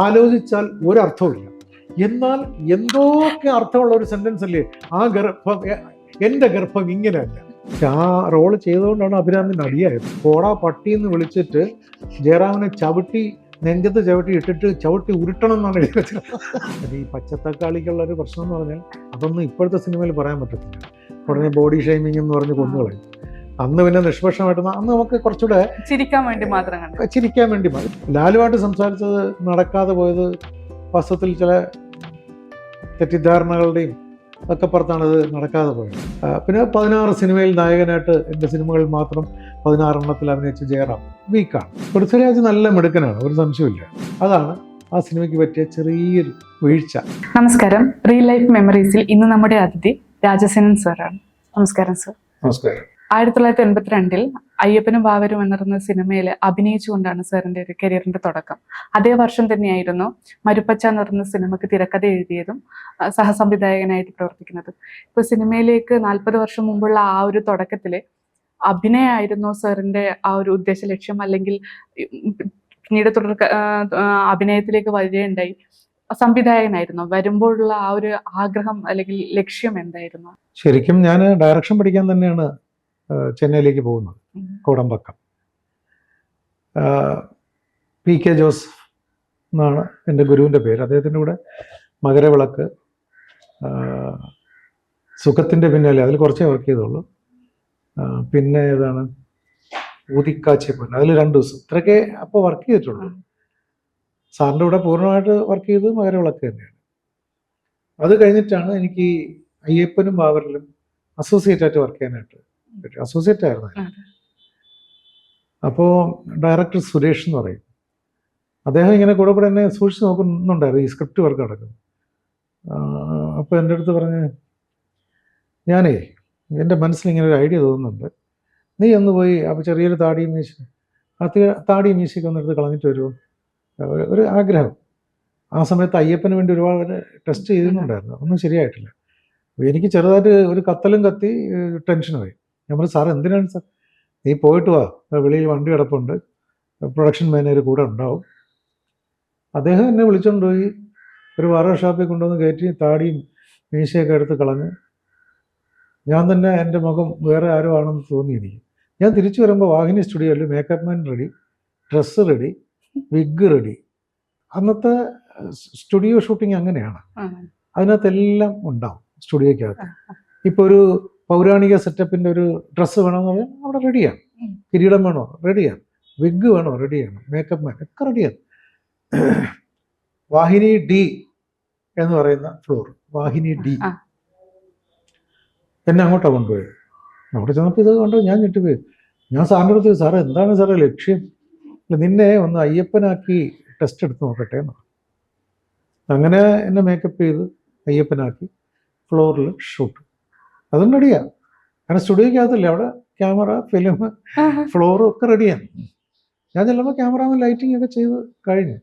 ആലോചിച്ചാൽ ഒരർത്ഥവുമില്ല. എന്നാൽ എന്തൊക്കെ അർത്ഥമുള്ള ഒരു സെന്റൻസ് അല്ലേ ആ ഗർഭം, എൻ്റെ ഗർഭം ഇങ്ങനെയല്ല. ആ റോള് ചെയ്തുകൊണ്ടാണ് അഭിരാമി നടിയായത്. പോടാ പട്ടി എന്ന് വിളിച്ചിട്ട് ജയറാമിനെ നെഞ്ചത്ത് ചവിട്ടി ഇട്ടിട്ട് ചവിട്ടി ഉരുട്ടണം എന്നാണ് എഴുതി വെച്ചത്. ഈ പച്ചത്തക്കാളിക്കുള്ള ഒരു പ്രശ്നം എന്ന് പറഞ്ഞാൽ അതൊന്നും ഇപ്പോഴത്തെ സിനിമയിൽ പറയാൻ പറ്റത്തില്ല. ഉടനെ ബോഡി ഷെയ്മിങ് എന്ന് പറഞ്ഞ് കൊന്നുകളയും. അന്ന് പിന്നെ നിഷ്പക്ഷമായിട്ട് അന്ന് നമുക്ക് കുറച്ചുകൂടെ ചിരിക്കാൻ വേണ്ടി ലാലുവായിട്ട് സംസാരിച്ചത് നടക്കാതെ പോയത് വാസ്തവത്തിൽ ചില തെറ്റിദ്ധാരണകളുടെയും ഒക്കെ പുറത്താണ് ഇത് നടക്കാതെ പോയത്. പിന്നെ 16 സിനിമയിൽ നായകനായിട്ട് എൻ്റെ സിനിമകളിൽ മാത്രം 16 എണ്ണത്തിൽ അഭിനയിച്ച ജയറാം വീക്കാണ്. പൃഥ്വിരാജ് നല്ല മിടുക്കനാണ്, ഒരു സംശയമില്ല. അതാണ് ആ സിനിമയ്ക്ക് പറ്റിയ ചെറിയൊരു വീഴ്ച. നമസ്കാരം. റിയൽ ലൈഫ് മെമ്മറീസിൽ ഇന്ന് നമ്മുടെ അതിഥി രാജസേനൻ സാറാണ്. നമസ്കാരം സർ. നമസ്കാരം. 1982 അയ്യപ്പനും ബാവരും എന്ന സിനിമയിൽ അഭിനയിച്ചുകൊണ്ടാണ് സാറിന്റെ ഒരു കരിയറിന്റെ തുടക്കം. അതേ വർഷം തന്നെയായിരുന്നു മരുപ്പച്ച എന്ന് പറയുന്ന സിനിമയ്ക്ക് തിരക്കഥ എഴുതിയതും സഹസംവിധായകനായിട്ട് പ്രവർത്തിക്കുന്നതും. ഇപ്പൊ സിനിമയിലേക്ക് 40 വർഷം മുമ്പുള്ള ആ ഒരു തുടക്കത്തില് അഭിനയമായിരുന്നു സാറിന്റെ ആ ഒരു ഉദ്ദേശ ലക്ഷ്യം, അല്ലെങ്കിൽ പിന്നീട് അഭിനയത്തിലേക്ക് വരികയുണ്ടായി? സംവിധായകനായിരുന്നു വരുമ്പോഴുള്ള ആ ഒരു ആഗ്രഹം അല്ലെങ്കിൽ ലക്ഷ്യം എന്തായിരുന്നു? ശരിക്കും ഞാൻ ഡയറക്ഷൻ പഠിക്കാൻ തന്നെയാണ് ചെന്നൈയിലേക്ക് പോകുന്നത്. കോടമ്പക്കം PK ജോസഫ് എന്നാണ് എൻ്റെ ഗുരുവിൻ്റെ പേര്. അദ്ദേഹത്തിൻ്റെ കൂടെ മകരവിളക്ക്, സുഖത്തിൻ്റെ പിന്നാലെ, അതിൽ കുറച്ചേ വർക്ക് ചെയ്തുള്ളൂ. പിന്നെ ഏതാണ് ഊതിക്കാച്ചിപ്പൊന്ന്, അതിൽ 2 ദിവസം ഇത്രയൊക്കെ അപ്പോൾ വർക്ക് ചെയ്തിട്ടുള്ളൂ. സാറിൻ്റെ കൂടെ പൂർണ്ണമായിട്ട് വർക്ക് ചെയ്തത് മകരവിളക്ക് തന്നെയാണ്. അത് കഴിഞ്ഞിട്ടാണ് എനിക്ക് അയ്യപ്പനും ബാവറിലും അസോസിയേറ്റ് ആയിട്ട് വർക്ക് ചെയ്യാനായിട്ട് പറ്റും. അസോസിയേറ്റ് ആയിരുന്നു. അപ്പോൾ ഡയറക്ടർ സുരേഷ് എന്ന് പറയും, അദ്ദേഹം ഇങ്ങനെ കൂടെ എന്നെ സൂക്ഷിച്ച് നോക്കുന്നുണ്ടായിരുന്നു ഈ സ്ക്രിപ്റ്റ് വർക്ക് നടക്കുന്നു. അപ്പോൾ എൻ്റെ അടുത്ത് പറഞ്ഞ്, ഞാനേ എൻ്റെ മനസ്സിലിങ്ങനെ ഒരു ഐഡിയ തോന്നുന്നുണ്ട്, നീ ഒന്ന് പോയി അപ്പോൾ ചെറിയൊരു താടിയും മീശയൊക്കെ ഒന്ന് എടുത്ത് കളഞ്ഞിട്ട് വരുമോ? ഒരു ആഗ്രഹം. ആ സമയത്ത് അയ്യപ്പന് വേണ്ടി ഒരുപാട് ടെസ്റ്റ് ചെയ്യുന്നുണ്ടായിരുന്നു, ഒന്നും ശരിയായിട്ടില്ല. എനിക്ക് ചെറുതായിട്ട് ഒരു കത്തലും കത്തി ടെൻഷനായി. ഞാൻ പറഞ്ഞു, സാർ എന്തിനാണ് സാർ, നീ പോയിട്ട് വാ, വെളിയിൽ വണ്ടി കിടപ്പുണ്ട്, പ്രൊഡക്ഷൻ മാനേജർ കൂടെ ഉണ്ടാവും. അദ്ദേഹം എന്നെ വിളിച്ചുകൊണ്ട് പോയി ഒരു ബാർബർ ഷോപ്പിൽ കൊണ്ടുവന്ന് കയറ്റി താടിയും മീശയൊക്കെ എടുത്ത് കളഞ്ഞ്, ഞാൻ തന്നെ എൻ്റെ മുഖം വേറെ ആരോ ആണെന്ന് തോന്നി എനിക്ക്. ഞാൻ തിരിച്ചു വരുമ്പോൾ വാഹിനി സ്റ്റുഡിയോയിൽ makeup man ready, dress ready, wig ready. അന്നത്തെ സ്റ്റുഡിയോ ഷൂട്ടിങ് അങ്ങനെയാണ്, അതിനകത്തെല്ലാം ഉണ്ടാവും സ്റ്റുഡിയോയ്ക്കകത്ത്. ഇപ്പോൾ ഒരു പൗരാണിക സെറ്റപ്പിൻ്റെ ഒരു ഡ്രസ്സ് വേണമെന്ന് പറഞ്ഞാൽ അവിടെ റെഡിയാണ്, കിരീടം വേണോ റെഡിയാണ്, വിഗ് വേണോ റെഡിയാണ്, മേക്കപ്പ് മാൻ ഒക്കെ റെഡിയാണ്. വാഹിനി D എന്ന് പറയുന്ന ഫ്ലോർ, വാഹിനി D എന്നെ അങ്ങോട്ടാണ് കൊണ്ടുപോയത്. അവിടെ ചെന്നപ്പോൾ ഇത് കണ്ടു ഞാൻ ഞെട്ടിപ്പോയി. ഞാൻ സാറിൻ്റെ അടുത്ത്, സാറേ എന്താണ് സാറേ ലക്ഷ്യം? നിന്നെ ഒന്ന് അയ്യപ്പനാക്കി ടെസ്റ്റ് എടുത്ത് നോക്കട്ടെ എന്ന്. അങ്ങനെ എന്നെ മേക്കപ്പ് ചെയ്ത് അയ്യപ്പനാക്കി ഫ്ലോറിൽ ഷൂട്ട്. അതും റെഡിയാണ്, കാരണം സ്റ്റുഡിയോയ്ക്കകത്തല്ലേ, അവിടെ ക്യാമറ, ഫിലിം, ഫ്ലോറും ഒക്കെ റെഡിയാണ്. ഞാൻ ചെല്ലുമ്പോൾ ക്യാമറാമാൻ ലൈറ്റിംഗ് ഒക്കെ ചെയ്ത് കഴിഞ്ഞു.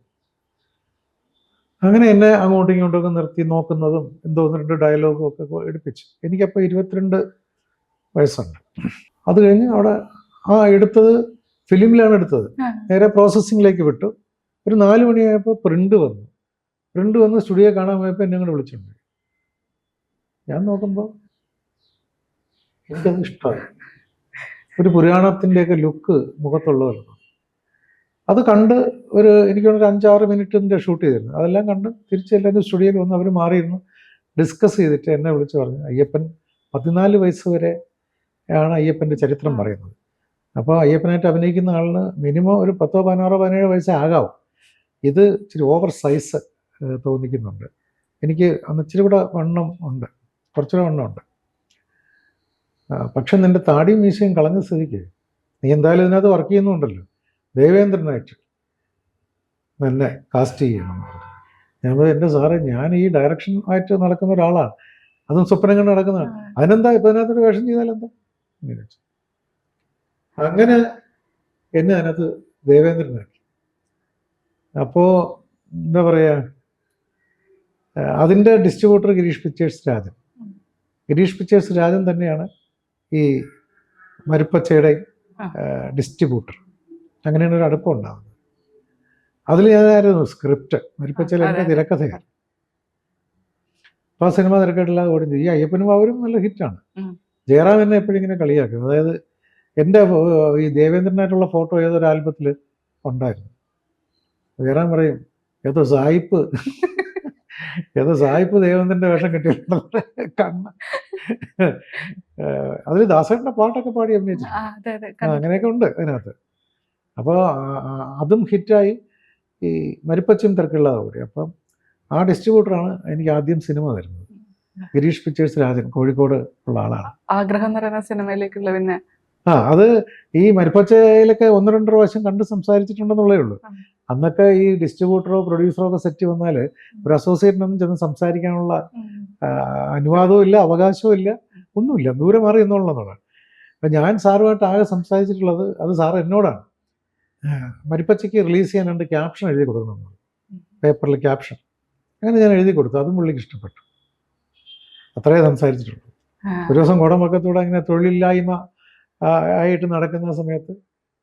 അങ്ങനെ എന്നെ അങ്ങോട്ടും ഇങ്ങോട്ടൊക്കെ നിർത്തി നോക്കുന്നതും എന്തോ 1-2 ഡയലോഗും ഒക്കെ എടുപ്പിച്ചു. എനിക്കപ്പോൾ 22 വയസ്സുണ്ട്. അത് കഴിഞ്ഞ് അവിടെ എടുത്തത് ഫിലിമിലാണ് എടുത്തത്. നേരെ പ്രോസസ്സിങ്ങിലേക്ക് വിട്ടു. ഒരു 4 മണിയായപ്പോൾ പ്രിന്റ് വന്ന് സ്റ്റുഡിയോ കാണാൻ പോയപ്പോൾ എന്നെ അങ്ങോട്ട് വിളിച്ചിട്ടുണ്ട്. ഞാൻ നോക്കുമ്പോൾ എനിക്കത് ഇഷ്ടമായി. ഒരു പുരാണത്തിൻ്റെയൊക്കെ ലുക്ക് മുഖത്തുള്ളതായിരുന്നു. അത് കണ്ട് എനിക്കൊരു 5-6 മിനിറ്റിൻ്റെ ഷൂട്ട് ചെയ്തിരുന്നു. അതെല്ലാം കണ്ട് തിരിച്ചെല്ലാവരും സ്റ്റുഡിയോയിൽ വന്ന് അവർ മാറിയിരുന്നു ഡിസ്കസ് ചെയ്തിട്ട് എന്നെ വിളിച്ച് പറഞ്ഞു, അയ്യപ്പൻ 14 വയസ്സ് വരെ ആണ് അയ്യപ്പൻ്റെ ചരിത്രം പറയുന്നത്. അപ്പോൾ അയ്യപ്പനായിട്ട് അഭിനയിക്കുന്ന ആളിന് മിനിമം ഒരു 10, 16, 17 വയസ്സേ ആകാവും. ഇത് ഇച്ചിരി ഓവർ സൈസ് തോന്നിക്കുന്നുണ്ട്. എനിക്ക് അന്ന് ഇച്ചിരി കൂടെ വണ്ണം ഉണ്ട്, കുറച്ചുകൂടെ വണ്ണമുണ്ട്. പക്ഷെ നിൻ്റെ താടിയും മീശയും കളഞ്ഞ സ്ഥിതിക്ക് നീ എന്തായാലും ഇതിനകത്ത് വർക്ക് ചെയ്യുന്നുണ്ടല്ലോ, ദേവേന്ദ്രനായിട്ട് എന്നെ കാസ്റ്റ് ചെയ്യണം. ഞാൻ എൻ്റെ സാറേ, ഞാൻ ഈ ഡയറക്ഷൻ ആയിട്ട് നടക്കുന്ന ഒരാളാണ്, അതും സ്വപ്നം കണ്ട് നടക്കുന്നതാണ്, അതിനെന്താ ഇപ്പം അതിനകത്തൊരു വേഷം ചെയ്താലെന്താ? അങ്ങനെ എന്നെ അതിനകത്ത് ദേവേന്ദ്രനാക്കി. അപ്പോൾ എന്താ പറയുക, അതിൻ്റെ ഡിസ്ട്രിബ്യൂട്ടർ ഗിരീഷ് പിക്ചേഴ്സ് രാജൻ തന്നെയാണ് ഈ മരുപ്പച്ചയുടെ ഡിസ്ട്രിബ്യൂട്ടർ. അങ്ങനെയാണ് ഒരു അടുപ്പം ഉണ്ടാകുന്നത്. അതിൽ ഞാനായിരുന്നു സ്ക്രിപ്റ്റ്, മരിപ്പച്ചയിൽ എൻ്റെ അതെ. തിരക്കഥയാണ്. അപ്പോൾ ആ സിനിമ തിരക്കേട്ടില്ലാതെ ഓടി. ഈ അയ്യപ്പനും അവരും നല്ല ഹിറ്റാണ്. ഉം. ജയറാം എന്നെ എപ്പോഴും ഇങ്ങനെ കളിയാക്കും. അതായത് എൻ്റെ ഈ ദേവേന്ദ്രനായിട്ടുള്ള ഫോട്ടോ ഏതൊരു ആൽബത്തിൽ ഉണ്ടായിരുന്നു. ജയറാം പറയും, ഏതോ സായിപ്പ് ദേവേന്ദ്രൻ്റെ വേഷം കിട്ടിയിട്ടുണ്ടോ കണ്ണ്. അതിൽ ദാസേട്ടൻ്റെ പാട്ടൊക്കെ പാടി അഭിനയിച്ചു. ആ, അതെ അതെ അങ്ങനെയൊക്കെ ഉണ്ട് അതിനകത്ത്. അപ്പോൾ അതും ഹിറ്റായി. ഈ മരിപ്പച്ചയും തിരക്കുള്ളതാണ് കൂടി. അപ്പം ആ ഡിസ്ട്രിബ്യൂട്ടറാണ് എനിക്ക് ആദ്യം സിനിമ തരുന്നത്. ഗിരീഷ് പിക്ചേഴ്സ് രാജൻ, കോഴിക്കോട് ഉള്ള ആളാണ്. ആഗ്രഹം എന്ന് പറയുന്ന സിനിമയിലേക്കുള്ള പിന്നെ അത് ഈ മരിപ്പച്ചയിലൊക്കെ 1-2 പ്രാവശ്യം കണ്ട് സംസാരിച്ചിട്ടുണ്ടെന്നുള്ളേ ഉള്ളൂ. അന്നൊക്കെ ഈ ഡിസ്ട്രിബ്യൂട്ടറോ പ്രൊഡ്യൂസറോ ഒക്കെ സെറ്റ് വന്നാൽ ഒരു അസോസിയേറ്റിനൊന്നും ചെന്ന് സംസാരിക്കാനുള്ള അനുവാദവും ഇല്ല, അവകാശവും ഇല്ല, ഒന്നുമില്ല. ദൂരെ മാറി എന്നുള്ളതാണ്. അപ്പം ഞാൻ സാറുമായിട്ട് ആകെ സംസാരിച്ചിട്ടുള്ളത് അത് സാറ് എന്നോടാണ്. മരിപ്പച്ചയ്ക്ക് റിലീസ് ചെയ്യാനുണ്ട്, ക്യാപ്ഷൻ എഴുതി കൊടുക്കണം, പേപ്പറിൽ ക്യാപ്ഷൻ. അങ്ങനെ ഞാൻ എഴുതി കൊടുത്തു. അതും പുള്ളിക്ക് ഇഷ്ടപ്പെട്ടു. അത്രേ സംസാരിച്ചിട്ടുള്ളൂ. ഒരു ദിവസം കോടമ്പക്കത്തൂടെ അങ്ങനെ തൊഴിലില്ലായ്മ ആയിട്ട് നടക്കുന്ന സമയത്ത്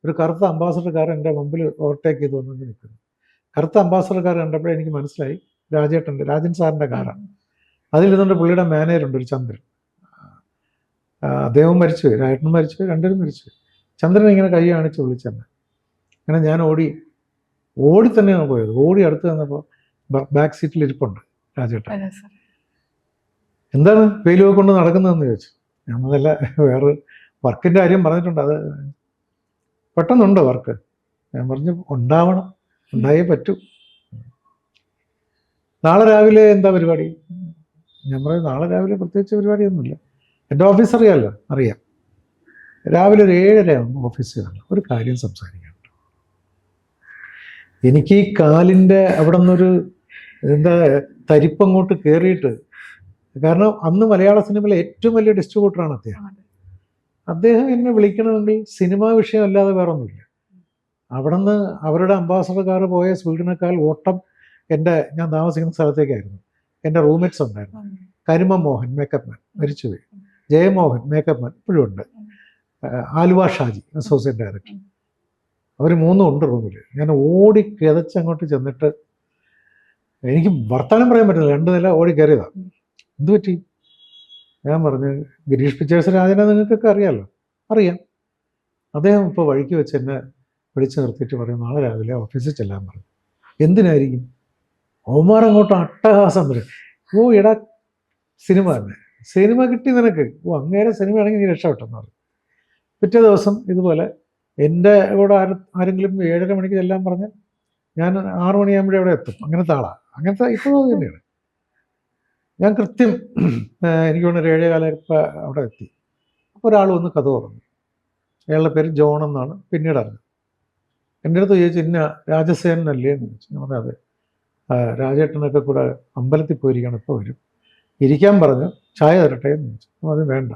ഒരു കറുത്ത അംബാസഡർ കാർ എൻ്റെ മുമ്പിൽ ഓവർടേക്ക് ചെയ്ത് വന്നു നിൽക്കുന്നു. കറുത്ത അംബാസഡർ കാർ കണ്ടപ്പോഴേ എനിക്ക് മനസ്സിലായി രാജൻ സാറിൻ്റെ കാറാണ്. അതിലിരുന്നുകൊണ്ട് പുള്ളിയുടെ മാനേജറുണ്ട്, ഒരു ചന്ദ്രൻ. അദ്ദേഹവും മരിച്ചുപോയി, രാജേട്ടനും മരിച്ചുപോയി, രണ്ടുപേരും മരിച്ചുപോയി. ചന്ദ്രൻ ഇങ്ങനെ കൈ കാണിച്ച് വിളിച്ചെന്നെ. അങ്ങനെ ഞാൻ ഓടി തന്നെയാണ് പോയത്. ഓടി അടുത്ത് വന്നപ്പോൾ ബാക്ക് സീറ്റിൽ ഇരിപ്പുണ്ട് രാജേട്ടൻ. എന്താണ് വെയിലൊക്കെ കൊണ്ട് നടക്കുന്നതെന്ന് ചോദിച്ചു. ഞമ്മതല്ല, വേറെ വർക്കിൻ്റെ കാര്യം പറഞ്ഞിട്ടുണ്ട്. അത് പെട്ടെന്നുണ്ട് വർക്ക്. ഞാൻ പറഞ്ഞു ഉണ്ടാവണം, ഉണ്ടായേ പറ്റൂ. നാളെ രാവിലെ എന്താ പരിപാടി? ഞാൻ പറയും നാളെ രാവിലെ പ്രത്യേകിച്ച് പരിപാടിയൊന്നുമില്ല. എൻ്റെ ഓഫീസ് അറിയാം. രാവിലെ ഒരു 7:30 ആകുമ്പോൾ ഓഫീസിൽ വരണം, ഒരു കാര്യം സംസാരിക്കാനുണ്ട്. എനിക്ക് ഈ കാലിൻ്റെ അവിടെ നിന്നൊരു തരിപ്പങ്ങോട്ട് കയറിയിട്ട്, കാരണം അന്ന് മലയാള സിനിമയിലെ ഏറ്റവും വലിയ ഡിസ്ട്രിബ്യൂട്ടറാണ് അദ്ദേഹം എന്നെ വിളിക്കണമെങ്കിൽ സിനിമാ വിഷയമല്ലാതെ വേറെ ഒന്നുമില്ല. അവിടെ നിന്ന് അവരുടെ അംബാസഡർ കാർ പോയ സ്പീഡിനേക്കാൾ ഓട്ടം ഞാൻ താമസിക്കുന്ന സ്ഥലത്തേക്കായിരുന്നു. എൻ്റെ റൂംമേറ്റ്സ് ഉണ്ടായിരുന്നു. കരിമ മോഹൻ, മേക്കപ്പ് മാൻ, മരിച്ചുപോയി. ജയമോഹൻ, മേക്കപ്പ് മാൻ, ഇപ്പോഴും ഉണ്ട്. Aluva Shaji, associate director. അവർ 3 ഉണ്ട് റൂമിൽ. ഞാൻ ഓടി കിതച്ചങ്ങോട്ട് ചെന്നിട്ട് എനിക്ക് വർത്താനം പറയാൻ പറ്റുന്നില്ല. 2 നില ഓടി കയറിയതാണ്. എന്ത് പറ്റി? ഞാൻ പറഞ്ഞു, ഗിരീഷ് പിക്ചേഴ്സ് രാജനെ നിങ്ങൾക്കൊക്കെ അറിയാം. അദ്ദേഹം ഇപ്പോൾ വഴിക്ക് വെച്ച് എന്നെ വിളിച്ച് നിർത്തിയിട്ട് പറയും, നാളെ രാവിലെ ഓഫീസിൽ ചെല്ലാൻ പറഞ്ഞു. എന്തിനായിരിക്കും? ഓമാർ അങ്ങോട്ട് അട്ടഹാസം പറയും. എടാ സിനിമ തന്നെ, സിനിമ കിട്ടി നിനക്ക്. അങ്ങേരെ സിനിമയാണെങ്കിൽ നീ രക്ഷപ്പെട്ടെന്ന് പറയും. പിറ്റേ ദിവസം ഇതുപോലെ എൻ്റെ കൂടെ ആരെങ്കിലും 7:30 മണിക്ക് ചെല്ലാൻ പറഞ്ഞാൽ ഞാൻ 6 മണിയാകുമ്പോഴേ അവിടെ എത്തും. അങ്ങനത്തെ ആളാണ്. അങ്ങനത്തെ ഇപ്പോൾ തന്നെയാണ്. ഞാൻ കൃത്യം എനിക്ക് തോന്നുന്നു 7:15 അവിടെ എത്തി. അപ്പോൾ ഒരാൾ വന്ന് കഥ തുറന്നു. അയാളുടെ പേര് ജോൺ എന്നാണ് പിന്നീട് അറിഞ്ഞത്. എൻ്റെ അടുത്ത് ചോദിച്ചു, ഇന്ന രാജസേനല്ലേ എന്ന് ചോദിച്ചു. ഞാൻ പറഞ്ഞു അതെ, രാജേട്ടനൊക്കെ കൂടെ അമ്പലത്തിൽ പോയിരിക്കണം, ഇപ്പോൾ വരും, ഇരിക്കാൻ പറഞ്ഞു, ചായ തരട്ടെ എന്ന് ചോദിച്ചു. അത് വേണ്ട,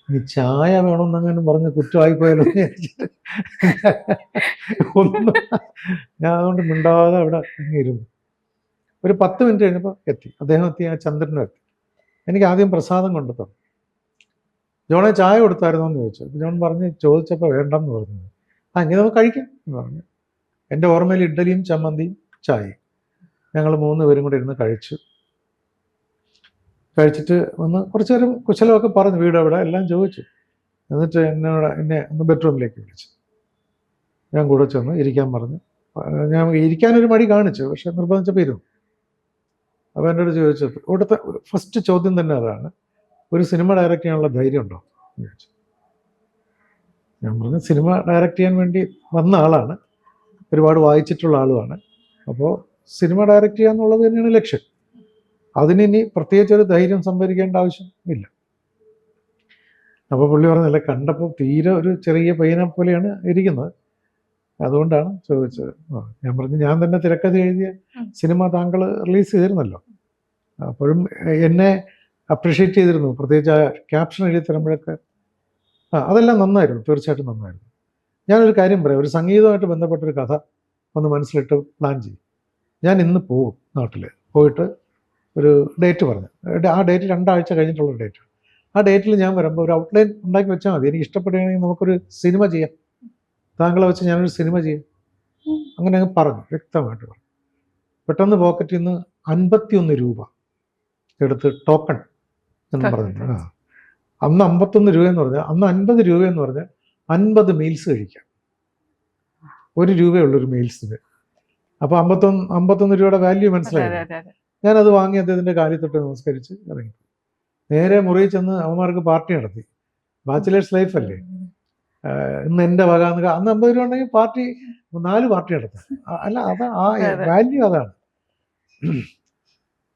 ഇനി ചായ വേണമെന്നങ്ങനെ പറഞ്ഞ് കുറ്റമായിപ്പോയാലോ എന്ന് വിചാരിച്ചിട്ട് ഒന്നും ഞാൻ അതുകൊണ്ട് മിണ്ടാതെ അവിടെ ഇരുന്നു. ഒരു 10 മിനിറ്റ് കഴിഞ്ഞപ്പോൾ അദ്ദേഹം എത്തി. ആ ചന്ദ്രനും എത്തി. എനിക്ക് ആദ്യം പ്രസാദം കൊണ്ടു തന്നു. ജോണെ ചായ കൊടുത്തായിരുന്നോ എന്ന് ചോദിച്ചു. ജോൺ ചോദിച്ചപ്പോൾ വേണ്ടെന്ന് പറഞ്ഞു. ഇനി നമുക്ക് കഴിക്കാം എന്ന് പറഞ്ഞു. എൻ്റെ ഓർമ്മയിൽ ഇഡ്ഡലിയും ചമ്മന്തിയും ചായയും. ഞങ്ങൾ 3 പേരും കൂടെ ഇരുന്ന് കഴിച്ചിട്ട് കുറച്ച് നേരം കുശലമൊക്കെ പറഞ്ഞു, വീട് എവിടെ എല്ലാം ചോദിച്ചു. എന്നിട്ട് എന്നെ ഒന്ന് ബെഡ്റൂമിലേക്ക് വിളിച്ചു. ഞാൻ കൂടെ ചെന്ന് ഇരിക്കാൻ പറഞ്ഞു. ഞാൻ ഇരിക്കാനൊരു മടി കാണിച്ചു, പക്ഷെ നിർബന്ധിച്ചപ്പോൾ ഇരുന്നു. അപ്പോൾ എന്നോട് ചോദിച്ചത്, ഇവിടുത്തെ ഫസ്റ്റ് ചോദ്യം തന്നെ അതാണ്, ഒരു സിനിമ ഡയറക്റ്റ് ചെയ്യാനുള്ള ധൈര്യം ഉണ്ടോ എന്ന് ചോദിച്ചു. ഞാൻ പറഞ്ഞു സിനിമ ഡയറക്റ്റ് ചെയ്യാൻ വേണ്ടി വന്ന ആളാണ്, ഒരുപാട് വായിച്ചിട്ടുള്ള ആളുമാണ്. അപ്പോൾ സിനിമ ഡയറക്റ്റ് ചെയ്യുക എന്നുള്ളത് തന്നെയാണ് ലക്ഷ്യം. അതിനി പ്രത്യേകിച്ച് ഒരു ധൈര്യം സംഭരിക്കേണ്ട ആവശ്യം ഇല്ല. അപ്പോൾ പുള്ളി പറഞ്ഞല്ല, കണ്ടപ്പോൾ തീരെ ഒരു ചെറിയ പയ്യനെ പോലെയാണ് ഇരിക്കുന്നത്, അതുകൊണ്ടാണ് ചോദിച്ചത്. ഞാൻ പറഞ്ഞു, ഞാൻ തന്നെ തിരക്കഥ എഴുതിയ സിനിമ താങ്കൾ റിലീസ് ചെയ്തിരുന്നല്ലോ, അപ്പോഴും എന്നെ അപ്രിഷ്യേറ്റ് ചെയ്തിരുന്നു, പ്രത്യേകിച്ച് ആ ക്യാപ്ഷൻ എഴുതി തരുമ്പോഴൊക്കെ. അതെല്ലാം നന്നായിരുന്നു, തീർച്ചയായിട്ടും നന്നായിരുന്നു. ഞാനൊരു കാര്യം പറയാം, ഒരു സംഗീതമായിട്ട് ബന്ധപ്പെട്ടൊരു കഥ ഒന്ന് മനസ്സിലിട്ട് പ്ലാൻ ചെയ്യും. ഞാൻ ഇന്ന് പോകും നാട്ടിൽ, പോയിട്ട് ഒരു ഡേറ്റ് പറഞ്ഞു. ആ ഡേറ്റ് 2 ആഴ്ച കഴിഞ്ഞിട്ടുള്ള ഡേറ്റ്. ആ ഡേറ്റിൽ ഞാൻ വരുമ്പോൾ ഒരു ഔട്ട്ലൈൻ ഉണ്ടാക്കി വെച്ചാൽ മതി. എനിക്ക് ഇഷ്ടപ്പെടുകയാണെങ്കിൽ നമുക്കൊരു സിനിമ ചെയ്യാം, താങ്കളെ വെച്ച് ഞാനൊരു സിനിമ ചെയ്യാം. അങ്ങനെ അങ്ങ് പറഞ്ഞു, വ്യക്തമായിട്ട് പറഞ്ഞു. പെട്ടെന്ന് പോക്കറ്റിൽ നിന്ന് 51 രൂപ എടുത്ത് ടോക്കൺ എന്ന് പറഞ്ഞിട്ടുണ്ട്. അന്ന് 51 രൂപയെന്ന് പറഞ്ഞാൽ, അന്ന് 50 രൂപയെന്ന് പറഞ്ഞാൽ 50 മീൽസ് കഴിക്കാം. 1 രൂപയുള്ളൊരു മീൽസിന്. അപ്പോൾ 51 രൂപയുടെ വാല്യൂ മനസ്സിലായി. ഞാനത് വാങ്ങി അദ്ദേഹത്തിൻ്റെ കാലിൽ തൊട്ട് നമസ്കരിച്ച് ഇറങ്ങി. നേരെ മുറിയിൽ ചെന്ന് അവന്മാർക്ക് പാർട്ടി നടത്തി. ബാച്ചിലേഴ്സ് ലൈഫ് അല്ലേ, ഇന്ന് എൻ്റെ വക എന്ന്. അന്ന് 50 രൂപ ഉണ്ടെങ്കിൽ പാർട്ടി 4 പാർട്ടി നടത്താം. അല്ല, അതാ ആ വാല്യൂ അതാണ്.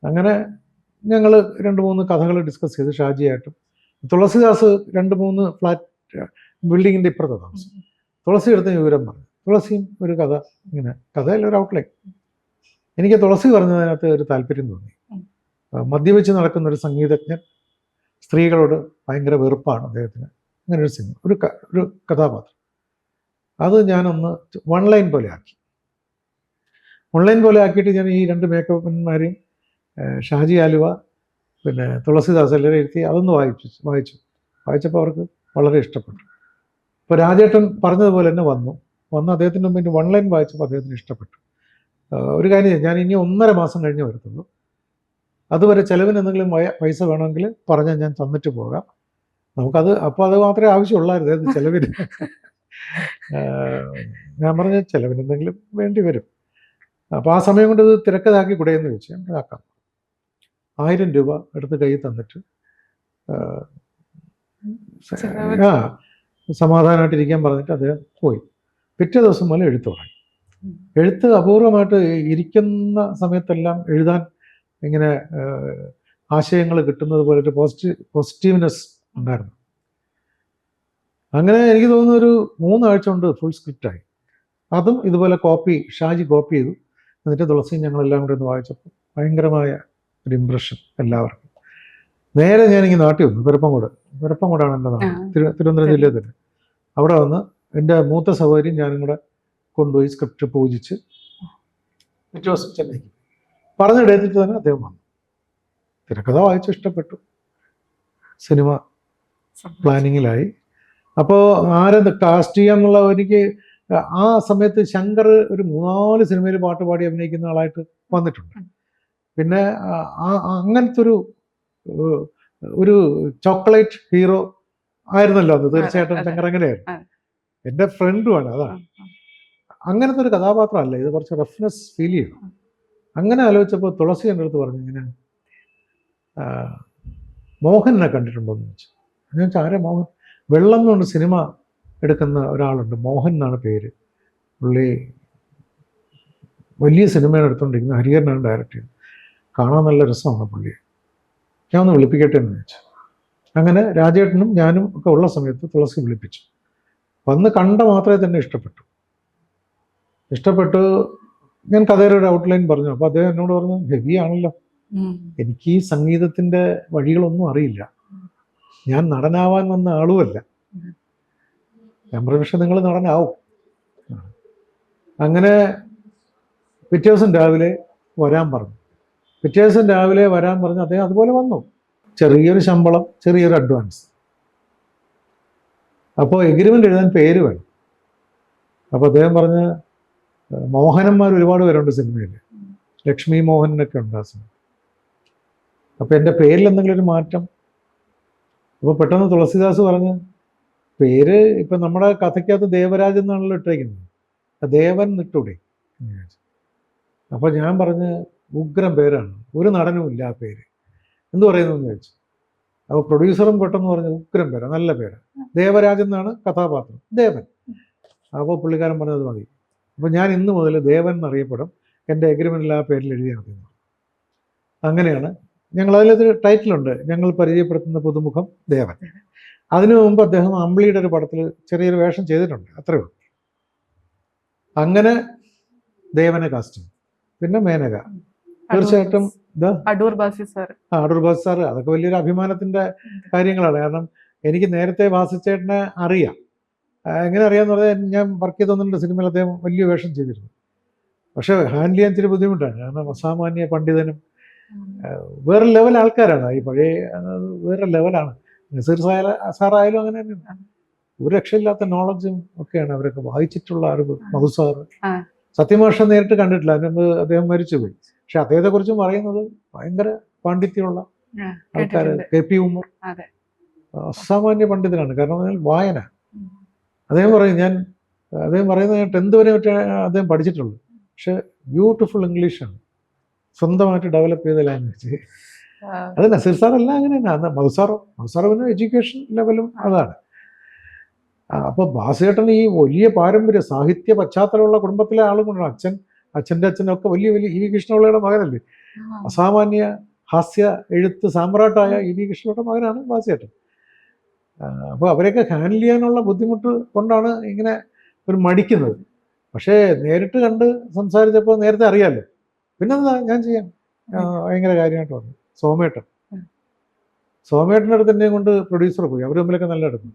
അങ്ങനെ ഞങ്ങൾ 2-3 കഥകൾ ഡിസ്കസ് ചെയ്ത് ഷാജിയായിട്ടും. തുളസിദാസ് 2-3 ഫ്ലാറ്റ് ബിൽഡിങ്ങിൻ്റെ ഇപ്പുറത്തെ താമസം. തുളസി എടുത്ത വിവരം പറഞ്ഞു. തുളസിയും ഒരു കഥ, ഇങ്ങനെ കഥയിൽ ഒരു ഔട്ട്ലൈൻ. എനിക്ക് തുളസി പറഞ്ഞതിനകത്ത് ഒരു താല്പര്യം തോന്നി. മദ്യപിച്ച് നടക്കുന്ന ഒരു സംഗീതജ്ഞൻ, സ്ത്രീകളോട് ഭയങ്കര വെറുപ്പാണ് അദ്ദേഹത്തിന്. അങ്ങനെ ഒരു സിനിമ, ഒരു കഥാപാത്രം. അത് ഞാനൊന്ന് 1 ലൈൻ പോലെ ആക്കി. 1 ലൈൻ പോലെ ആക്കിയിട്ട് ഞാൻ ഈ 2 മേക്കപ്പന്മാരെയും ഷാജി ആലുവ പിന്നെ തുളസിദാസ് എല്ലാവരും ഇരുത്തി അതൊന്ന് വായിച്ചപ്പോൾ അവർക്ക് വളരെ ഇഷ്ടപ്പെട്ടു. ഇപ്പോൾ രാജേട്ടൻ പറഞ്ഞതുപോലെ തന്നെ വന്ന് അദ്ദേഹത്തിൻ്റെ മുമ്പിൽ 1 ലൈൻ വായിച്ചപ്പോൾ അദ്ദേഹത്തിന് ഇഷ്ടപ്പെട്ടു. ഒരു കാര്യം, ഞാൻ ഇനി 1.5 മാസം കഴിഞ്ഞ് വരത്തുള്ളൂ. അതുവരെ ചിലവിന് എന്തെങ്കിലും പൈസ വേണമെങ്കിൽ പറഞ്ഞാൽ ഞാൻ തന്നിട്ട് പോകാം. നമുക്കത് അപ്പോൾ അത് മാത്രമേ ആവശ്യമുള്ളായിരുന്നു, അത് ചിലവിന്. ഞാൻ പറഞ്ഞ ചിലവിന് എന്തെങ്കിലും വേണ്ടി വരും. അപ്പോൾ ആ സമയം കൊണ്ട് ഇത് തിരക്കഥാക്കി കൂടെയെന്ന് ചോദിച്ചാൽ ആക്കാം. 1000 രൂപ എടുത്ത് കയ്യിൽ തന്നിട്ട് സമാധാനമായിട്ടിരിക്കാൻ പറഞ്ഞിട്ട് അദ്ദേഹം പോയി. പിറ്റേ ദിവസം മുതൽ എഴുത്ത് തുടങ്ങി. എഴുത്ത് അപൂർവമായിട്ട് ഇരിക്കുന്ന സമയത്തെല്ലാം എഴുതാൻ ഇങ്ങനെ ആശയങ്ങൾ കിട്ടുന്നത് പോലെ ഒരു പോസിറ്റീവ്നെസ് ഉണ്ടായിരുന്നു. അങ്ങനെ എനിക്ക് തോന്നുന്നു ഒരു 3 ആഴ്ച കൊണ്ട് ഫുൾ സ്ക്രിപ്റ്റായി. അതും ഇതുപോലെ ഷാജി കോപ്പി ചെയ്തു. എന്നിട്ട് തുളസിയും ഞങ്ങളെല്ലാം കൂടെ ഒന്ന് വായിച്ചപ്പോൾ ഭയങ്കരമായ ഒരു ഇമ്പ്രഷൻ എല്ലാവർക്കും. നേരെ ഞാനിങ്ങനെ നാട്ടിൽ വന്നു. പിറപ്പംകോടാണ് എൻ്റെ നാട്, തിരുവനന്തപുരം ജില്ലയിൽ തന്നെ. അവിടെ വന്ന് എൻ്റെ മൂത്ത സഹോദരിയും ഞാനും കൂടെ കൊണ്ടുപോയി സ്ക്രിപ്റ്റ് പൂജിച്ച് പിറ്റേ ദിവസം ചെന്നൈക്ക് പറഞ്ഞ ഡേറ്റിൽ തന്നെ അദ്ദേഹം വന്നു. തിരക്കഥ വായിച്ചു, ഇഷ്ടപ്പെട്ടു. സിനിമ പ്ലാനിങ്ങിലായി. അപ്പോൾ ആരെന്ത് കാസ്റ്റ് ചെയ്യാന്നുള്ള എനിക്ക് ആ സമയത്ത് ശങ്കർ ഒരു 3-4 സിനിമയിൽ പാട്ട് പാടി അഭിനയിക്കുന്ന ആളായിട്ട് വന്നിട്ടുണ്ട്. പിന്നെ അങ്ങനത്തെ ഒരു ചോക്ലേറ്റ് ഹീറോ ആയിരുന്നല്ലോ അത്. തീർച്ചയായിട്ടും ശങ്കർ അങ്ങനെയായിരുന്നു. എൻ്റെ ഫ്രണ്ടുമാണ്. അതാണ്, അങ്ങനത്തെ ഒരു കഥാപാത്രമല്ല ഇത്. കുറച്ച് റഫ്നെസ് ഫീൽ ചെയ്യണം. അങ്ങനെ ആലോചിച്ചപ്പോൾ തുളസി എൻ്റെ അടുത്ത് പറഞ്ഞു, ഇങ്ങനെ മോഹനെ കണ്ടിട്ടുണ്ടോ എന്ന് ചോദിച്ചു. ഞാൻ ചോദിച്ചാൽ ആരെ മോഹൻ? വെള്ളം കൊണ്ട് സിനിമ എടുക്കുന്ന ഒരാളുണ്ട്, മോഹൻ എന്നാണ് പേര്. പുള്ളി വലിയ സിനിമയാണ് എടുത്തുകൊണ്ടിരിക്കുന്നത്, ഹരിഹരനാണ് ഡയറക്റ്റ് ചെയ്യുന്നത്. കാണാൻ നല്ല രസമാണ് പുള്ളിയെ, ഞാൻ ഒന്ന് വിളിപ്പിക്കട്ടെ എന്ന് ചോദിച്ചു. അങ്ങനെ രാജേട്ടനും ഞാനും ഒക്കെ ഉള്ള സമയത്ത് തുളസി വിളിപ്പിച്ചു. വന്ന് കണ്ട മാത്രമേ തന്നെ ഇഷ്ടപ്പെട്ടു. ഞാൻ കഥയുടെ ഒരു ഔട്ട്ലൈൻ പറഞ്ഞു. അപ്പോൾ അദ്ദേഹം എന്നോട് പറഞ്ഞു, ഹെവി ആണല്ലോ, എനിക്ക് ഈ സംഗീതത്തിൻ്റെ വഴികളൊന്നും അറിയില്ല, ഞാൻ നടനാവാൻ വന്ന ആളുമല്ല. ഞാൻ പറഞ്ഞു, പക്ഷെ നിങ്ങൾ നടനാവും. അങ്ങനെ പിറ്റേ ദിവസം രാവിലെ വരാൻ പറഞ്ഞു. അദ്ദേഹം അതുപോലെ വന്നു. ചെറിയൊരു ശമ്പളം, ചെറിയൊരു അഡ്വാൻസ്. അപ്പോൾ എഗ്രിമെൻ്റ് എഴുതാൻ പേര് വേണം. അപ്പോൾ അദ്ദേഹം പറഞ്ഞ്, മോഹനന്മാർ ഒരുപാട് പേരുണ്ട് സിനിമയിൽ, ലക്ഷ്മി മോഹനൊക്കെ ഉണ്ട് ആ സിനിമ. അപ്പോൾ എൻ്റെ പേരിൽ എന്തെങ്കിലും ഒരു മാറ്റം. അപ്പോൾ പെട്ടെന്ന് തുളസിദാസ് പറഞ്ഞ്, പേര് ഇപ്പം നമ്മുടെ കഥയ്ക്കകത്ത് ദേവരാജ് എന്നാണല്ലോ ഇട്ടേക്കുന്നത്, ദേവൻ ഇട്ടൂടെ? അപ്പോൾ ഞാൻ പറഞ്ഞ്, ഉഗ്രം പേരാണ്, ഒരു നടനും ഇല്ല ആ പേര്, എന്ത് പറയുന്നു എന്ന് ചോദിച്ചു. അപ്പോൾ പ്രൊഡ്യൂസറും പെട്ടെന്ന് പറഞ്ഞു, ഉഗ്രം പേരാ, നല്ല പേരാണ്, ദേവരാജ് എന്നാണ് കഥാപാത്രം, ദേവൻ. അപ്പോൾ പുള്ളിക്കാരൻ പറഞ്ഞത് മതി. അപ്പോൾ ഞാൻ ഇന്ന് മുതൽ ദേവൻ എന്നറിയപ്പെടും, എൻ്റെ എഗ്രിമെൻറ്റിൽ ആ പേരിൽ എഴുതിയാൽ മതി. അങ്ങനെയാണ് അതിലൊരു ടൈറ്റിലുണ്ട്, ഞങ്ങൾ പരിചയപ്പെടുത്തുന്ന പുതുമുഖം ദേവൻ. അതിനു മുമ്പ് അദ്ദേഹം അമ്പിളിയുടെ ഒരു പടത്തിൽ ചെറിയൊരു വേഷം ചെയ്തിട്ടുണ്ട്, അത്രേ ഉള്ളൂ. അങ്ങനെ ദേവനെ കാസ്റ്റിംഗ്. പിന്നെ മേനക, തീർച്ചയായിട്ടും അടൂർ ബാസി സാർ, അതൊക്കെ വലിയൊരു അഭിമാനത്തിൻ്റെ കാര്യങ്ങളാണ്. കാരണം എനിക്ക് നേരത്തെ ബാസിച്ചേട്ടനെ അറിയാം. എങ്ങനെ അറിയാമെന്ന് പറഞ്ഞാൽ, ഞാൻ വർക്ക് ചെയ്തൊന്നുണ്ട് സിനിമയിൽ അദ്ദേഹം വലിയ വേഷം ചെയ്തിരുന്നു. പക്ഷെ ഹാൻഡിൽ ചെയ്യാൻ ഇച്ചിരി ബുദ്ധിമുട്ടാണ്. കാരണം അസാമാന്യ പണ്ഡിതനും വേറെ ലെവൽ ആൾക്കാരാണ്. ഈ പഴയ വേറെ ലെവലാണ്. നസീർ സാറായാലും അങ്ങനെ തന്നെയാണ്. ഒരു രക്ഷയില്ലാത്ത നോളജും ഒക്കെയാണ് അവരൊക്കെ വായിച്ചിട്ടുള്ള അറിവ്. മധു സാറ് സത്യമാഷ നേരിട്ട് കണ്ടിട്ടില്ല, അതിന് മുമ്പ് അദ്ദേഹം മരിച്ചുപോയി. പക്ഷെ അദ്ദേഹത്തെക്കുറിച്ചും പറയുന്നത് ഭയങ്കര പാണ്ഡിത്യമുള്ള ആൾക്കാർ. കേട്ടിട്ടുണ്ട്. കെ പി ഉമ്മർ അതെ. അസാമാന്യ പണ്ഡിതനാണ്. കാരണം പറഞ്ഞാൽ വായന. അദ്ദേഹം പറയുന്നത് ഞാൻ 10th വരെ മറ്റേ അദ്ദേഹം പഠിച്ചിട്ടുള്ളൂ. പക്ഷെ ബ്യൂട്ടിഫുൾ ഇംഗ്ലീഷാണ്, സ്വന്തമായിട്ട് ഡെവലപ്പ് ചെയ്ത ലാംഗ്വേജ്. അത് നസീർ സാറെല്ലാം അങ്ങനെ തന്നെ. അന്ന് മൗസാർ പിന്നെ എഡ്യൂക്കേഷൻ ലെവലും അതാണ്. അപ്പോൾ ബാസുചേട്ടൻ ഈ വലിയ പാരമ്പര്യ സാഹിത്യ പശ്ചാത്തലമുള്ള കുടുംബത്തിലെ ആളും കൊണ്ടാണ്. അച്ഛൻ്റെ അച്ഛനൊക്കെ വലിയ ഇ വി കൃഷ്ണപിള്ളയുടെ മകനല്ലേ. അസാമാന്യ ഹാസ്യ എഴുത്ത് സാമ്രാട്ടായ ഇ വി കൃഷ്ണയുടെ മകനാണ് ബാസുചേട്ടൻ. അപ്പോൾ അവരെയൊക്കെ ഹാൻഡിൽ ചെയ്യാനുള്ള ബുദ്ധിമുട്ട് കൊണ്ടാണ് ഇങ്ങനെ ഒരു മടിക്കുന്നത്. പക്ഷേ നേരിട്ട് കണ്ട് സംസാരിച്ചപ്പോൾ നേരത്തെ അറിയാമല്ലോ. പിന്നെന്താ ഞാൻ ചെയ്യാം, ഭയങ്കര കാര്യമായിട്ട് പറഞ്ഞു. സോമേട്ടൻ്റെ അടുത്ത് എന്നെ കൊണ്ട് പ്രൊഡ്യൂസർ പോയി. അവർ തമ്മിലൊക്കെ നല്ല അടുത്ത്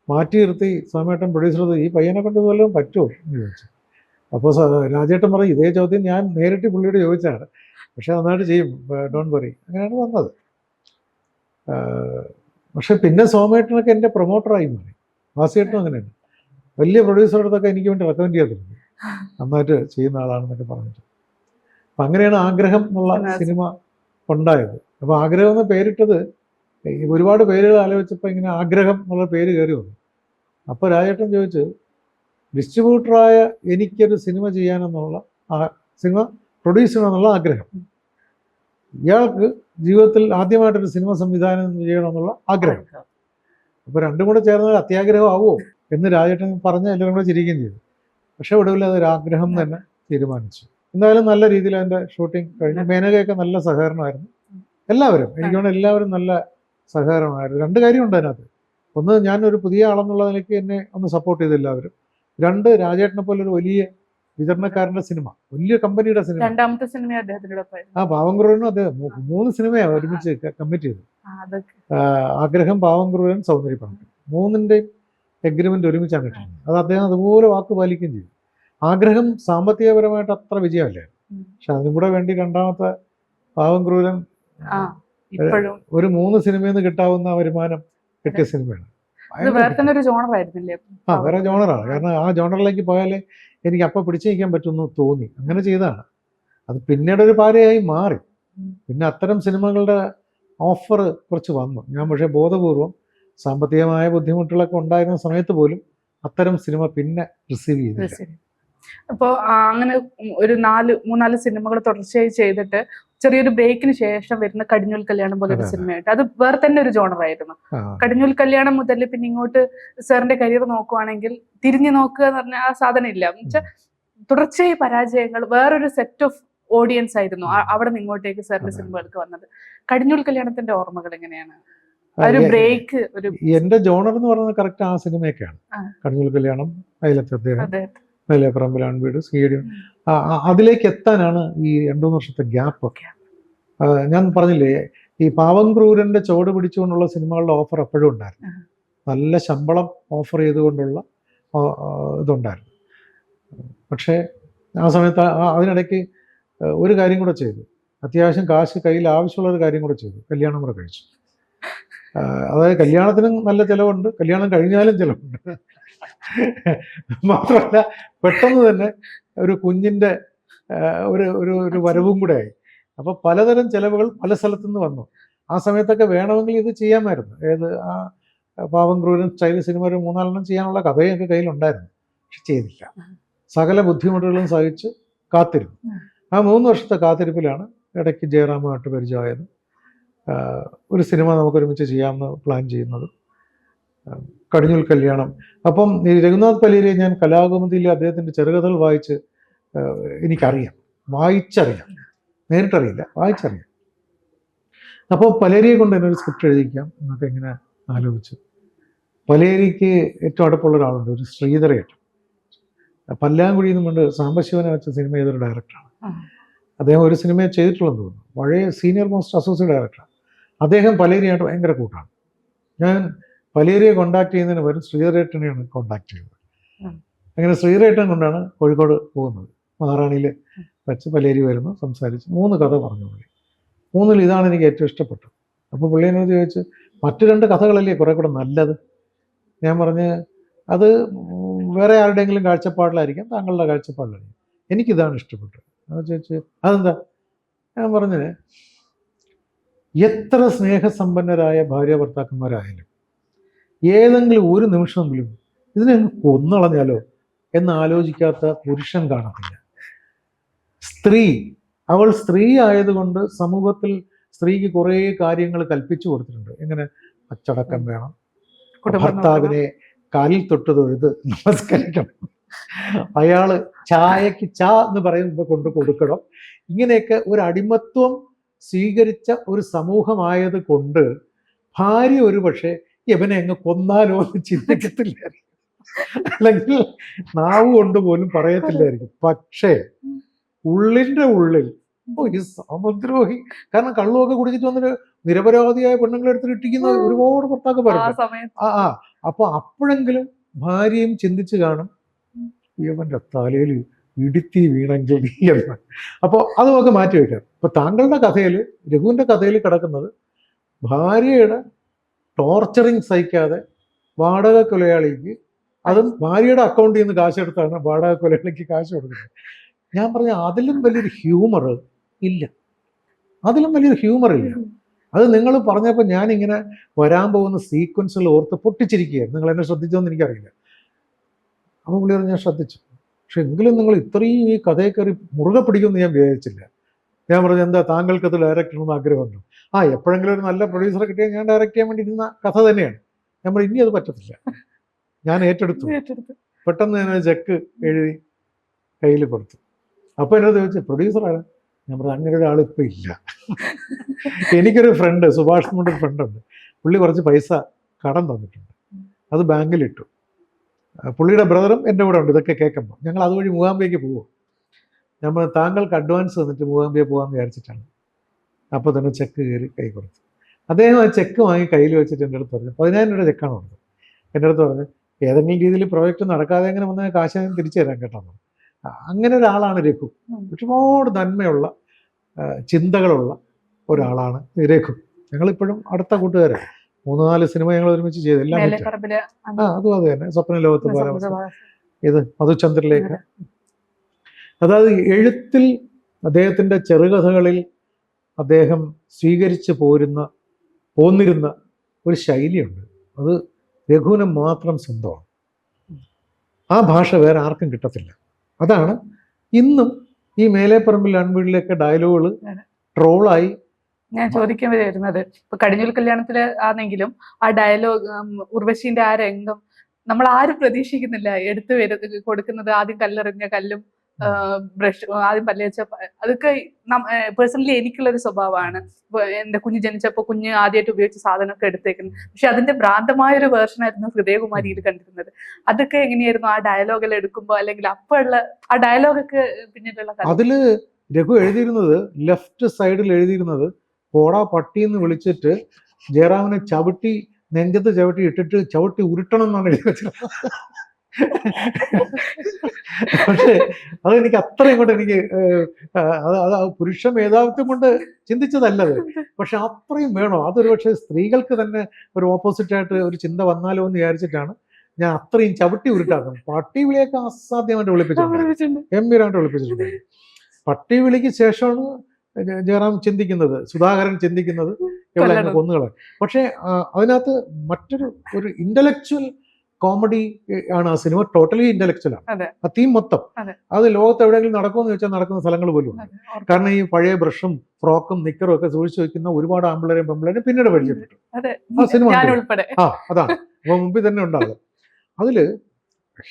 മാറ്റി നിർത്തി സോമേട്ടൻ പ്രൊഡ്യൂസർ ഈ പയ്യനെ കൊണ്ട് വല്ലതും പറ്റുമോ എന്ന് ചോദിച്ചു. അപ്പോൾ രാജേട്ടൻ പറയും ഇതേ ചോദ്യം ഞാൻ നേരിട്ട് പുള്ളിയോട് ചോദിച്ചതാണ്, പക്ഷെ നന്നായിട്ട് ചെയ്യും, ഡോണ്ട് വറി. അങ്ങനെയാണ് വന്നത്. പക്ഷെ പിന്നെ സോമേട്ടനൊക്കെ എൻ്റെ പ്രൊമോട്ടറായി മാറി. വാസുചേട്ടനും അങ്ങനെയാണ്. വലിയ പ്രൊഡ്യൂസറുടെ അടുത്തൊക്കെ എനിക്ക് വേണ്ടി റെക്കമെൻഡ് ചെയ്തിട്ടുണ്ട്, നന്നായിട്ട് ചെയ്യുന്ന ആളാണെന്നൊക്കെ പറഞ്ഞിട്ട്. അപ്പം അങ്ങനെയാണ് ആഗ്രഹം എന്നുള്ള സിനിമ ഉണ്ടായത്. അപ്പോൾ ആഗ്രഹം എന്ന് പേരിട്ടത് ഒരുപാട് പേരുകൾ ആലോചിച്ചപ്പോൾ ഇങ്ങനെ ആഗ്രഹം എന്നുള്ള പേര് കയറി വന്നു. അപ്പോൾ രാജേട്ടൻ ചോദിച്ചു, ഡിസ്ട്രിബ്യൂട്ടറായ എനിക്കൊരു സിനിമ ചെയ്യാനെന്നുള്ള സിനിമ പ്രൊഡ്യൂസ് ചെയ്യണമെന്നുള്ള ആഗ്രഹം, ഇയാൾക്ക് ജീവിതത്തിൽ ആദ്യമായിട്ടൊരു സിനിമ സംവിധാനം ചെയ്യണമെന്നുള്ള ആഗ്രഹം. അപ്പോൾ രണ്ടും കൂടെ ചേർന്നാൽ അത്യാഗ്രഹം ആവുമോ എന്ന് രാജേട്ടൻ പറഞ്ഞ് എല്ലാവരും കൂടെ ചിരിക്കുകയും ചെയ്തു. പക്ഷെ ഒടുവിൽ അതൊരു ആഗ്രഹം തന്നെ തീരുമാനിച്ചു. എന്തായാലും നല്ല രീതിയിൽ അതിൻ്റെ ഷൂട്ടിംഗ് കഴിഞ്ഞു. മേനകയൊക്കെ നല്ല സഹകരണമായിരുന്നു. എല്ലാവരും എനിക്ക് തോന്നുന്നു എല്ലാവരും നല്ല സഹകരണമായിരുന്നു. 2 കാര്യമുണ്ട് അതിനകത്ത്. ഒന്ന്, ഞാനൊരു പുതിയ ആളെന്നുള്ള നിലയ്ക്ക് എന്നെ ഒന്ന് സപ്പോർട്ട് ചെയ്ത് എല്ലാവരും. 2, രാജേട്ടനെ പോലെ ഒരു വലിയ വിതരണക്കാരൻ്റെ സിനിമ, വലിയ കമ്പനിയുടെ സിനിമ, രണ്ടാമത്തെ സിനിമ അദ്ദേഹത്തിനോടൊപ്പം പാവംക്രൂരനും അദ്ദേഹം 3 സിനിമയാണ് ഒരുമിച്ച് കമ്മിറ്റ് ചെയ്തത്. ആഗ്രഹം, പാവംക്രൂരൻ, സൗന്ദര്യപ്പണക്കൻ, 3ൻ്റെയും എഗ്രിമെന്റ് ഒരുമിച്ചാണ് കിട്ടുന്നത്. അത് അദ്ദേഹം അതുപോലെ വാക്ക് പാലിക്കുകയും ചെയ്തു. ആഗ്രഹം സാമ്പത്തികപരമായിട്ട് അത്ര വിജയമല്ലായിരുന്നു, പക്ഷെ അതിനും കൂടെ വേണ്ടി രണ്ടാമത്തെ പാവംക്രൂരൻ ഒരു 3 സിനിമയിൽ നിന്ന് കിട്ടാവുന്ന വരുമാനം കിട്ടിയ സിനിമയാണ്. വേറെ ജോണറാണ്. കാരണം ആ ജോണറിലേക്ക് പോയാലേ എനിക്ക് അപ്പം പിടിച്ചു നിൽക്കാൻ പറ്റുമെന്ന് തോന്നി, അങ്ങനെ ചെയ്തതാണ്. അത് പിന്നീട് ഒരു പാരയായി മാറി. പിന്നെ അത്തരം സിനിമകളുടെ ഓഫർ കുറച്ച് വന്നു. ഞാൻ പക്ഷേ ബോധപൂർവം സാമ്പത്തികമായ ബുദ്ധിമുട്ടുകളൊക്കെ ഉണ്ടായിരുന്ന സമയത്ത് പോലും അത്തരം സിനിമ പിന്നെ റിസീവ് ചെയ്തില്ല. അപ്പോൾ അങ്ങനെ ഒരു 3-4 സിനിമകൾ തുടർച്ചയായി ചെയ്തിട്ട് ചെറിയൊരു ബ്രേക്കിന് ശേഷം വരുന്ന കടിഞ്ഞൂൽ കല്യാണം പോലെ ഒരു സിനിമയായിട്ട് അത് വേറെ തന്നെ ഒരു ജോണറായിരുന്നു. കടിഞ്ഞൂൽ കല്യാണം മുതൽ പിന്നെ ഇങ്ങോട്ട് സാറിന്റെ കരിയർ നോക്കുവാണെങ്കിൽ തിരിഞ്ഞു നോക്കുക എന്ന് പറഞ്ഞാൽ ആ സാധനം ഇല്ല. എന്നുവെച്ചാൽ തുടർച്ചയായി പരാജയങ്ങൾ, വേറൊരു സെറ്റ് ഓഫ് ഓഡിയൻസ് ആയിരുന്നു അവിടെ നിന്ന് ഇങ്ങോട്ടേക്ക് സാറിന്റെ സിനിമകൾക്ക് വന്നത്. കടിഞ്ഞൂൽ കല്യാണത്തിന്റെ ഓർമ്മകൾ എങ്ങനെയാണ്? ഒരു ബ്രേക്ക്, ഒരു എന്റെ ജോണർ എന്ന് പറയുന്നത് കറക്റ്റ് ആ സിനിമയൊക്കെയാണ്. കടിഞ്ഞൂൽ കല്യാണം, പറമ്പിലാൻ വീട്, സീഡിയം, അതിലേക്ക് എത്താനാണ് ഈ 2-3 വർഷത്തെ ഗ്യാപ്പ്. ഞാൻ പറഞ്ഞില്ലേ, ഈ പാവംക്രൂരന്റെ ചുവട് പിടിച്ചുകൊണ്ടുള്ള സിനിമകളുടെ ഓഫർ എപ്പോഴും ഉണ്ടായിരുന്നു. നല്ല ശമ്പളം ഓഫർ ചെയ്തുകൊണ്ടുള്ള ഇതുണ്ടായിരുന്നു. പക്ഷേ ആ സമയത്ത് അതിനിടയ്ക്ക് ഒരു കാര്യം കൂടെ ചെയ്തു, അത്യാവശ്യം കാശ് കയ്യിൽ ആവശ്യമുള്ള ഒരു കാര്യം കൂടെ ചെയ്തു, കല്യാണം കൂടെ കഴിച്ചു. അതായത് കല്യാണത്തിനും നല്ല ചിലവുണ്ട്, കല്യാണം കഴിഞ്ഞാലും ചിലവുണ്ട്. മാത്രമല്ല പെട്ടെന്ന് തന്നെ ഒരു കുഞ്ഞിൻ്റെ ഒരു വരവും കൂടെ ആയി. അപ്പോൾ പലതരം ചിലവുകൾ പല സ്ഥലത്തുനിന്ന് വന്നു. ആ സമയത്തൊക്കെ വേണമെങ്കിൽ ഇത് ചെയ്യാമായിരുന്നു. ആ പാവംക്രൂരൻ സ്റ്റൈൽ സിനിമ ഒരു 3-4 ചെയ്യാനുള്ള കഥയൊക്കെ കയ്യിലുണ്ടായിരുന്നു, പക്ഷെ ചെയ്തില്ല. സകല ബുദ്ധിമുട്ടുകളും സഹിച്ച് കാത്തിരുന്നു. ആ 3 വർഷത്തെ കാത്തിരിപ്പിലാണ് ഇടയ്ക്ക് ജയറാമുമായിട്ട് പരിചയമായത്. ഒരു സിനിമ നമുക്കൊരുമിച്ച് ചെയ്യാമെന്ന് പ്ലാൻ ചെയ്യുന്നത്, കടിഞ്ഞൂൽ കല്യാണം. അപ്പം ഈ രഘുനാഥ് പലേരിയെ ഞാൻ കലാകൗമുദിയിലെ അദ്ദേഹത്തിൻ്റെ ചെറുകഥകൾ വായിച്ച് എനിക്കറിയാം, വായിച്ചറിയാം, നേരിട്ടറിയില്ല, വായിച്ചറിയാം. അപ്പോൾ പലേരിയെ കൊണ്ട് എന്നൊരു സ്ക്രിപ്റ്റ് എഴുതിക്കാം എന്നൊക്കെ ഇങ്ങനെ ആലോചിച്ചു. പലേരിക്ക് ഏറ്റവും അടുപ്പുള്ള ഒരാളുണ്ട്, ഒരു ശ്രീധരേട്ടൻ, പല്ലാങ്കുഴി എന്നും കൊണ്ട് സാംബശിവനെ വെച്ച സിനിമ ചെയ്തൊരു ഡയറക്ടറാണ്. അദ്ദേഹം ഒരു സിനിമയെ ചെയ്തിട്ടുള്ളതെന്ന് തോന്നുന്നു, പഴയ സീനിയർ മോസ്റ്റ് അസോസിയേറ്റ് ഡയറക്ടറാണ്. അദ്ദേഹം പലേരിയായിട്ട് ഭയങ്കര കൂട്ടാണ്. ഞാൻ പലേരിയെ കോണ്ടാക്ട് ചെയ്യുന്നതിന് പകരം ശ്രീധരേട്ടനെയാണ് കോണ്ടാക്ട് ചെയ്തത്. അങ്ങനെ ശ്രീധരേട്ടൻ കൊണ്ടാണ് കോഴിക്കോട് പോകുന്നത്. മഹാറാണിയിൽ വെച്ച് പലേരി വരുന്നു, സംസാരിച്ച് 3 കഥ പറഞ്ഞു പുള്ളി. 3-ൽ ഇതാണ് എനിക്ക് ഏറ്റവും ഇഷ്ടപ്പെട്ടത്. അപ്പോൾ പുള്ളി എന്നോട് ചോദിച്ചു, മറ്റു 2 കഥകളല്ലേ കുറെ കൂടെ നല്ലത്? ഞാൻ പറഞ്ഞ് അത് വേറെ ആരുടെയെങ്കിലും കാഴ്ചപ്പാടിലായിരിക്കാം, താങ്കളുടെ കാഴ്ചപ്പാടിലായിരിക്കും. എനിക്കിതാണ് ഇഷ്ടപ്പെട്ടത്. അത് ചോദിച്ചു അതെന്താ? ഞാൻ പറഞ്ഞത് എത്ര സ്നേഹസമ്പന്നരായ ഭാര്യ ഭർത്താക്കന്മാരായാലും ഏതെങ്കിലും ഒരു നിമിഷമെങ്കിലും ഇതിനെ കൊന്നളഞ്ഞാലോ എന്ന് ആലോചിക്കാത്ത പുരുഷൻ കാണത്തില്ല. സ്ത്രീ, അവൾ സ്ത്രീ ആയതുകൊണ്ട് സമൂഹത്തിൽ സ്ത്രീക്ക് കുറേ കാര്യങ്ങൾ കൽപ്പിച്ചു കൊടുത്തിട്ടുണ്ട്. എങ്ങനെ അച്ചടക്കം വേണം, ഭർത്താവിനെ കാലിൽ തൊട്ട് തൊഴുത് നമസ്കരിക്കണം, അയാള് ചായക്ക് ചാ എന്ന് പറയുമ്പോൾ കൊണ്ട് കൊടുക്കണം. ഇങ്ങനെയൊക്കെ ഒരു അടിമത്വം സ്വീകരിച്ച ഒരു സമൂഹമായത് കൊണ്ട് ഭാര്യ ഒരു പക്ഷേ ഇവനെ അങ്ങ് കൊന്നാലോ എന്ന് ചിന്തിക്കത്തില്ലായിരിക്കും, അല്ലെങ്കിൽ നാവ് കൊണ്ട് പോലും പറയത്തില്ലായിരിക്കും. പക്ഷേ ഉള്ളിൻ്റെ ഉള്ളിൽ ഈ സാമദ്രോഹി, കാരണം കള്ളുമൊക്കെ കുടിച്ചിട്ട് വന്നിട്ട് നിരപരാധിയായ പെണ്ണുങ്ങളെ എടുത്തിട്ട് ഇട്ടിക്കുന്ന ഒരുപാട് ഭർത്താക്കന്മാരുണ്ട്. അപ്പൊ അപ്പോഴെങ്കിലും ഭാര്യയും ചിന്തിച്ചു കാണും ഇവന്റെ തലയിൽ ഇടുത്തി വീണെങ്കിൽ എന്ന്. അപ്പോൾ അത് നമുക്ക് മാറ്റി വയ്ക്കാം. ഇപ്പൊ താങ്കളുടെ കഥയിൽ, രഘുവിന്റെ കഥയിൽ കിടക്കുന്നത് ഭാര്യയുടെ ടോർച്ചറിങ് സഹിക്കാതെ വാടക കൊലയാളിക്ക്, അതും ഭാര്യയുടെ അക്കൗണ്ടിൽ നിന്ന് കാശെടുത്താണ് വാടക കൊലയാളിക്ക് കാശ് കൊടുക്കുന്നത്. ഞാൻ പറഞ്ഞ അതിലും വലിയൊരു ഹ്യൂമർ ഇല്ല, അതിലും വലിയൊരു ഹ്യൂമർ ഇല്ല. അത് നിങ്ങൾ പറഞ്ഞപ്പോൾ ഞാനിങ്ങനെ വരാൻ പോകുന്ന സീക്വൻസുകൾ ഓർത്ത് പൊട്ടിച്ചിരിക്കുകയായിരുന്നു. നിങ്ങൾ എന്നെ ശ്രദ്ധിച്ചോന്ന് എനിക്കറിയില്ല. അപ്പോൾ പുള്ളി ഞാൻ ശ്രദ്ധിച്ചു, പക്ഷെ എങ്കിലും നിങ്ങൾ ഇത്രയും ഈ കഥയെ കയറി മുറുകെ പിടിക്കുമെന്ന് ഞാൻ വിചാരിച്ചില്ല. ഞാൻ പറഞ്ഞു എന്താ താങ്കൾക്കത് ഡയറക്റ്റ് ചെയ്യണമെന്ന് ആഗ്രഹമുണ്ടോ? എപ്പോഴെങ്കിലും ഒരു നല്ല പ്രൊഡ്യൂസറെ കിട്ടിയാൽ ഞാൻ ഡയറക്റ്റ് ചെയ്യാൻ വേണ്ടി ഇരുന്ന കഥ തന്നെയാണ്. ഞാൻ പറഞ്ഞു ഇനി അത് പറ്റത്തില്ല, ഞാൻ ഏറ്റെടുത്തു. പെട്ടെന്ന് ഞാൻ ചെക്ക് എഴുതി കയ്യിൽ കൊടുത്തു. അപ്പോൾ എന്നോട് ചോദിച്ചു പ്രൊഡ്യൂസറാണ്? ഞാൻ പറഞ്ഞു അങ്ങനെ ഒരാൾ ഇപ്പം ഇല്ല. എനിക്കൊരു ഫ്രണ്ട്, സുഭാഷ് എന്നൊരു ഫ്രണ്ടുണ്ട്, പുള്ളി കുറച്ച് പൈസ കടം തന്നിട്ടുണ്ട്, അത് ബാങ്കിലിട്ടു. പുള്ളിയുടെ ബ്രദറും എൻ്റെ കൂടെ ഉണ്ട്. ഇതൊക്കെ കേൾക്കുമ്പോൾ ഞങ്ങൾ അതുവഴി മൂകാംബികയ്ക്ക് പോകും. നമ്മൾ താങ്കൾക്ക് അഡ്വാൻസ് തന്നിട്ട് മൂകാംബിക പോകാമെന്ന് വിചാരിച്ചിട്ടാണ്. അപ്പോൾ തന്നെ ചെക്ക് കയറി കൈ കൊടുത്തു. അദ്ദേഹം ആ ചെക്ക് വാങ്ങി കയ്യിൽ വെച്ചിട്ട് എൻ്റെ അടുത്ത് പറഞ്ഞു 10,000 രൂപയുടെ ചെക്കാണ് കൊടുത്തത്. എൻ്റെ അടുത്ത് പറഞ്ഞു ഏതെങ്കിലും രീതിയിൽ പ്രോജക്റ്റ് നടക്കാതെ എങ്ങനെ വന്നാൽ കാശ് ഞാൻ തിരിച്ചു തരാൻ കേട്ടോ. അങ്ങനെ ഒരാളാണ് രഘു. ഒരുപാട് നന്മയുള്ള ചിന്തകളുള്ള ഒരാളാണ് രഘു. ഞങ്ങളിപ്പോഴും അടുത്ത കൂട്ടുകാരാണ്. 3-4 സിനിമ ഞങ്ങൾ ഒരുമിച്ച് ചെയ്തു. എല്ലാം അതും അത് തന്നെ. സ്വപ്ന ലോകത്ത് പോലെ ഇത് മധുചന്ദ്രലേഖ. അതായത് എഴുത്തിൽ അദ്ദേഹത്തിൻ്റെ ചെറുകഥകളിൽ അദ്ദേഹം സ്വീകരിച്ചു പോന്നിരുന്ന ഒരു ശൈലിയുണ്ട്. അത് രഘുവിന് മാത്രം സ്വന്തമാണ്. ആ ഭാഷ വേറെ ആർക്കും കിട്ടത്തില്ല. അതാണ് ഇന്നും ഈ മേലെപ്പറമ്പിൽ അൺവീടിലൊക്കെ ഡയലോഗുകൾ ട്രോളായി. ഞാൻ ചോദിക്കാൻ വരുന്നത്, ഇപ്പൊ കടിഞ്ഞൂൽ കല്യാണത്തില് ആണെങ്കിലും ആ ഡയലോഗ്, ഉർവശീന്റെ ആ രംഗം നമ്മൾ ആരും പ്രതീക്ഷിക്കുന്നില്ല. എടുത്തു കൊടുക്കുന്നത് ആദ്യം കല്ലെറിഞ്ഞ കല്ലും ബ്രഷ് ആദ്യം പല്ലേച്ച, അതൊക്കെ പേഴ്സണലി എനിക്കുള്ളൊരു സ്വഭാവമാണ്. എന്റെ കുഞ്ഞ് ജനിച്ചപ്പോൾ കുഞ്ഞ് ആദ്യമായിട്ട് ഉപയോഗിച്ച സാധനമൊക്കെ എടുത്തേക്കുന്നത്. പക്ഷെ അതിന്റെ ഭ്രാന്തമായൊരു വേർഷനായിരുന്നു ഹൃദയകുമാരിയിൽ കണ്ടിരുന്നത്. അതൊക്കെ എങ്ങനെയായിരുന്നു ആ ഡയലോഗെല്ലാം എടുക്കുമ്പോൾ, അല്ലെങ്കിൽ അപ്പോഴുള്ള ആ ഡയലോഗൊക്കെ പിന്നീടുള്ള അതില് രഘു എഴുതിയിരുന്നത്, ലെഫ്റ്റ് സൈഡിൽ എഴുതിയിരുന്നത് പോടാ പട്ടി എന്ന് വിളിച്ചിട്ട് ജയറാമിനെ ചവിട്ടി നെഞ്ചത്ത് ചവിട്ടി ഇട്ടിട്ട് ചവിട്ടി ഉരുട്ടണം എന്നാണ് എഴുതി വെച്ചത്. പക്ഷേ അതെനിക്ക് അത്രയും കൊണ്ട് എനിക്ക് അത് പുരുഷ മേധാവിത്വം കൊണ്ട് ചിന്തിച്ചതല്ലത്. പക്ഷെ അത്രയും വേണോ? അതൊരു പക്ഷേ സ്ത്രീകൾക്ക് തന്നെ ഒരു ഓപ്പോസിറ്റായിട്ട് ഒരു ചിന്ത വന്നാലോ എന്ന് വിചാരിച്ചിട്ടാണ് ഞാൻ അത്രയും ചവിട്ടി ഉരുട്ടാക്കുന്നത്. പട്ടി വിളിയൊക്കെ അസാധ്യമായിട്ട് വിളിപ്പിച്ചിട്ടുണ്ട്, ഗംഭീരമായിട്ട് വിളിപ്പിച്ചിട്ടുണ്ട്. പട്ടി വിളിക്ക് ശേഷമാണ് ജയറാം ചിന്തിക്കുന്നത്, സുധാകരൻ ചിന്തിക്കുന്നത് എവിടെ കൊന്നുകളെ. പക്ഷേ അതിനകത്ത് ഒരു ഇന്റലക്ച്വൽ കോമഡി ആണ് ആ സിനിമ. ടോട്ടലി ഇന്റലക്ച്വൽ ആണ് ആ തീം മൊത്തം. അത് ലോകത്ത് എവിടെയെങ്കിലും നടക്കുമെന്ന് ചോദിച്ചാൽ നടക്കുന്ന സ്ഥലങ്ങൾ പോലും ഉണ്ട്. കാരണം ഈ പഴയ ബ്രഷും ഫ്രോക്കും നിക്കറും ഒക്കെ സൂക്ഷിച്ചു വെക്കുന്ന ഒരുപാട് ആമ്പിളരെയും പെമ്പിളരെയും പിന്നീട് പരിചയപ്പെട്ടു ആ സിനിമ. അതാണ് അപ്പൊ മുമ്പിൽ തന്നെ ഉണ്ടാകും. അതില്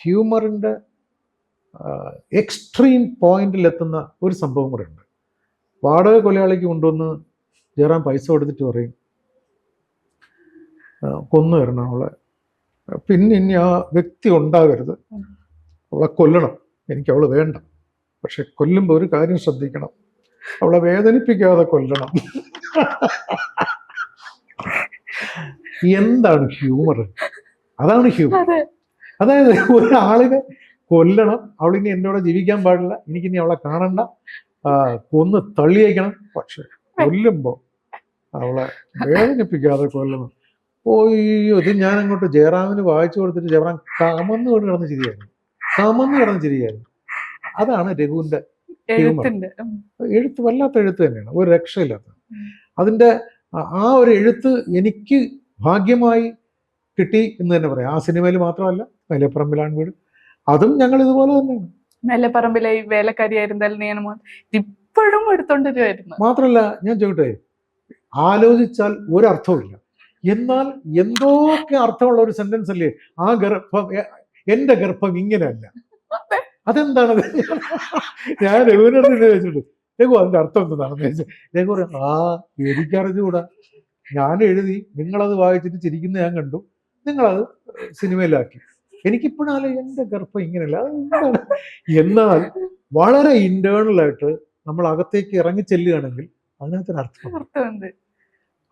ഹ്യൂമറിന്റെ എക്സ്ട്രീം പോയിന്റിലെത്തുന്ന ഒരു സംഭവം കൂടെ ഉണ്ട്. വാടക കൊലയാളിക്ക് കൊണ്ടുവന്ന് ജയറാം പൈസ കൊടുത്തിട്ട് പറയും കൊന്നു തരണം അവളെ, പിന്നെ ഇനി ആ വ്യക്തി ഉണ്ടാകരുത്, അവളെ കൊല്ലണം, എനിക്ക് അവള് വേണ്ട, പക്ഷെ കൊല്ലുമ്പോൾ ഒരു കാര്യം ശ്രദ്ധിക്കണം, അവളെ വേദനിപ്പിക്കാതെ കൊല്ലണം. എന്താണ് ഹ്യൂമർ? അതാണ് ഹ്യൂമർ. അതായത് ഒരാളിനെ കൊല്ലണം, അവളിനി എന്നോട് ജീവിക്കാൻ പാടില്ല, എനിക്കിനി അവളെ കാണണ്ട, കൊന്ന് തള്ളിയേക്കണം, പക്ഷെ കൊല്ലുമ്പോ അവളെ വേദനിപ്പിക്കാതെ കൊല്ലണം. ഓയ്യോ, ഇത് ഞാൻ അങ്ങോട്ട് ജയറാമിന് വായിച്ചു കൊടുത്തിട്ട് ജയറാം കമന്ന് കിടന്ന് ചിരിയായിരുന്നു. അതാണ് രഘുവിൻ്റെ എഴുത്തിന്റെ എഴുത്ത്. വല്ലാത്ത എഴുത്ത് തന്നെയാണ്, ഒരു രക്ഷയില്ലാത്ത. അതിൻ്റെ ആ ഒരു എഴുത്ത് എനിക്ക് ഭാഗ്യമായി കിട്ടി എന്ന് തന്നെ പറയാം. ആ സിനിമയിൽ മാത്രമല്ല, മേലെപ്പറമ്പിലാണ് വീട്, അതും ഞങ്ങൾ ഇതുപോലെ തന്നെയാണ്. മേലെപ്പറമ്പിലെ ഈ വേലക്കാരിയായിരുന്നാലും നിയമം ഇപ്പോഴും എടുത്തോണ്ടിരുമായിരുന്നു. മാത്രമല്ല, ഞാൻ ചോദിട്ടെ, ആലോചിച്ചാൽ ഒരർത്ഥവുമില്ല, എന്നാൽ എന്തൊക്കെ അർത്ഥമുള്ള ഒരു സെന്റൻസ് അല്ലേ ആ ഗർഭം, എൻ്റെ ഗർഭം ഇങ്ങനെയല്ല. അതെന്താണത്? ഞാൻ രഘുവിനോട് തന്നെ ചോദിച്ചിട്ടുണ്ട്, രഘു അതിന്റെ അർത്ഥം എന്താണെന്ന് ചോദിച്ചു. രഘു പറയും, എനിക്കറിഞ്ഞുകൂടാ, ഞാൻ എഴുതി, നിങ്ങളത് വായിച്ചിട്ട് ചിരിക്കുന്ന ഞാൻ കണ്ടു, നിങ്ങളത് സിനിമയിലാക്കി. എനിക്കിപ്പോഴാണ് എൻ്റെ ഗർഭം ഇങ്ങനെയല്ല. അതെന്താണ്? എന്നാൽ വളരെ ഇന്റേണലായിട്ട് നമ്മൾ അകത്തേക്ക് ഇറങ്ങി ചെല്ലുകയാണെങ്കിൽ അതിനകത്തൊരു അർത്ഥമുണ്ട്.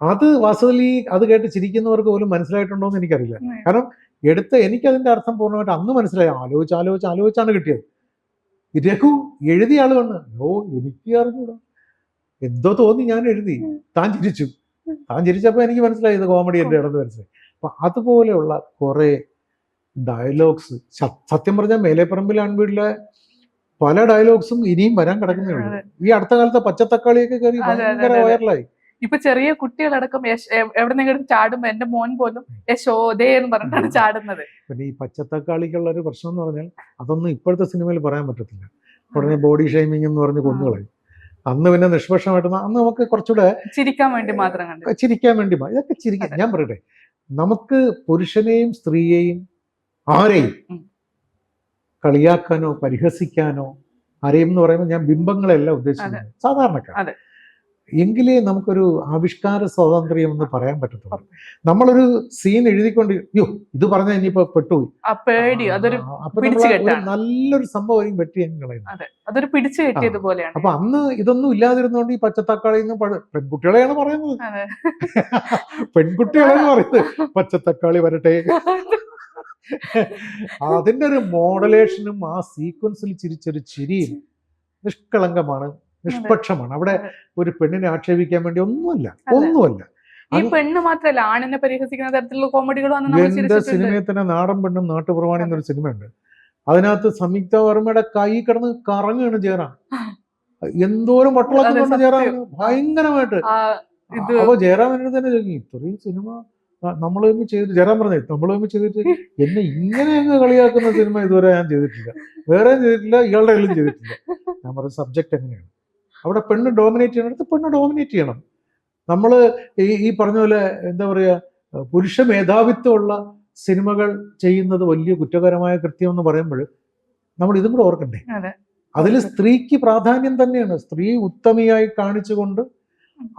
അത് വാസ്തവത്തിൽ അത് കേട്ട് ചിരിക്കുന്നവർക്ക് പോലും മനസ്സിലായിട്ടുണ്ടോ എന്ന് എനിക്കറിയില്ല. കാരണം എനിക്കതിന്റെ അർത്ഥം പൂർണ്ണമായിട്ട് അന്ന് മനസ്സിലായി. ആലോചിച്ചാണ് കിട്ടിയത്. രഘു എഴുതിയ ആളുമാണ്. എനിക്ക് അറിഞ്ഞൂടാ, എന്തോ തോന്നി, ഞാൻ എഴുതി, താൻ ചിരിച്ചപ്പോൾ എനിക്ക് മനസ്സിലായി ഇത് കോമഡി എൻ്റെ ഇടന്ന് മനസ്സിലായി. അപ്പൊ അതുപോലെയുള്ള കുറെ ഡയലോഗ്സ്, സത്യം പറഞ്ഞാൽ മേലെപ്പറമ്പിൽ ആൺവീട്ടിലെ പല ഡയലോഗ്സും ഇനിയും വരാൻ കിടക്കുന്നേ ഉള്ളൂ. ഈ അടുത്ത കാലത്തെ പച്ചത്തക്കാളിയൊക്കെ കയറി ഭയങ്കര വൈറലായി. ഇപ്പൊ ചെറിയ കുട്ടികളടക്കം എവിടെന്നെങ്കിലും ചാടുമ്പോ എന്റെ മോൻ പോലും യശോദേ എന്ന് പറഞ്ഞിട്ടാണ് ചാടുന്നത്. പിന്നെ ഈ പച്ചത്തക്കാളിക്കുള്ള ഒരു പ്രശ്നം എന്ന് പറഞ്ഞാൽ അതൊന്നും ഇപ്പോഴത്തെ സിനിമയിൽ പറയാൻ പറ്റത്തില്ല. ഉടനെ ബോഡി ഷെയ്മിങ് എന്ന് പറഞ്ഞ് കൊന്നുകളയും. അന്ന് പിന്നെ നിഷ്പക്ഷമായിട്ട് അന്ന് നമുക്ക് കുറച്ചുകൂടെ ചിരിക്കാൻ വേണ്ടി മാത്രം ഇതൊക്കെ ചിരിക്കാൻ. ഞാൻ പറയട്ടെ, നമുക്ക് പുരുഷനെയും സ്ത്രീയെയും ആരെയും കളിയാക്കാനോ പരിഹസിക്കാനോ, ആരെയും എന്ന് പറയുമ്പോൾ ഞാൻ ബിംബങ്ങളെയല്ല ഉദ്ദേശിക്കുന്നത്, സാധാരണക്കാർ, എങ്കിലേ നമുക്കൊരു ആവിഷ്കാര സ്വാതന്ത്ര്യം എന്ന് പറയാൻ പറ്റത്തുള്ളൂ. നമ്മളൊരു സീൻ എഴുതിക്കൊണ്ട് ഇത് പറഞ്ഞാൽ ഇനിയിപ്പോ പെട്ടുപോയി, നല്ലൊരു സംഭവം വെട്ടിയങ്ങ് കളയുന്നത്. അപ്പൊ അന്ന് ഇതൊന്നും ഇല്ലാതിരുന്നോണ്ട് ഈ പച്ചത്തക്കാളി പെൺകുട്ടികളെയാണ് പറയുന്നത്. പെൺകുട്ടികളെന്ന് പറയുന്നത് പച്ചത്തക്കാളി വരട്ടെ. അതിന്റെ ഒരു മോഡലേഷനും ആ സീക്വൻസിൽ ചിരിച്ചൊരു ചിരിയും നിഷ്കളങ്കമാണ്, നിഷ്പക്ഷമാണ്. അവിടെ ഒരു പെണ്ണിനെ ആക്ഷേപിക്കാൻ വേണ്ടി ഒന്നുമല്ല. ഈ പെണ്ണ് മാത്രല്ല, ആണിനെ പരിഹസിക്കുന്ന തരത്തിലുള്ള കോമഡികളും എന്റെ സിനിമയിൽ തന്നെ നാടൻ പെണ്ണും നാട്ടുപ്രമാണി എന്നൊരു സിനിമയുണ്ട്. അതിനകത്ത് സംയുക്ത വർമ്മയുടെ കൈ കിടന്ന് കറങ്ങുകയാണ് ജയറാം. എന്തോരം വട്ടളക്കുന്നുണ്ട് ജയറാം, ഭയങ്കരമായിട്ട്. അപ്പൊ ജയറാം എന്നോട് തന്നെ ചോദിക്കും, ഇത്രയും സിനിമ നമ്മൾ ചെയ്തിട്ട്, ജയറാം പറഞ്ഞേ, നമ്മൾ ചെയ്തിട്ട് എന്നെ ഇങ്ങനെ അങ്ങ് കളിയാക്കുന്ന സിനിമ ഇതുവരെ ഞാൻ ചെയ്തിട്ടില്ല, വേറെ ചെയ്തിട്ടില്ല, ഇയാളുടെ എല്ലാം ചെയ്തിട്ടില്ല. ഞാൻ പറഞ്ഞ സബ്ജക്റ്റ് എങ്ങനെയാണ് അവിടെ പെണ്ണ് ഡോമിനേറ്റ് ചെയ്യണം, പെണ്ണ് ഡോമിനേറ്റ് ചെയ്യണം. നമ്മൾ ഈ പറഞ്ഞ പോലെ എന്താ പറയുക, പുരുഷ മേധാവിത്വമുള്ള സിനിമകൾ ചെയ്യുന്നത് വലിയ കുറ്റകരമായ കൃത്യം എന്ന് പറയുമ്പോൾ നമ്മൾ ഇതും കൂടെ ഓർക്കണ്ടേ. അതിൽ സ്ത്രീക്ക് പ്രാധാന്യം തന്നെയാണ്. സ്ത്രീ ഉത്തമിയായി കാണിച്ചുകൊണ്ട്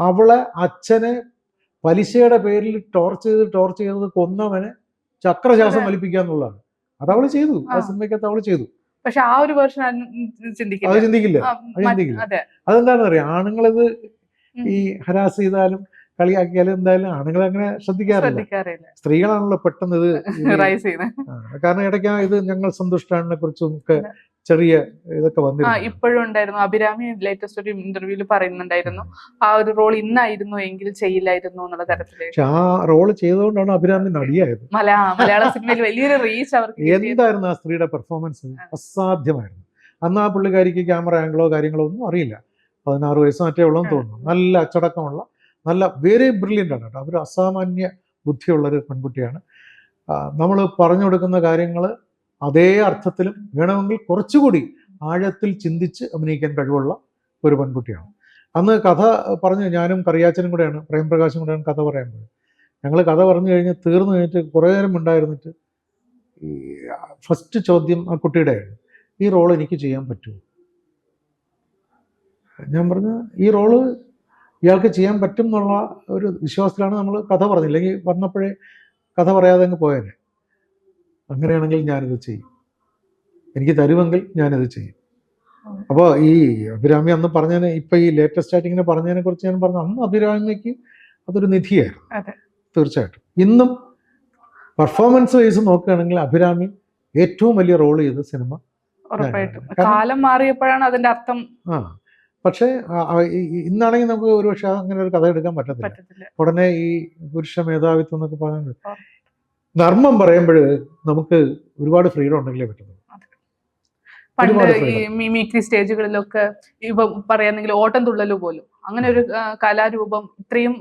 അവളെ അച്ഛനെ പലിശയുടെ പേരിൽ ടോർച്ച് ചെയ്തത് കൊന്നവനെ ചക്രശ്വാസം വലിപ്പിക്കുക എന്നുള്ളതാണ്. അത് അവള് ചെയ്തു, ആ സിനിമയ്ക്കകത്ത് അവള് ചെയ്തു. പക്ഷെ ആ ഒരു വേർഷൻ അത് ചിന്തിക്കില്ല. അതെന്താണെന്ന് അറിയാം, ആണുങ്ങളിത് ഈ ഹരാസ് ചെയ്താലും കളിയാക്കിയാലും എന്തായാലും ആണുങ്ങൾ അങ്ങനെ ശ്രദ്ധിക്കാറില്ല. സ്ത്രീകളാണല്ലോ പെട്ടെന്ന് ഇത് കാരണം ഇടയ്ക്ക് ഇത് ഞങ്ങൾ സന്തുഷ്ടാനെ കുറിച്ചും ഒക്കെ ചെറിയ ഇതൊക്കെ വന്നിരുന്നു. ഇപ്പോഴും ഉണ്ടായിരുന്നു. അഭിരാമി ലേറ്റസ്റ്റ് ഒരു ഇന്റർവ്യൂല് പറയുന്നുണ്ടായിരുന്നു, ആ ഒരു റോൾ ഇന്നായിരുന്നു എങ്കിൽ ചെയ്യില്ലായിരുന്നു എന്നുള്ള തരത്തില്. പക്ഷെ ആ റോള് ചെയ്തുകൊണ്ടാണ് അഭിരാമി നടിയായത്. മലയാള സിനിമയിൽ വലിയൊരു റീച്ച് അവർക്ക്. എന്തായിരുന്നു ആ സ്ത്രീയുടെ പെർഫോമൻസ്, അസാധ്യമായിരുന്നു. അന്ന് ആ പുള്ളിക്കാരിക്ക് ക്യാമറ ആംഗിളോ കാര്യങ്ങളോ ഒന്നും അറിയില്ല. 16 വയസ്സ് മറ്റേ ഉള്ളതെന്ന് തോന്നുന്നു. നല്ല അച്ചടക്കമുള്ള, നല്ല വെരി ബ്രില്യൻ്റ് ആണ് കേട്ടോ. അവർ അസാമാന്യ ബുദ്ധിയുള്ളൊരു പെൺകുട്ടിയാണ്. നമ്മൾ പറഞ്ഞു കൊടുക്കുന്ന കാര്യങ്ങൾ അതേ അർത്ഥത്തിലും വേണമെങ്കിൽ കുറച്ചുകൂടി ആഴത്തിൽ ചിന്തിച്ച് അഭിനയിക്കാൻ കഴിവുള്ള ഒരു പെൺകുട്ടിയാണ്. അന്ന് കഥ പറഞ്ഞു, ഞാനും കറിയാച്ചനും കൂടെയാണ്, പ്രേംപ്രകാശും കൂടെയാണ് കഥ പറയാൻ പോയത്. ഞങ്ങൾ കഥ പറഞ്ഞു കഴിഞ്ഞ് തീർന്നു കഴിഞ്ഞിട്ട് കുറേ നേരം ഉണ്ടായിരുന്നിട്ട് ഈ ഫസ്റ്റ് ചോദ്യം ആ കുട്ടിയുടെ ആയിരുന്നു, ഈ റോൾ എനിക്ക് ചെയ്യാൻ പറ്റുമോ? ഞാൻ പറഞ്ഞു, ഈ റോള് ഇയാൾക്ക് ചെയ്യാൻ പറ്റും എന്നുള്ള ഒരു വിശ്വാസത്തിലാണ് നമ്മൾ കഥ പറഞ്ഞില്ലെങ്കിൽ വന്നപ്പോഴേ കഥ പറയാതെ അങ്ങ് പോയേനെ. അങ്ങനെയാണെങ്കിൽ ഞാനിത് ചെയ്യും, എനിക്ക് തരുമെങ്കിൽ ഞാനിത് ചെയ്യും. അപ്പോൾ ഈ അഭിരാമി അന്ന് പറഞ്ഞതിന്, ഇപ്പം ഈ ലേറ്റസ്റ്റ് ആയിട്ട് ഇങ്ങനെ പറഞ്ഞതിനെ കുറിച്ച് ഞാൻ പറഞ്ഞു, അന്ന് അഭിരാമിക്ക് അതൊരു നിധിയായിരുന്നു തീർച്ചയായിട്ടും. ഇന്നും പെർഫോമൻസ് വൈസ് നോക്കുകയാണെങ്കിൽ അഭിരാമി ഏറ്റവും വലിയ റോൾ ചെയ്ത സിനിമ. കാലം മാറിയപ്പോഴാണ് അതിന്റെ അർത്ഥം. പക്ഷേ ഇന്നാണെങ്കിൽ നമുക്ക് ഒരുപക്ഷെ അങ്ങനെ ഒരു കഥ എടുക്കാൻ പറ്റത്തില്ല. ഉടനെ ഈ പുരുഷ മേധാവിത്വം എന്നൊക്കെ പറയുന്നത്, നർമ്മം പറയുമ്പോൾ നമുക്ക് ഒരുപാട് ഫ്രീഡം ഉണ്ടെങ്കിലേ പറ്റുള്ളൂ. പണ്ട് ഒരുപാട് ഈ ഫ്രീഡം. മിമിക്രി സ്റ്റേജുകളിലൊക്കെ ഇപ്പൊ പറയാന്നെങ്കിൽ ഓട്ടം തുള്ളല് പോലും അങ്ങനെ ഒരു കലാരൂപം ഇത്രയും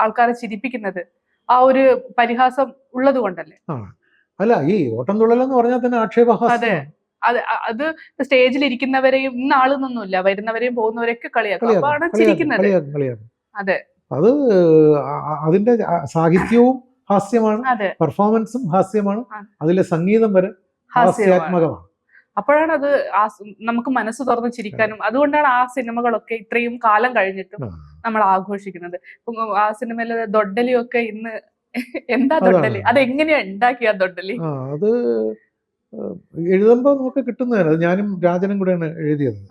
ആൾക്കാരെ ചിരിപ്പിക്കുന്നത് ആ ഒരു പരിഹാസം ഉള്ളത് കൊണ്ടല്ലേ. ആ അല്ല, ഈ ഓട്ടം തുള്ളലെന്ന് പറഞ്ഞാൽ തന്നെ അതെ. ആക്ഷേപഹാസ്യമാണ്. അത് സ്റ്റേജിൽ ഇരിക്കുന്നവരെയും ഇന്ന ആളെന്നൊന്നുമില്ല, വരുന്നവരെയും പോകുന്നവരെയൊക്കെ കളിയാക്കും. കളിയാക്കും അപ്പാണ് കളിയാക്കും ചിരിക്കുന്നത്. കളിയാക്കും കളിയാക്കും. അതെ അത് അതിന്റെ സാഹിത്യവും ഹാസ്യമാണ്, അതെ പെർഫോമൻസും ഹാസ്യമാണ്, ആ, അതിലെ സംഗീതം വരെ ഹാസ്യമാണ്. ഹാസ്യാത്മകമാണ്. അപ്പോഴാണ് അത് നമുക്ക് മനസ്സ് തുറന്ന് ചിരിക്കാനും, അതുകൊണ്ടാണ് ആ സിനിമകളൊക്കെ ഇത്രയും കാലം കഴിഞ്ഞിട്ടും ആ, നമ്മൾ ആഘോഷിക്കുന്നത്. ഇപ്പം ആ സിനിമയിലെ ദൊഡ്ഡലിയൊക്കെ ഇന്ന് എന്താ അതാണ്. ദൊഡ്ഡലി, അതെങ്ങനെയാ ഉണ്ടാക്കിയ ദൊഡ്ഡലി? ആ അത് എഴുതുമ്പോൾ നമുക്ക് കിട്ടുന്നതാണ്. അത് ഞാനും രാജനും കൂടെയാണ് എഴുതിയത്,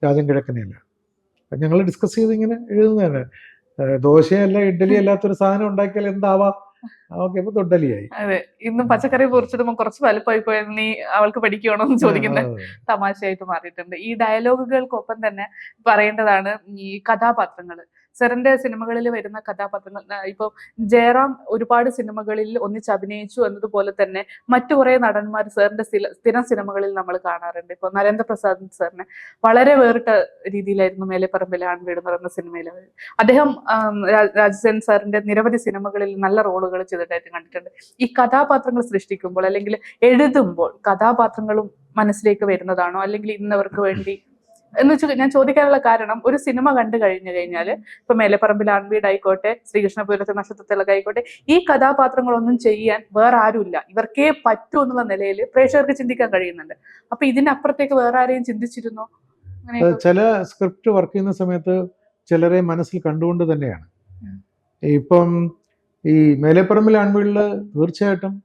രാജൻ കിഴക്കനെയല്ല. ഞങ്ങൾ ഡിസ്കസ് ചെയ്ത് ഇങ്ങനെ എഴുതുന്നതാണ്. ദോശയല്ല ഇഡ്ഡലി അല്ലാത്തൊരു സാധനം ഉണ്ടാക്കിയാൽ എന്താവാം, ഓക്കെ, ഇപ്പൊ തൊഡ്ഡലിയായി. അതെ, ഇന്നും പച്ചക്കറി പൊറിച്ചിടുമ്പോ കുറച്ച് വലുപ്പമായി പോയത് നീ അവൾക്ക് പഠിക്കുകയാണോ എന്ന് ചോദിക്കുന്ന തമാശയായിട്ട് മാറിയിട്ടുണ്ട്. ഈ ഡയലോഗുകൾക്കൊപ്പം തന്നെ പറയേണ്ടതാണ് ഈ കഥാപാത്രങ്ങൾ. സാറിന്റെ സിനിമകളിൽ വരുന്ന കഥാപാത്രങ്ങൾ, ഇപ്പൊ ജയറാം ഒരുപാട് സിനിമകളിൽ ഒന്നിച്ച് അഭിനയിച്ചു എന്നതുപോലെ തന്നെ മറ്റു കുറെ നടന്മാർ സാറിന്റെ സ്ഥിരം സിനിമകളിൽ നമ്മൾ കാണാറുണ്ട്. ഇപ്പൊ നരേന്ദ്രപ്രസാദ് സാറിനെ വളരെ വേറിട്ട രീതിയിലായിരുന്നു മേലെപ്പറമ്പിലെ ആൺവീട് എന്ന് പറയുന്ന സിനിമയിൽ അദ്ദേഹം രാജസേൻ സാറിന്റെ നിരവധി സിനിമകളിൽ നല്ല റോളുകൾ ചെയ്തിട്ടായിട്ട് കണ്ടിട്ടുണ്ട്. ഈ കഥാപാത്രങ്ങൾ സൃഷ്ടിക്കുമ്പോൾ അല്ലെങ്കിൽ എഴുതുമ്പോൾ കഥാപാത്രങ്ങളും മനസ്സിലേക്ക് വരുന്നതാണോ, അല്ലെങ്കിൽ ഇന്നവർക്ക് വേണ്ടി എന്ന് വെച്ചാൽ ഞാൻ ചോദിക്കാനുള്ള കാരണം, ഒരു സിനിമ കണ്ടു കഴിഞ്ഞു കഴിഞ്ഞാൽ ഇപ്പൊ മേലെപ്പറമ്പിൽ ആൺവീടായിക്കോട്ടെ, ശ്രീകൃഷ്ണപുരത്തെ നക്ഷത്രത്തിളകായിക്കോട്ടെ, ഈ കഥാപാത്രങ്ങളൊന്നും ചെയ്യാൻ വേറെ ആരുമില്ല, ഇവർക്കേ പറ്റൂ എന്നുള്ള നിലയിൽ പ്രേക്ഷകർക്ക് ചിന്തിക്കാൻ കഴിയുന്നുണ്ട്. അപ്പൊ ഇതിനപ്പുറത്തേക്ക് വേറെ ആരെയും ചിന്തിച്ചിരുന്നോ? ചില സ്ക്രിപ്റ്റ് വർക്ക് ചെയ്യുന്ന സമയത്ത് ചിലരെ മനസ്സിൽ കണ്ടുകൊണ്ട് തന്നെയാണ്. ഇപ്പം ഈ മേലെപ്പറമ്പിൽ ആൺവീടിൽ തീർച്ചയായിട്ടും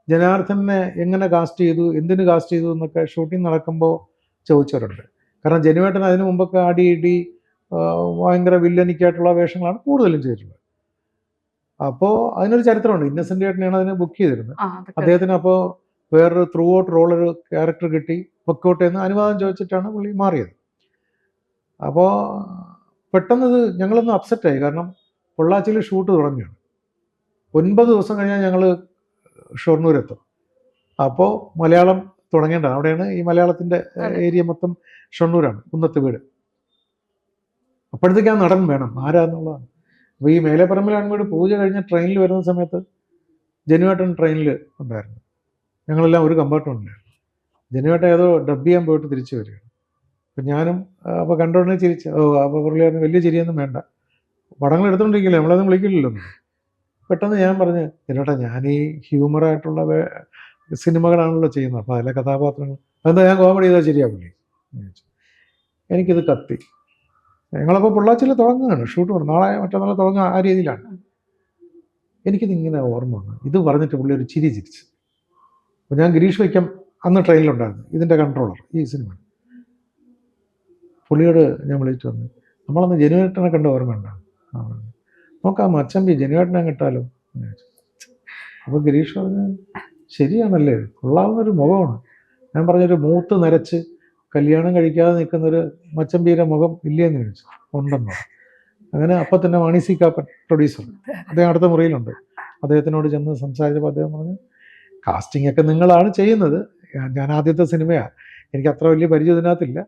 ജനാർദ്ദനെ എങ്ങനെ കാസ്റ്റ് ചെയ്തു, എന്തിനു കാസ്റ്റ് ചെയ്തു എന്നൊക്കെ ഷൂട്ടിംഗ് നടക്കുമ്പോൾ ചോദിച്ചവരുണ്ട്. കാരണം ജനുവേട്ടൻ അതിനു മുമ്പൊക്കെ അടി ഇടി ഭയങ്കര വില്ലനിക്കായിട്ടുള്ള വേഷങ്ങളാണ് കൂടുതലും ചെയ്തിട്ടുള്ളത്. അപ്പോൾ അതിനൊരു ചരിത്രമുണ്ട്. ഇന്നസെന്റ് ഏട്ടനെയാണ് അതിനെ ബുക്ക് ചെയ്തിരുന്നത്. അദ്ദേഹത്തിന് അപ്പോൾ വേറൊരു ത്രൂ ഔട്ട് റോളൊരു ക്യാരക്ടർ കിട്ടി, പൊക്കോട്ടെ എന്ന് അനുവാദം ചോദിച്ചിട്ടാണ് പുള്ളി മാറിയത്. അപ്പോൾ പെട്ടെന്ന് ഇത് ഞങ്ങളൊന്ന് അപ്സെറ്റായി. കാരണം പൊള്ളാച്ചിയിൽ ഷൂട്ട് തുടങ്ങിയാണ്. 9 ദിവസം കഴിഞ്ഞാൽ ഞങ്ങൾ ഷൊർണൂരെത്തും. അപ്പോൾ മലയാളം തുടങ്ങേണ്ടതാണ്. അവിടെയാണ് ഈ മലയാളത്തിൻ്റെ ഏരിയ മൊത്തം ഷൊർണൂരാണ്, കുന്നത്ത് വീട്. അപ്പോഴത്തേക്ക് ആ നടൻ വേണം, ആരാന്നുള്ളതാണ്. അപ്പോൾ ഈ മേലെപ്പറമ്പിൽ ആൺവീട് പൂജ കഴിഞ്ഞ ട്രെയിനിൽ വരുന്ന സമയത്ത് ജനുവേട്ടൻ ട്രെയിനിൽ ഉണ്ടായിരുന്നു. ഞങ്ങളെല്ലാം ഒരു കമ്പാർട്ട്മെൻറ്റിലായിരുന്നു. ജനുവേട്ടൻ ഏതോ ഡബ് ചെയ്യാൻ പോയിട്ട് തിരിച്ചു വരികയാണ്. അപ്പം ഞാനും അപ്പോൾ കണ്ടോടനെ ചിരിച്ചു. അപ്പോൾ പുള്ളിയായിരുന്നു വലിയ ചിരിയൊന്നും വേണ്ട, പടങ്ങൾ എടുത്തുകൊണ്ടിരിക്കില്ല, നമ്മളതൊന്നും വിളിക്കില്ലല്ലോ. പെട്ടെന്ന് ഞാൻ പറഞ്ഞു, ജനുവേട്ടാ ഞാൻ ഈ ഹ്യൂമറായിട്ടുള്ള സിനിമകളാണല്ലോ ചെയ്യുന്നത്, അപ്പോൾ അതിലെ കഥാപാത്രങ്ങൾ അതെന്താ ഞാൻ കോമഡി ചെയ്താൽ ശരിയാവില്ലേ? എനിക്കിത് കത്തി. ഞങ്ങളപ്പോൾ പൊള്ളാച്ചിയിൽ തുടങ്ങുകയാണ്, ഷൂട്ട് നാളെ മറ്റന്നാൾ തുടങ്ങുക, ആ രീതിയിലാണ്. എനിക്കിതിങ്ങനെ ഓർമ്മ വന്നു. ഇത് പറഞ്ഞിട്ട് പുള്ളി ഒരു ചിരി ചിരിച്ചു. അപ്പോൾ ഞാൻ ഗിരീഷ് വൈക്കം അന്ന് ട്രെയിനിലുണ്ടായിരുന്നു, ഇതിൻ്റെ കൺട്രോളർ ഈ സിനിമ. പുള്ളിയോട് ഞാൻ വിളിച്ചിട്ട് വന്നു, നമ്മളന്ന് ജനുവേട്ടനെ കണ്ട ഓർമ്മ ഉണ്ടാകും, നമുക്ക് ആ മച്ചമ്പി ജനുവേട്ടനെ കിട്ടാലോ. അപ്പോൾ ഗിരീഷ് പറഞ്ഞു, ശരിയാണല്ലേ, കൊള്ളാവുന്നൊരു മുഖമാണ്. ഞാൻ പറഞ്ഞൊരു മൂത്ത് നരച്ച് കല്യാണം കഴിക്കാതെ നിൽക്കുന്നൊരു മച്ചമ്പീരെ മുഖം ഇല്ലേന്ന് ചോദിച്ചു. ഉണ്ടെന്നോ? അങ്ങനെ അപ്പം തന്നെ മാണി സി കാപ്പൻ പ്രൊഡ്യൂസർ, അദ്ദേഹം അടുത്ത മുറിയിലുണ്ട്, അദ്ദേഹത്തിനോട് ചെന്ന് സംസാരിച്ചപ്പോൾ അദ്ദേഹം പറഞ്ഞു, കാസ്റ്റിംഗ് ഒക്കെ നിങ്ങളാണ് ചെയ്യുന്നത്, ഞാൻ ആദ്യത്തെ സിനിമയാണ്, എനിക്ക് അത്ര വലിയ പരിചയം ഇതിനകത്തില്ല,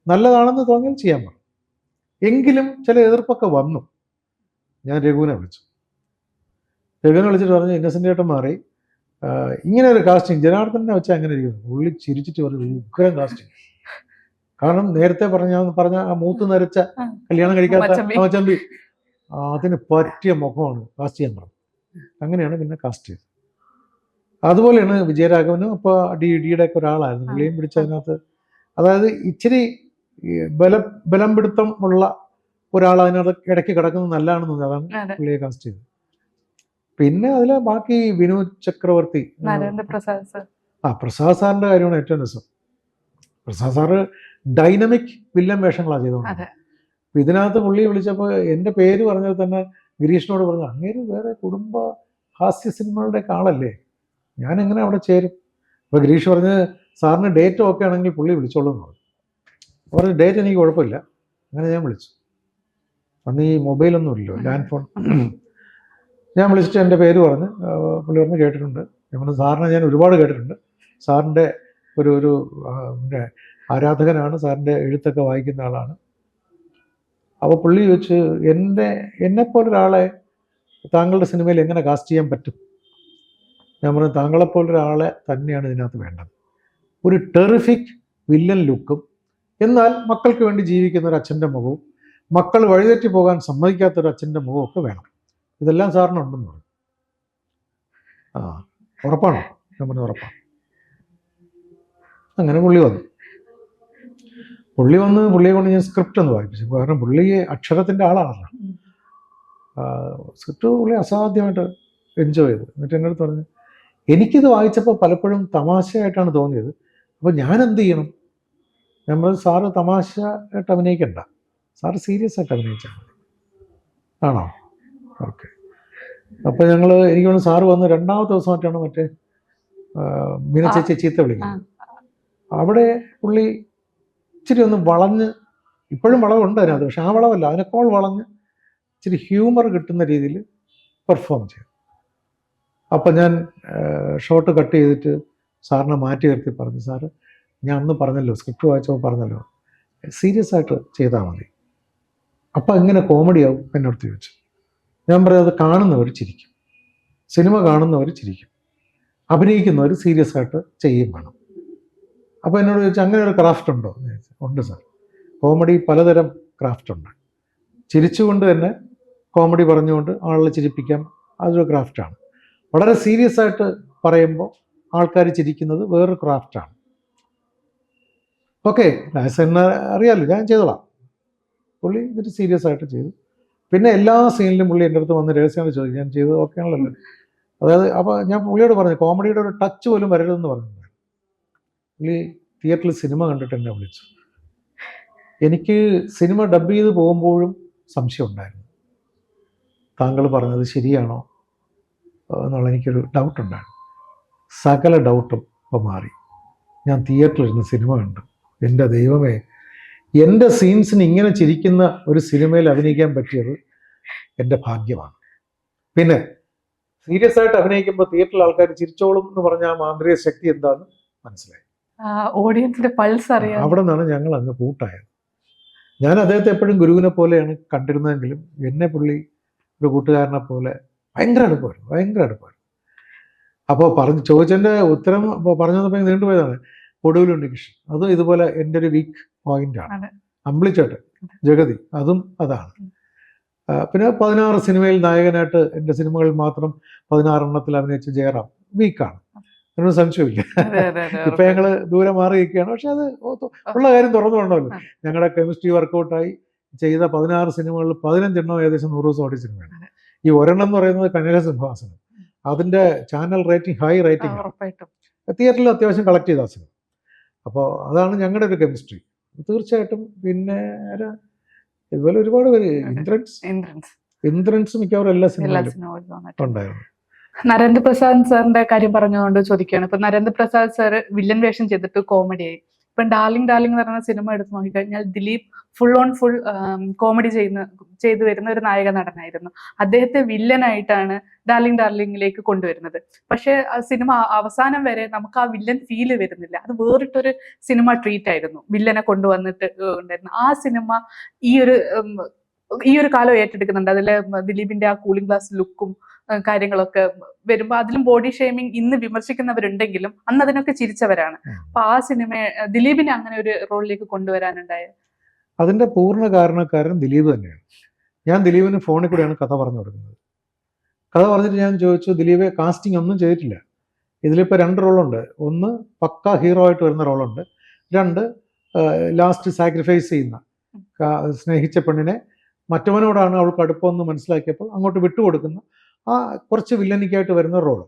നല്ലതാണെന്ന് തോന്നിയാൽ ചെയ്യാൻ പറഞ്ഞു. എങ്കിലും ചില എതിർപ്പൊക്കെ വന്നു. ഞാൻ രഘുവിനെ വിളിച്ചു. രഘുവിനെ വിളിച്ചിട്ട് പറഞ്ഞു, ഇന്നസെൻ്റ് ഏട്ടൻ മാറി, ഇങ്ങനെ ഒരു കാസ്റ്റിംഗ് ജനാർദ്ദനെ വെച്ചാൽ അങ്ങനെ ഇരിക്കുന്നു. പുള്ളി ചിരിച്ചിട്ട് പറഞ്ഞു, ഉഗ്രം കാസ്റ്റിംഗ്. കാരണം നേരത്തെ പറഞ്ഞ ആ മൂത്ത് നരച്ച കല്യാണം കഴിക്കാത്ത മച്ചമ്പി, അതിന് പറ്റിയ മുഖമാണ്, കാസ്റ്റ് ചെയ്യാൻ പറഞ്ഞു. അങ്ങനെയാണ് പിന്നെ കാസ്റ്റ് ചെയ്തത്. അതുപോലെയാണ് വിജയരാഘവനും. അപ്പോൾ ഡിയുടെ ഒക്കെ ഒരാളായിരുന്നു, പുള്ളിയും പിടിച്ചതിനകത്ത്. അതായത് ഇച്ചിരി ബലം പിടുത്തം ഉള്ള ഒരാൾ അതിനകത്ത് ഇടയ്ക്ക് കിടക്കുന്നത് നല്ലതാണെന്ന്, അതാണ് പുള്ളിയെ കാസ്റ്റ് ചെയ്തത്. പിന്നെ അതിലെ ബാക്കി വിനോദ് ചക്രവർത്തി, പ്രസാദ് സാറിന്റെ കാര്യമാണ് ഏറ്റവും രസം. പ്രസാദ് സാറ് ഡൈനമിക് വില്ലൻ വേഷങ്ങളാണ് ചെയ്തോണ്ട്. അപ്പൊ ഇതിനകത്ത് പുള്ളി വിളിച്ചപ്പോൾ എൻ്റെ പേര് പറഞ്ഞത് തന്നെ ഗിരീഷിനോട് പറഞ്ഞു, അങ്ങേര് വേറെ കുടുംബ ഹാസ്യ സിനിമകളുടെ ആളല്ലേ, ഞാൻ എങ്ങനെ അവിടെ ചേരും? അപ്പോൾ ഗിരീഷ് പറഞ്ഞ്, സാറിന് ഡേറ്റ് ഓക്കെ ആണെങ്കിൽ പുള്ളി വിളിച്ചോളൂ എന്ന് പറഞ്ഞു. പറഞ്ഞു ഡേറ്റ് എനിക്ക് കുഴപ്പമില്ല. അങ്ങനെ ഞാൻ വിളിച്ചു. അന്ന് ഈ മൊബൈലൊന്നും ഇല്ലല്ലോ, ലാൻഡ് ഫോൺ. ഞാൻ വിളിച്ചിട്ട് എൻ്റെ പേര് പറഞ്ഞ് പുള്ളി പറഞ്ഞ് കേട്ടിട്ടുണ്ട്. ഞാൻ പറഞ്ഞു, സാറിനെ ഞാൻ ഒരുപാട് കേട്ടിട്ടുണ്ട്, സാറിൻ്റെ ഒരു പിന്നെ ആരാധകനാണ്, സാറിൻ്റെ എഴുത്തൊക്കെ വായിക്കുന്ന ആളാണ്. അപ്പോൾ പുള്ളി ചോദിച്ച്, എന്നെപ്പോലൊരാളെ താങ്കളുടെ സിനിമയിൽ എങ്ങനെ കാസ്റ്റ് ചെയ്യാൻ പറ്റും? ഞാൻ പറഞ്ഞു, താങ്കളെപ്പോലൊരാളെ തന്നെയാണ് ഇതിനകത്ത് വേണ്ടത്. ഒരു ടെറിഫിക് വില്ലൻ ലുക്കും, എന്നാൽ മക്കൾക്ക് വേണ്ടി ജീവിക്കുന്ന ഒരു അച്ഛൻ്റെ മുഖവും, മക്കൾ വഴിതെറ്റി പോകാൻ സമ്മതിക്കാത്തൊരു അച്ഛൻ്റെ മുഖവും ഒക്കെ വേണം. ഇതെല്ലാം സാറിനുണ്ടെന്ന് പറഞ്ഞു. ഉറപ്പാണോ? ഞാൻ പറഞ്ഞു ഉറപ്പാണ്. അങ്ങനെ പുള്ളിയെ കൊണ്ട് ഞാൻ സ്ക്രിപ്റ്റ് ഒന്ന് വായിപ്പിച്ചു. കാരണം പുള്ളി അക്ഷരത്തിൻ്റെ ആളാണല്ലോ. സ്ക്രിപ്റ്റ് പുള്ളി അസാധ്യമായിട്ട് എൻജോയ് ചെയ്തു. എന്നിട്ട് എൻ്റെ അടുത്ത് പറഞ്ഞു, എനിക്കിത് വായിച്ചപ്പോൾ പലപ്പോഴും തമാശയായിട്ടാണ് തോന്നിയത്, അപ്പോൾ ഞാൻ എന്ത് ചെയ്യണം? നമ്മൾ സാറ് തമാശയായിട്ട് അഭിനയിക്കണ്ട, സാറ് സീരിയസ് ആയിട്ട് അഭിനയിച്ചാൽ മതി. ആണോ? ഓക്കെ. അപ്പോൾ എനിക്ക് തോന്നുന്നു സാറ് വന്ന് രണ്ടാമത്തെ ദിവസമായിട്ടാണ് മറ്റേ മീന ചേച്ചി ചീത്ത വിളിക്കുന്നത്. അവിടെ പുള്ളി ഇച്ചിരി ഒന്ന് വളഞ്ഞ്, ഇപ്പോഴും വളവുണ്ട് അതിനകത്ത്, പക്ഷെ ആ വളവല്ല, അതിനേക്കാൾ വളഞ്ഞ് ഇച്ചിരി ഹ്യൂമർ കിട്ടുന്ന രീതിയിൽ പെർഫോം ചെയ്തു. അപ്പം ഞാൻ ഷോട്ട് കട്ട് ചെയ്തിട്ട് സാറിനെ മാറ്റി നിർത്തി പറഞ്ഞു, സാറ് ഞാൻ അന്ന് പറഞ്ഞല്ലോ, സ്ക്രിപ്റ്റ് വായിച്ചപ്പോൾ പറഞ്ഞല്ലോ, സീരിയസ് ആയിട്ട് ചെയ്താൽ മതി. അപ്പം എങ്ങനെ കോമഡിയാവും എന്നോട് ചോദിച്ചു. ഞാൻ പറയാം, അത് കാണുന്നവർ ചിരിക്കും, സിനിമ കാണുന്നവർ ചിരിക്കും, അഭിനയിക്കുന്നവർ സീരിയസ് ആയിട്ട് ചെയ്യും വേണം. അപ്പോൾ എന്നോട് ചോദിച്ചു, അങ്ങനെ ഒരു ക്രാഫ്റ്റ് ഉണ്ടോ എന്ന് ചോദിച്ചു. ഉണ്ട് സാർ, കോമഡി പലതരം ക്രാഫ്റ്റ് ഉണ്ട്. ചിരിച്ചുകൊണ്ട് തന്നെ കോമഡി പറഞ്ഞുകൊണ്ട് ആളുകളെ ചിരിപ്പിക്കാം, അതൊരു ക്രാഫ്റ്റാണ്. വളരെ സീരിയസ് ആയിട്ട് പറയുമ്പോൾ ആൾക്കാർ ചിരിക്കുന്നത് വേറൊരു ക്രാഫ്റ്റാണ്. ഓക്കെ, എന്നെ അറിയാമല്ലോ, ഞാൻ ചെയ്തോളാം. പുള്ളി എന്നിട്ട് സീരിയസ് ആയിട്ട് ചെയ്തു. പിന്നെ എല്ലാ സീനിലും പുള്ളി എൻ്റെ അടുത്ത് വന്ന് രഹസ്യങ്ങൾ ചോദിച്ചു, ഞാൻ ചെയ്തത് ഓക്കെ ആണല്ലോ. അതായത് അപ്പോൾ ഞാൻ പുള്ളിയോട് പറഞ്ഞു, കോമഡിയുടെ ഒരു ടച്ച് പോലും വരരുതെന്ന് പറഞ്ഞു. പുള്ളി തിയേറ്ററിൽ സിനിമ കണ്ടിട്ട് എന്നെ വിളിച്ചു. എനിക്ക് സിനിമ ഡബ് ചെയ്ത് പോകുമ്പോഴും സംശയം ഉണ്ടായിരുന്നു, താങ്കൾ പറഞ്ഞത് ശരിയാണോ എന്നുള്ള എനിക്കൊരു ഡൗട്ടുണ്ടായിരുന്നു. സകല ഡൗട്ടും ഇപ്പോൾ മാറി. ഞാൻ തിയേറ്ററിലിരുന്ന് സിനിമ കണ്ടു. എൻ്റെ ദൈവമേ, എൻ്റെ സീൻസിന് ഇങ്ങനെ ചിരിക്കുന്ന ഒരു സിനിമയിൽ അഭിനയിക്കാൻ പറ്റിയത് എൻ്റെ ഭാഗ്യമാണ്. പിന്നെ സീരിയസ് ആയിട്ട് അഭിനയിക്കുമ്പോൾ തിയേറ്ററിൽ ആൾക്കാർ ചിരിച്ചോളും എന്ന് പറഞ്ഞ ആ മാന്ത്രിക ശക്തി എന്താണെന്ന് മനസ്സിലായി. ഓഡിയൻസിന്റെ പൾസ് അറിയാം. അവിടെ നിന്നാണ് ഞങ്ങൾ അങ്ങ് കൂട്ടായത്. ഞാൻ അദ്ദേഹത്തെ എപ്പോഴും ഗുരുവിനെ പോലെയാണ് കണ്ടിരുന്നതെങ്കിലും എന്നെ പുള്ളി ഒരു കൂട്ടുകാരനെ പോലെ ഭയങ്കര അടുപ്പമായിരുന്നു. അപ്പോൾ ചോദിച്ചതിൻ്റെ ഉത്തരം പറഞ്ഞു തന്നപ്പോൾ നീണ്ടുപോയതാണ്. ഒടുവിലുണ്ട് കൃഷ്ണൻ, അതും ഇതുപോലെ എൻ്റെ ഒരു വീക്ക് പോയിന്റാണ്. അമ്പിളിച്ചേട്ടൻ, ജഗതി, അതും അതാണ്. പിന്നെ 16 സിനിമയിൽ നായകനായിട്ട് എൻ്റെ സിനിമകളിൽ മാത്രം 16 എണ്ണത്തിൽ അഭിനയിച്ച ജയറാം വീക്കാണ്, എന്നൊരു സംശയമില്ല. ഇപ്പം ഞങ്ങൾ ദൂരെ മാറി നിൽക്കുകയാണ്. പക്ഷെ അത് ഉള്ള കാര്യം തുറന്നുകൊണ്ടല്ലോ, ഞങ്ങളുടെ കെമിസ്ട്രി വർക്കൗട്ടായി ചെയ്ത 16 സിനിമകളിൽ 15 എണ്ണം ഏകദേശം 100 ദിവസം ഓടിയ സിനിമയാണ്. ഈ ഒരെണ്ണം എന്ന് പറയുന്നത് കനക സിംഹാസനം, അതിൻ്റെ ചാനൽ റേറ്റിംഗ് ഹൈ റേറ്റിംഗ് ആണ്. തിയേറ്ററിൽ അത്യാവശ്യം കളക്ട് ചെയ്ത സിനിമ. അപ്പോൾ അതാണ് ഞങ്ങളുടെ ഒരു കെമിസ്ട്രി തീർച്ചയായിട്ടും. പിന്നെ ഇതുപോലെ ഒരുപാട് പേര്, ഇന്ദ്രൻസ് മിക്കവാറും എല്ലാ സിനിമയിലും ഉണ്ടായിരുന്നു. നരേന്ദ്രപ്രസാദ് സാറിന്റെ കാര്യം പറഞ്ഞുകൊണ്ട് ചോദിക്കുകയാണ്. ഇപ്പൊ നരേന്ദ്രപ്രസാദ് സാർ വില്ലൻ വേഷം ചെയ്തിട്ട് കോമഡിയായി. ഇപ്പൊ ഡാർലിംഗ് എന്ന് പറയുന്ന സിനിമ എടുത്ത് നോക്കിക്കഴിഞ്ഞാൽ ദിലീപ് ഫുൾ കോമഡി ചെയ്തു വരുന്ന ഒരു നായക നടനായിരുന്നു. അദ്ദേഹത്തെ വില്ലനായിട്ടാണ് ഡാർലിംഗിലേക്ക് കൊണ്ടുവരുന്നത്. പക്ഷെ ആ സിനിമ അവസാനം വരെ നമുക്ക് ആ വില്ലൻ ഫീല് വരുന്നില്ല. അത് വേറിട്ടൊരു സിനിമ ട്രീറ്റ് ആയിരുന്നു വില്ലനെ കൊണ്ടുവന്നിട്ട് ഉണ്ടായിരുന്നു. ആ സിനിമ ഈ ഒരു കാലം ഏറ്റെടുക്കുന്നുണ്ട്. അതിലെ ദിലീപിന്റെ ആ കൂളിംഗ് ഗ്ലാസ് ലുക്കും കാര്യങ്ങളൊക്കെ വരുമ്പോ അതിലും ബോഡി ഷെയ്മിങ് ഇന്ന് വിമർശിക്കുന്നവരുണ്ടെങ്കിലും അന്ന് അതിനൊക്കെ ചിരിച്ചവരാണ്. അപ്പൊ ആ സിനിമയെ ദിലീപിനെ അങ്ങനെ ഒരു റോളിലേക്ക് കൊണ്ടുവരാനുണ്ടായ അതിന്റെ പൂർണ്ണ കാരണക്കാരൻ ദിലീപ് തന്നെയാണ്. ഞാൻ ദിലീപിന് ഫോണിൽ കൂടെയാണ് കഥ പറഞ്ഞു കൊടുക്കുന്നത്. കഥ പറഞ്ഞിട്ട് ഞാൻ ചോദിച്ചു, ദിലീപ് കാസ്റ്റിംഗ് ഒന്നും ചെയ്തിട്ടില്ല, ഇതിലിപ്പോൾ 2 റോളുണ്ട്. ഒന്ന് പക്ക ഹീറോ ആയിട്ട് വരുന്ന റോളുണ്ട്, 2 ലാസ്റ്റ് സാക്രിഫൈസ് ചെയ്യുന്ന, സ്നേഹിച്ച പെണ്ണിനെ മറ്റവനോടാണ് അവൾക്ക് അടുപ്പമെന്ന് മനസ്സിലാക്കിയപ്പോൾ അങ്ങോട്ട് വിട്ടുകൊടുക്കുന്ന ആ കുറച്ച് വില്ലനിക്കായിട്ട് വരുന്ന റോള്.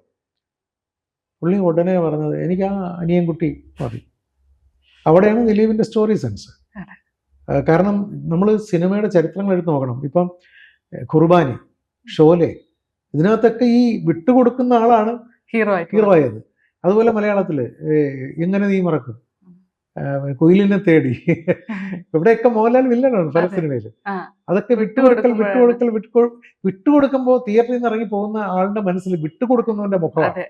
പുള്ളി ഉടനെ പറഞ്ഞത്, എനിക്ക് ആ അനിയൻകുട്ടി മതി. അവിടെയാണ് ദിലീപിൻ്റെ സ്റ്റോറി സെൻസ്. കാരണം നമ്മൾ സിനിമയുടെ ചരിത്രങ്ങൾ എടുത്ത് നോക്കണം. ഇപ്പം ഖുർബാനി, ഷോലെ, ഇതിനകത്തൊക്കെ ഈ വിട്ടുകൊടുക്കുന്ന ആളാണ് ഹീറോ ആയത്. അതുപോലെ മലയാളത്തിൽ എങ്ങനെ നീ മറക്കും, കുയിലിനെ തേടി, ഇവിടെയൊക്കെ മോഹൻലാൽ വില്ലനാണ് പല സിനിമയിൽ. അതൊക്കെ വിട്ടുകൊടുക്കുമ്പോൾ തിയേറ്ററിൽ നിന്ന് ഇറങ്ങി പോകുന്ന ആളുടെ മനസ്സിൽ വിട്ടുകൊടുക്കുന്നവന്റെ മുഖമാണ്.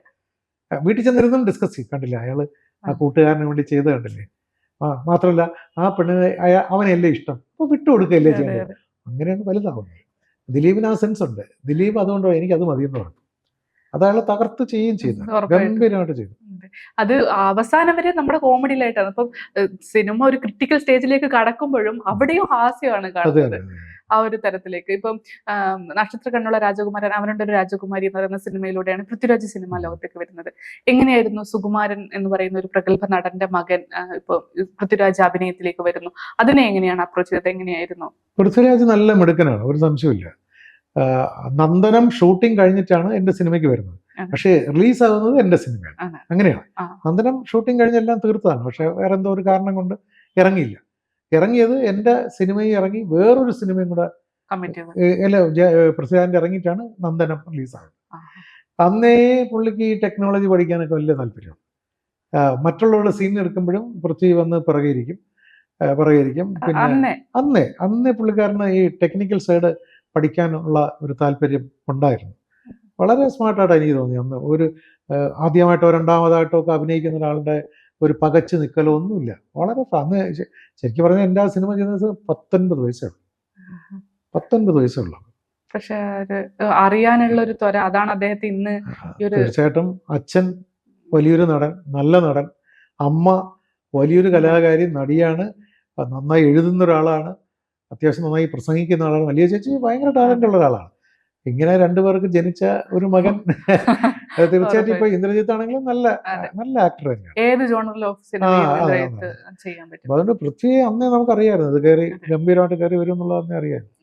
വീട്ടിൽ ചെന്നിരുന്നും ഡിസ്കസ് ചെയ്യും, കണ്ടില്ല അയാൾ ആ കൂട്ടുകാരന് വേണ്ടി ചെയ്ത് കണ്ടില്ലേ. മാത്രമല്ല ആ പെണ്ണിനെ അവനെയല്ലേ ഇഷ്ടം, അപ്പോൾ വിട്ടുകൊടുക്കുകയല്ലേ ചെയ്യേണ്ടത്. അങ്ങനെയാണ് വലുതാവുന്നത്. ദിലീപിന് ആ സെൻസ് ഉണ്ട്. ദിലീപ് അതുകൊണ്ട് എനിക്കത് മതിയെന്ന് പറഞ്ഞു. അത് അയാളെ തകർത്ത് ചെയ്യുകയും ചെയ്തു, ഗംഭീരമായിട്ട് ചെയ്തു. അത് അവസാനം വരെ നമ്മുടെ കോമഡിയിലായിട്ടാണ്. ഇപ്പം സിനിമ ഒരു ക്രിട്ടിക്കൽ സ്റ്റേജിലേക്ക് കടക്കുമ്പോഴും അവിടെയും ഹാസ്യമാണ് കാണുന്നത്. ആ ഒരു തരത്തിലേക്ക് ഇപ്പം നക്ഷത്ര കണ്ണുള്ള രാജകുമാരൻ, അവനുണ്ട് ഒരു രാജകുമാരി എന്ന് പറയുന്ന സിനിമയിലൂടെയാണ് പൃഥ്വിരാജ് സിനിമാ ലോകത്തേക്ക് വരുന്നത്. എങ്ങനെയായിരുന്നു സുകുമാരൻ എന്ന് പറയുന്ന ഒരു പ്രഗത്ഭ നടന്റെ മകൻ ഇപ്പൊ പൃഥ്വിരാജ് അഭിനയത്തിലേക്ക് വരുന്നു? അതിനെ എങ്ങനെയാണ് അപ്രോച്ച് ചെയ്തത്? എങ്ങനെയായിരുന്നു? പൃഥ്വിരാജ് നല്ല മിടുക്കനാണ്, ഒരു സംശയമില്ല. നന്ദനം ഷൂട്ടിംഗ് കഴിഞ്ഞിട്ടാണ് എൻ്റെ സിനിമയ്ക്ക് വരുന്നത്, പക്ഷേ റിലീസ് ആകുന്നത് എൻ്റെ സിനിമയാണ്. അങ്ങനെയാണ്. നന്ദനം ഷൂട്ടിംഗ് കഴിഞ്ഞെല്ലാം തീർത്തതാണ്, പക്ഷെ വേറെ എന്തോ ഒരു കാരണം കൊണ്ട് ഇറങ്ങിയില്ല. ഇറങ്ങിയത് എൻ്റെ സിനിമയിൽ ഇറങ്ങി വേറൊരു സിനിമയും കൂടെ പൃഥ്വിരാജിന്റെ ഇറങ്ങിയിട്ടാണ് നന്ദനം റിലീസാകുന്നത്. അന്നേ പുള്ളിക്ക് ഈ ടെക്നോളജി പഠിക്കാനൊക്കെ വലിയ താല്പര്യം. മറ്റുള്ളവരുടെ സീൻ എടുക്കുമ്പോഴും പൃഥ്വി വന്ന് പിറകെയിരിക്കും. പിന്നെ അന്നേ പുള്ളിക്കാരന് ഈ ടെക്നിക്കൽ സൈഡ് പഠിക്കാനുള്ള ഒരു താല്പര്യം ഉണ്ടായിരുന്നു. വളരെ സ്മാർട്ടായിട്ടാണ് എനിക്ക് തോന്നി. അന്ന് ഒരു ആദ്യമായിട്ടോ രണ്ടാമതായിട്ടോ ഒക്കെ അഭിനയിക്കുന്ന ഒരാളുടെ ഒരു പകച്ചു നിൽക്കലോ ഒന്നുമില്ല. വളരെ അന്ന് ശരിക്കും പറഞ്ഞാൽ എൻ്റെ ആ സിനിമ ചെയ്യുന്നത് 19 വയസ്സേ ഉള്ളൂ. 19 വയസ്സേ ഉള്ളൂ. പക്ഷെ അറിയാനുള്ള ഒരു ത്വര അതാണ് അദ്ദേഹത്തെ ഇന്ന്. തീർച്ചയായിട്ടും അച്ഛൻ വലിയൊരു നടൻ, നല്ല നടൻ, അമ്മ വലിയൊരു കലാകാരി, നടിയാണ്, നന്നായി എഴുതുന്ന ഒരാളാണ്, അത്യാവശ്യം നന്നായി പ്രസംഗിക്കുന്ന ആളാണ്, വലിയ ചേച്ചി ഭയങ്കര ടാലന്റ് ഉള്ള ഒരാളാണ്. ഇങ്ങനെ രണ്ടുപേർക്ക് ജനിച്ച ഒരു മകൻ തീർച്ചയായിട്ടും ഇപ്പൊ ഇന്ദ്രജിത്ത് ആണെങ്കിലും നല്ല ആക്ടർ തന്നെയാണ്. ഏത് ജോണറിൽ ഓഫ് സിനിമ ചെയ്യാൻ പറ്റും. അതുകൊണ്ട് പൃഥ്വിയെ അന്നേ നമുക്കറിയാമായിരുന്നു, ഇത് കയറി ഗംഭീരമായിട്ട് കയറി വരും എന്നുള്ളത് അന്നേ അറിയാമായിരുന്നു.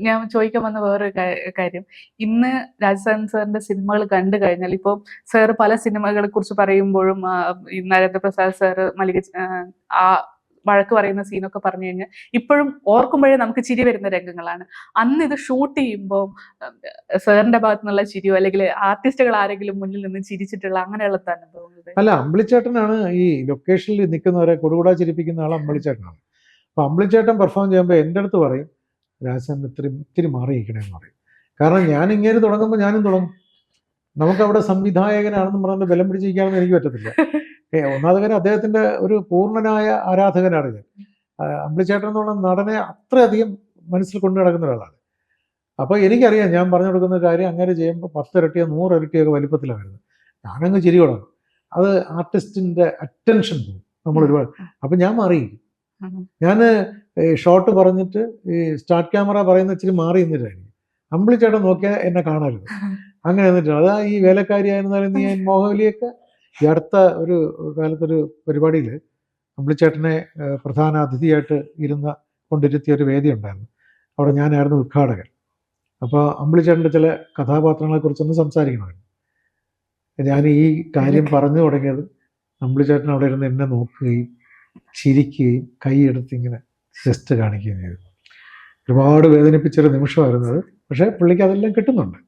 ഞാൻ ചോദിക്കാൻ വന്ന വേറൊരു കാര്യം, ഇന്ന് രാജസ്ഥാൻ സാറിന്റെ സിനിമകൾ കണ്ടു കഴിഞ്ഞാൽ ഇപ്പോൾ സാറ് പല സിനിമകളെ കുറിച്ച് പറയുമ്പോഴും നരേന്ദ്രപ്രസാദ് സാറ് ആ വഴക്ക് പറയുന്ന സീനൊക്കെ പറഞ്ഞു കഴിഞ്ഞാൽ ഇപ്പോഴും ഓർക്കുമ്പോഴേ നമുക്ക് ചിരി വരുന്ന രംഗങ്ങളാണ്. അന്ന് ഇത് ഷൂട്ട് ചെയ്യുമ്പോൾ സാറിന്റെ ഭാഗത്തു നിന്നുള്ള ചിരിയോ അല്ലെങ്കിൽ ആർട്ടിസ്റ്റുകൾ ആരെങ്കിലും മുന്നിൽ നിന്ന് ചിരിച്ചിട്ടുള്ള അങ്ങനെയുള്ള അനുഭവങ്ങൾ? അല്ല, അമ്പിളിച്ചേട്ടനാണ് ഈ ലൊക്കേഷനിൽ നിൽക്കുന്നവരെ കൊടുകൂടാ ചിരിപ്പിക്കുന്ന ആൾ അമ്പിളിച്ചേട്ടനാണ്. അപ്പൊ അമ്പിളിച്ചേട്ടൻ പെർഫോം ചെയ്യുമ്പോൾ എൻ്റെ അടുത്ത് പറയും, രാജസ്ഥാൻ ഇത്തിരി മാറിയിരിക്കണമെന്ന് പറയും. കാരണം ഞാൻ ഇങ്ങനെ തുടങ്ങുമ്പോൾ ഞാനും തുടങ്ങും. നമുക്കവിടെ സംവിധായകനാണെന്ന് പറഞ്ഞ് ബലം പിടിച്ചിരിക്കാണെന്ന് എനിക്ക് പറ്റത്തില്ല. ഒന്നാമത് കാര്യം, അദ്ദേഹത്തിന്റെ ഒരു പൂർണ്ണനായ ആരാധകനാണ് ഞാൻ. അമ്പിളിച്ചേട്ടൻ എന്ന് പറഞ്ഞ നടനെ അത്രയധികം മനസ്സിൽ കൊണ്ടു നടക്കുന്ന ഒരാളാണ്. അപ്പോൾ എനിക്കറിയാം ഞാൻ പറഞ്ഞു കൊടുക്കുന്ന കാര്യം അങ്ങനെ ചെയ്യുമ്പോൾ 10 ഇരട്ടിയോ 100 ഇരട്ടിയൊക്കെ വലിപ്പത്തിലാണ് വരുന്നത്. ഞാനങ്ങ് ചിരി തുടങ്ങും. അത് ആർട്ടിസ്റ്റിന്റെ അറ്റൻഷൻ പോകും നമ്മൾ ഒരുപാട്. അപ്പം ഞാൻ മാറിയിരിക്കും. ഞാൻ ഷോട്ട് പറഞ്ഞിട്ട് ഈ സ്റ്റാർട്ട് ക്യാമറ പറയുന്ന ഇച്ചിരി മാറി നിന്നിട്ടായിരിക്കും. അമ്പിളിച്ചേട്ടൻ നോക്കിയാൽ എന്നെ കാണരുത്, അങ്ങനെ നിന്നിട്ടാണ്. അതാ ഈ വേലക്കാരിയായിരുന്നാലും നീ മോഹവലിയൊക്കെ ഈ അടുത്ത ഒരു കാലത്തൊരു പരിപാടിയിൽ അമ്പിളിച്ചേട്ടനെ പ്രധാന അതിഥിയായിട്ട് കൊണ്ടിരുത്തിയ ഒരു വേദി ഉണ്ടായിരുന്നു. അവിടെ ഞാനായിരുന്നു ഉദ്ഘാടകൻ. അപ്പോൾ അമ്പിളിച്ചേട്ടൻ്റെ ചില കഥാപാത്രങ്ങളെക്കുറിച്ചൊന്ന് സംസാരിക്കണമായിരുന്നു. ഞാൻ ഈ കാര്യം പറഞ്ഞു തുടങ്ങിയത് അമ്പിളിച്ചേട്ടൻ അവിടെ ഇരുന്ന് എന്നെ നോക്കുകയും ചിരിക്കുകയും കൈയെടുത്ത് ഇങ്ങനെ ജസ്റ്റ് കാണിക്കുകയും ചെയ്തു. ഒരുപാട് വേദനിപ്പിച്ചൊരു നിമിഷമായിരുന്നു അത്. പക്ഷേ പുള്ളിക്ക് അതെല്ലാം കിട്ടുന്നുണ്ട്.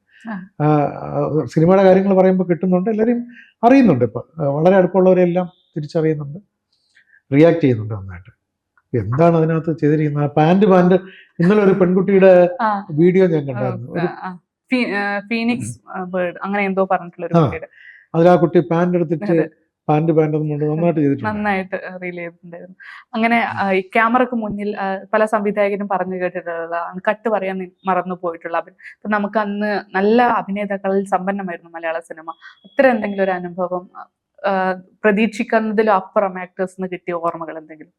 സിനിമയുടെ കാര്യങ്ങൾ പറയുമ്പോൾ കിട്ടുന്നുണ്ട്, എല്ലാവരും അറിയുന്നുണ്ട്. ഇപ്പം വളരെ അടുപ്പമുള്ളവരെല്ലാം തിരിച്ചറിയുന്നുണ്ട്, റിയാക്ട് ചെയ്യുന്നുണ്ട് നന്നായിട്ട്. എന്താണ് അതിനകത്ത് ചെയ്തിരിക്കുന്നത്? പാൻറ് ഇന്നലെ ഒരു പെൺകുട്ടിയുടെ വീഡിയോ ഞാൻ കണ്ടായിരുന്നു. ഫീനിക്സ് ബേർഡ് അങ്ങനെ എന്തോ പറഞ്ഞിട്ടുള്ള അതിൽ ആ കുട്ടി പാൻറ് എടുത്തിട്ട് പാൻറ് നന്നായിട്ട് ചെയ്തിട്ടുണ്ട്, നന്നായിട്ട് റീൽ ചെയ്തിട്ടുണ്ടായിരുന്നു. അങ്ങനെ ഈ ക്യാമറക്ക് മുന്നിൽ പല സംവിധായകരും പറഞ്ഞു കേട്ടിട്ടുള്ളതാണ് കട്ട് പറയാൻ മറന്നു പോയിട്ടുള്ള ഇപ്പൊ നമുക്ക് അന്ന് നല്ല അഭിനേതാക്കളിൽ സമ്പന്നമായിരുന്നു മലയാള സിനിമ. അത്ര എന്തെങ്കിലും ഒരു അനുഭവം പ്രതീക്ഷിക്കുന്നതിലും അപ്പുറം ആക്ടേഴ്സിന് കിട്ടിയ ഓർമ്മകൾ എന്തെങ്കിലും?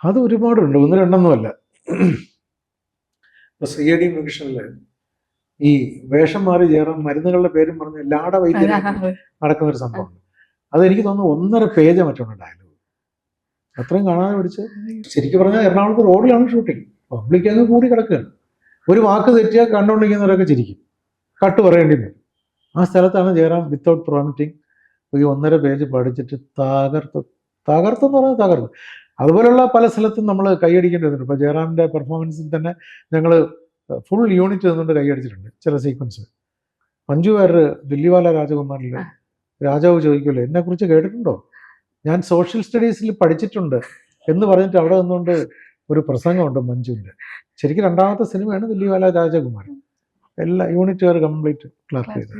അത് ഒരുപാടുണ്ട്, 1-2 അല്ല. ഇപ്പൊ CID മിഷനില് ഈ വേഷം മാറി ചേർന്ന് മരുന്നുകളുടെ പേരും പറഞ്ഞ് ലാട വൈദ്യം നടക്കുന്ന ഒരു സംഭവം. അതെനിക്ക് തോന്നുന്നു 1.5 പേജ് മറ്റുണ്ട് ഡയലോഗ്. അത്രയും കാണാതെ പഠിച്ച്. ശരിക്കും പറഞ്ഞാൽ എറണാകുളത്ത് റോഡിലാണ് ഷൂട്ടിങ്. പബ്ലിക് അങ്ങ് കൂടി കിടക്കുകയാണ്. ഒരു വാക്ക് തെറ്റിയാൽ കണ്ടുകൊണ്ടിരിക്കുന്നവരൊക്കെ ചിരിക്കും, കട്ട് പറയേണ്ടി വരും. ആ സ്ഥലത്താണ് ജയറാം വിത്തൗട്ട് പ്രോമിറ്റിംഗ് ഈ 1.5 പേജ് പഠിച്ചിട്ട് തകർത്തെന്ന് പറഞ്ഞാൽ തകർത്ത്. അതുപോലുള്ള പല സ്ഥലത്തും നമ്മൾ കൈയടിക്കേണ്ടി വന്നിട്ടുണ്ട്. ഇപ്പോൾ ജയറാമിൻ്റെ പെർഫോമൻസിൽ തന്നെ ഞങ്ങൾ ഫുൾ യൂണിറ്റ് നിന്നുകൊണ്ട് കൈയടിച്ചിട്ടുണ്ട് ചില സീക്വൻസ്. മഞ്ജു വാര്യർ ദില്ലിവാല രാജകുമാരിൽ രാജാവ് ചോദിക്കുമല്ലോ, എന്നെക്കുറിച്ച് കേട്ടിട്ടുണ്ടോ, ഞാൻ സോഷ്യൽ സ്റ്റഡീസിൽ പഠിച്ചിട്ടുണ്ട് എന്ന് പറഞ്ഞിട്ട് അവിടെ നിന്നുകൊണ്ട് ഒരു പ്രസംഗമുണ്ട് മഞ്ജുവിൻ്റെ. ശരിക്കും 2ാമത്തെ സിനിമയാണ് ദില്ലിവാല രാജകുമാരൻ. എല്ലാ യൂണിറ്റുകാർ കംപ്ലീറ്റ് ക്ലാർക്ക് ചെയ്തത്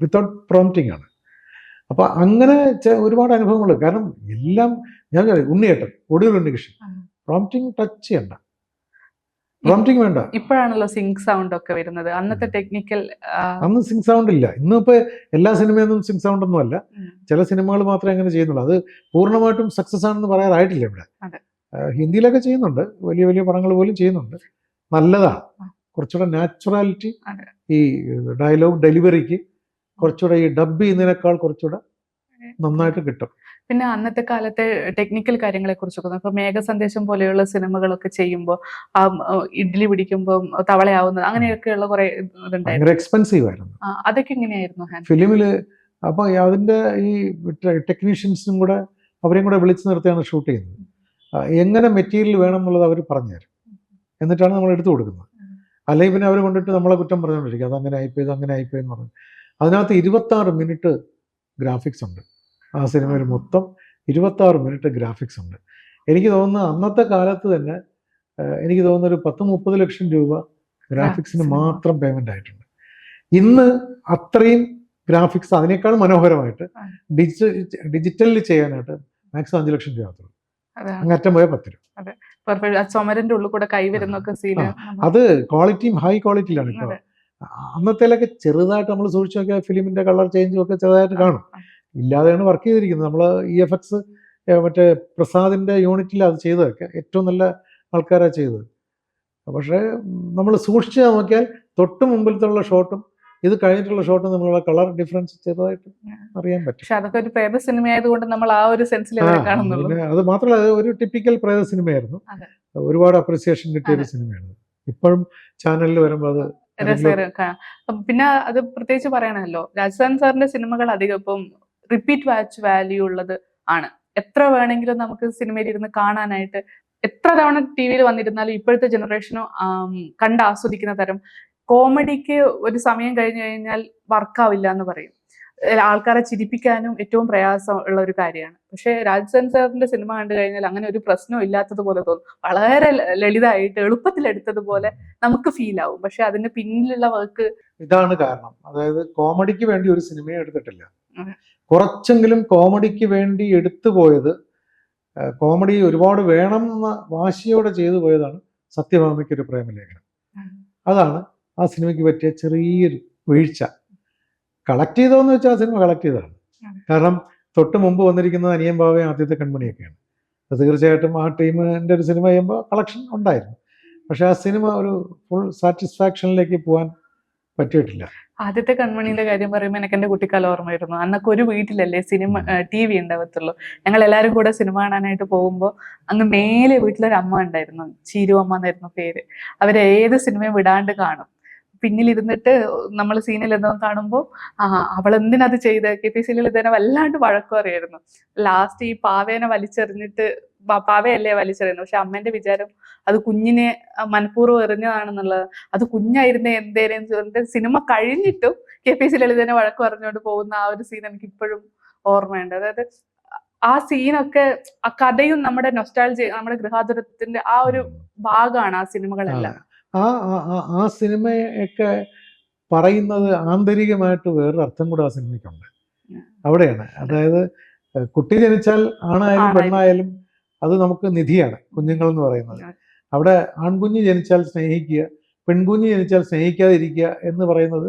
വിത്തൗട്ട് പ്രോംപ്റ്റിംഗ് ആണ്. അപ്പോൾ അങ്ങനെ ഒരുപാട് അനുഭവങ്ങൾ. കാരണം എല്ലാം ഞാൻ ഉണ്ണിയേട്ടൻ ഒടുവിൽ ഉണ്ണികൃഷ്ണൻ പ്രോംപ്റ്റിംഗ് ടച്ച് ചെയ്യണ്ട, പ്രോംപ്റ്റിംഗ് വേണ്ട. ഇപ്പോഴാണല്ലോ സിങ്ക് സൗണ്ട് ഒക്കെ വരുന്നത്. അന്നത്തെ ടെക്നിക്കൽ അന്ന് സിങ്ക് സൗണ്ട് ഇല്ല. ഇന്നിപ്പോ എല്ലാ സിനിമയൊന്നും സിങ്ക് സൗണ്ട് ഒന്നും അല്ല, ചില സിനിമകൾ മാത്രമേ അങ്ങനെ ചെയ്യുന്നുള്ളൂ. അത് പൂർണ്ണമായിട്ടും സക്സസ് ആണെന്ന് പറയാറായിട്ടില്ല ഇവിടെ. ഹിന്ദിയിലൊക്കെ ചെയ്യുന്നുണ്ട്, വലിയ വലിയ പടങ്ങൾ പോലും ചെയ്യുന്നുണ്ട്. നല്ലതാണ്, കുറച്ചുകൂടെ നാച്ചുറാലിറ്റി ഈ ഡയലോഗ് ഡെലിവറിക്ക് കുറച്ചുകൂടെ ഈ ഡബ് ചെയ്യുന്നതിനേക്കാൾ കുറച്ചുകൂടെ നന്നായിട്ട് കിട്ടും. പിന്നെ അന്നത്തെ കാലത്തെ ടെക്നിക്കൽ കാര്യങ്ങളെ കുറിച്ചൊക്കെ ഇപ്പൊ മേഘസന്ദേശം പോലെയുള്ള സിനിമകളൊക്കെ ചെയ്യുമ്പോൾ ഇഡ്ഡലി പിടിക്കുമ്പോൾ തവളയാവുന്നത് അങ്ങനെയൊക്കെയുള്ള കുറെ ഇതുണ്ടായിരുന്നു. എക്സ്പെൻസീവ് ആയിരുന്നു. അതൊക്കെ എങ്ങനെയായിരുന്നു ഫിലിമില്? അപ്പൊ അതിന്റെ ഈ ടെക്നീഷ്യൻസും കൂടെ അവരെയും കൂടെ വിളിച്ചു നിർത്തിയാണ് ഷൂട്ട് ചെയ്യുന്നത്. എങ്ങനെ മെറ്റീരിയൽ വേണം എന്നുള്ളത് അവർ പറഞ്ഞുതരും, എന്നിട്ടാണ് നമ്മൾ എടുത്തു കൊടുക്കുന്നത്. അല്ലെങ്കിൽ പിന്നെ അവർ കൊണ്ടിട്ട് നമ്മളെ കുറ്റം പറഞ്ഞുകൊണ്ടിരിക്കും, അതങ്ങനെ ആയിപ്പോയി, ഇതങ്ങനെ ആയിപ്പോയി എന്ന് പറഞ്ഞു. അതിനകത്ത് 26 മിനിറ്റ് ഗ്രാഫിക്സ് ഉണ്ട്. ആ സിനിമയിൽ മൊത്തം 26 മിനിറ്റ് ഗ്രാഫിക്സ് ഉണ്ട്. എനിക്ക് തോന്നുന്നു അന്നത്തെ കാലത്ത് തന്നെ എനിക്ക് തോന്നുന്നു ഒരു 10-30 ലക്ഷം രൂപ ഗ്രാഫിക്സിന് മാത്രം പേയ്മെന്റ് ആയിട്ടുണ്ട്. ഇന്ന് അത്രയും ഗ്രാഫിക്സ് അതിനേക്കാൾ മനോഹരമായിട്ട് ഡിജിറ്റലിൽ ചെയ്യാനായിട്ട് മാക്സിമം 5 ലക്ഷം രൂപ ആകത്തുള്ളൂ. അങ്ങറ്റം പോയാൽ 10 രൂപ. ചുമരിന്റെ ഉള്ളിൽ കൂടെ കൈവരുന്നൊക്കെ സീന് അത് ക്വാളിറ്റിയും ഹൈ ക്വാളിറ്റിയിലാണ്. ഇപ്പോൾ അന്നത്തേലൊക്കെ ചെറുതായിട്ട് നമ്മൾ സൂക്ഷിച്ചു നോക്കിയാൽ ഫിലിമിന്റെ കളർ ചേഞ്ചും ഒക്കെ ചെറുതായിട്ട് കാണും. ഇല്ലാതെയാണ് വർക്ക് ചെയ്തിരിക്കുന്നത്. നമ്മൾ EFX മറ്റേ പ്രസാദിന്റെ യൂണിറ്റിൽ അത് ചെയ്തതൊക്കെ ഏറ്റവും നല്ല ആൾക്കാരാണ് ചെയ്തത്. പക്ഷേ നമ്മൾ സൂക്ഷിച്ച് നോക്കിയാൽ തൊട്ട് മുമ്പിലത്തുള്ള ഷോട്ടും ഇത് കഴിഞ്ഞിട്ടുള്ള ഷോട്ടും തമ്മിലുള്ള കളർ ഡിഫറൻസ് ചെറുതായിട്ട് അറിയാൻ പറ്റും. പക്ഷെ അതൊക്കെ ഒരു പ്രേത സിനിമ ആയതുകൊണ്ട് നമ്മൾ ആ ഒരു സെൻസിൽ കാണുന്നുള്ളൂ. പിന്നെ അത് മാത്രമല്ല, ഒരു ടിപ്പിക്കൽ പ്രേത സിനിമയായിരുന്നു, ഒരുപാട് അപ്രിസിയേഷൻ കിട്ടിയ ഒരു സിനിമയാണ്. ഇപ്പോഴും ചാനലിൽ വരുമ്പോൾ അത് പിന്നെ അത് പ്രത്യേകിച്ച് പറയണമല്ലോ, രാജസ്ഥാൻ സാറിന്റെ സിനിമകൾ അധികം ഇപ്പം റിപ്പീറ്റ് വാച്ച് വാല്യൂ ഉള്ളത് ആണ്. എത്ര വേണമെങ്കിലും നമുക്ക് സിനിമയിൽ ഇരുന്ന് കാണാനായിട്ട് എത്ര തവണ TV വന്നിരുന്നാലും ഇപ്പോഴത്തെ ജനറേഷനും കണ്ട് ആസ്വദിക്കുന്ന തരം. കോമഡിക്ക് ഒരു സമയം കഴിഞ്ഞു കഴിഞ്ഞാൽ വർക്കാവില്ല എന്ന് പറയും. ആൾക്കാരെ ചിരിപ്പിക്കാനും ഏറ്റവും പ്രയാസം ഉള്ള ഒരു കാര്യമാണ്. പക്ഷെ രാജസ്ഥാൻ സാറിന്റെ സിനിമ കണ്ടു കഴിഞ്ഞാൽ അങ്ങനെ ഒരു പ്രശ്നവും ഇല്ലാത്തതുപോലെ തോന്നും. വളരെ ലളിതമായിട്ട് എളുപ്പത്തിൽ എടുത്തതുപോലെ നമുക്ക് ഫീൽ ആവും. പക്ഷെ അതിന്റെ പിന്നിലുള്ള വർക്ക് ഇതാണ് കാരണം. അതായത് കോമഡിക്ക് വേണ്ടി ഒരു സിനിമയെ എടുത്തിട്ടില്ല, കുറച്ചെങ്കിലും കോമഡിക്ക് വേണ്ടി എടുത്തു പോയത്, കോമഡി ഒരുപാട് വേണം എന്ന വാശിയോടെ ചെയ്തു പോയതാണ് സത്യഭാമയ്ക്ക് ഒരു പ്രേമലേഖനം. അതാണ് ആ സിനിമയ്ക്ക് പറ്റിയ ചെറിയൊരു വീഴ്ച. കളക്ട് ചെയ്തോന്ന് വെച്ചാൽ ആ സിനിമ കളക്ട് ചെയ്തതാണ്. കാരണം തൊട്ട് മുമ്പ് വന്നിരിക്കുന്നത് അനിയൻ ബാവയും ആദ്യത്തെ കൺമണിയൊക്കെയാണ്. അത് തീർച്ചയായിട്ടും ആ ടീമിൻ്റെ ഒരു സിനിമ ചെയ്യുമ്പോൾ കളക്ഷൻ ഉണ്ടായിരുന്നു. പക്ഷെ ആ സിനിമ ഒരു ഫുൾ സാറ്റിസ്ഫാക്ഷനിലേക്ക് പോകാൻ പറ്റിയിട്ടില്ല. ആദ്യത്തെ കൺമണിന്റെ കാര്യം പറയുമ്പോൾ എനിക്ക് എന്റെ കുട്ടിക്കാലം ഓർമ്മ വരുന്നു. അന്നൊക്കെ ഒരു വീട്ടിലല്ലേ സിനിമ TV ഉണ്ടാവത്തുള്ളൂ. ഞങ്ങൾ എല്ലാവരും കൂടെ സിനിമ കാണാനായിട്ട് പോകുമ്പോൾ അങ്ങ് മേലെ വീട്ടിലൊരു അമ്മ ഉണ്ടായിരുന്നു, ചീരു അമ്മ എന്നായിരുന്നു പേര്. അവര് ഏത് സിനിമയും വിടാണ്ട് കാണും. പിന്നിലിരുന്നിട്ട് നമ്മൾ സീനിൽ എന്തോ കാണുമ്പോൾ അവളെന്തിനത് ചെയ്ത് KPC ഇതിനെ വല്ലാണ്ട് വഴക്കം അറിയായിരുന്നു. ലാസ്റ്റ് ഈ പാവേനെ വലിച്ചെറിഞ്ഞിട്ട്, പാവയല്ലേ വലിച്ചെറിയുന്നത്, പക്ഷെ അമ്മേന്റെ വിചാരം അത് കുഞ്ഞിനെ മനഃപൂർവ്വം എറിഞ്ഞതാണെന്നുള്ളത്. അത് കുഞ്ഞായിരുന്നേ എന്തേലും പറഞ്ഞിട്ട് സിനിമ കഴിഞ്ഞിട്ടും KPC ഇതിനെ വഴക്ക് പറഞ്ഞുകൊണ്ട് പോകുന്ന ആ ഒരു സീൻ എനിക്ക് ഇപ്പോഴും ഓർമ്മയുണ്ട്. അതായത് ആ സീനൊക്കെ ആ കഥയും നമ്മുടെ നൊസ്റ്റാൾജി, നമ്മുടെ ഗൃഹാതുരത്തിന്റെ ആ ഒരു ഭാഗമാണ് ആ സിനിമകളെല്ലാം. ആ സിനിമയൊക്കെ പറയുന്നത് ആന്തരികമായിട്ട് വേറൊരു അർത്ഥം കൂടെ ആ സിനിമയ്ക്കുണ്ട്. അവിടെയാണ്. അതായത് കുട്ടി ജനിച്ചാൽ ആണായാലും പെണ്ണായാലും അത് നമുക്ക് നിധിയാണ്, കുഞ്ഞുങ്ങൾ എന്ന് പറയുന്നത്. അവിടെ ആൺകുഞ്ഞ് ജനിച്ചാൽ സ്നേഹിക്കുക, പെൺകുഞ്ഞ് ജനിച്ചാൽ സ്നേഹിക്കാതിരിക്കുക എന്ന് പറയുന്നത്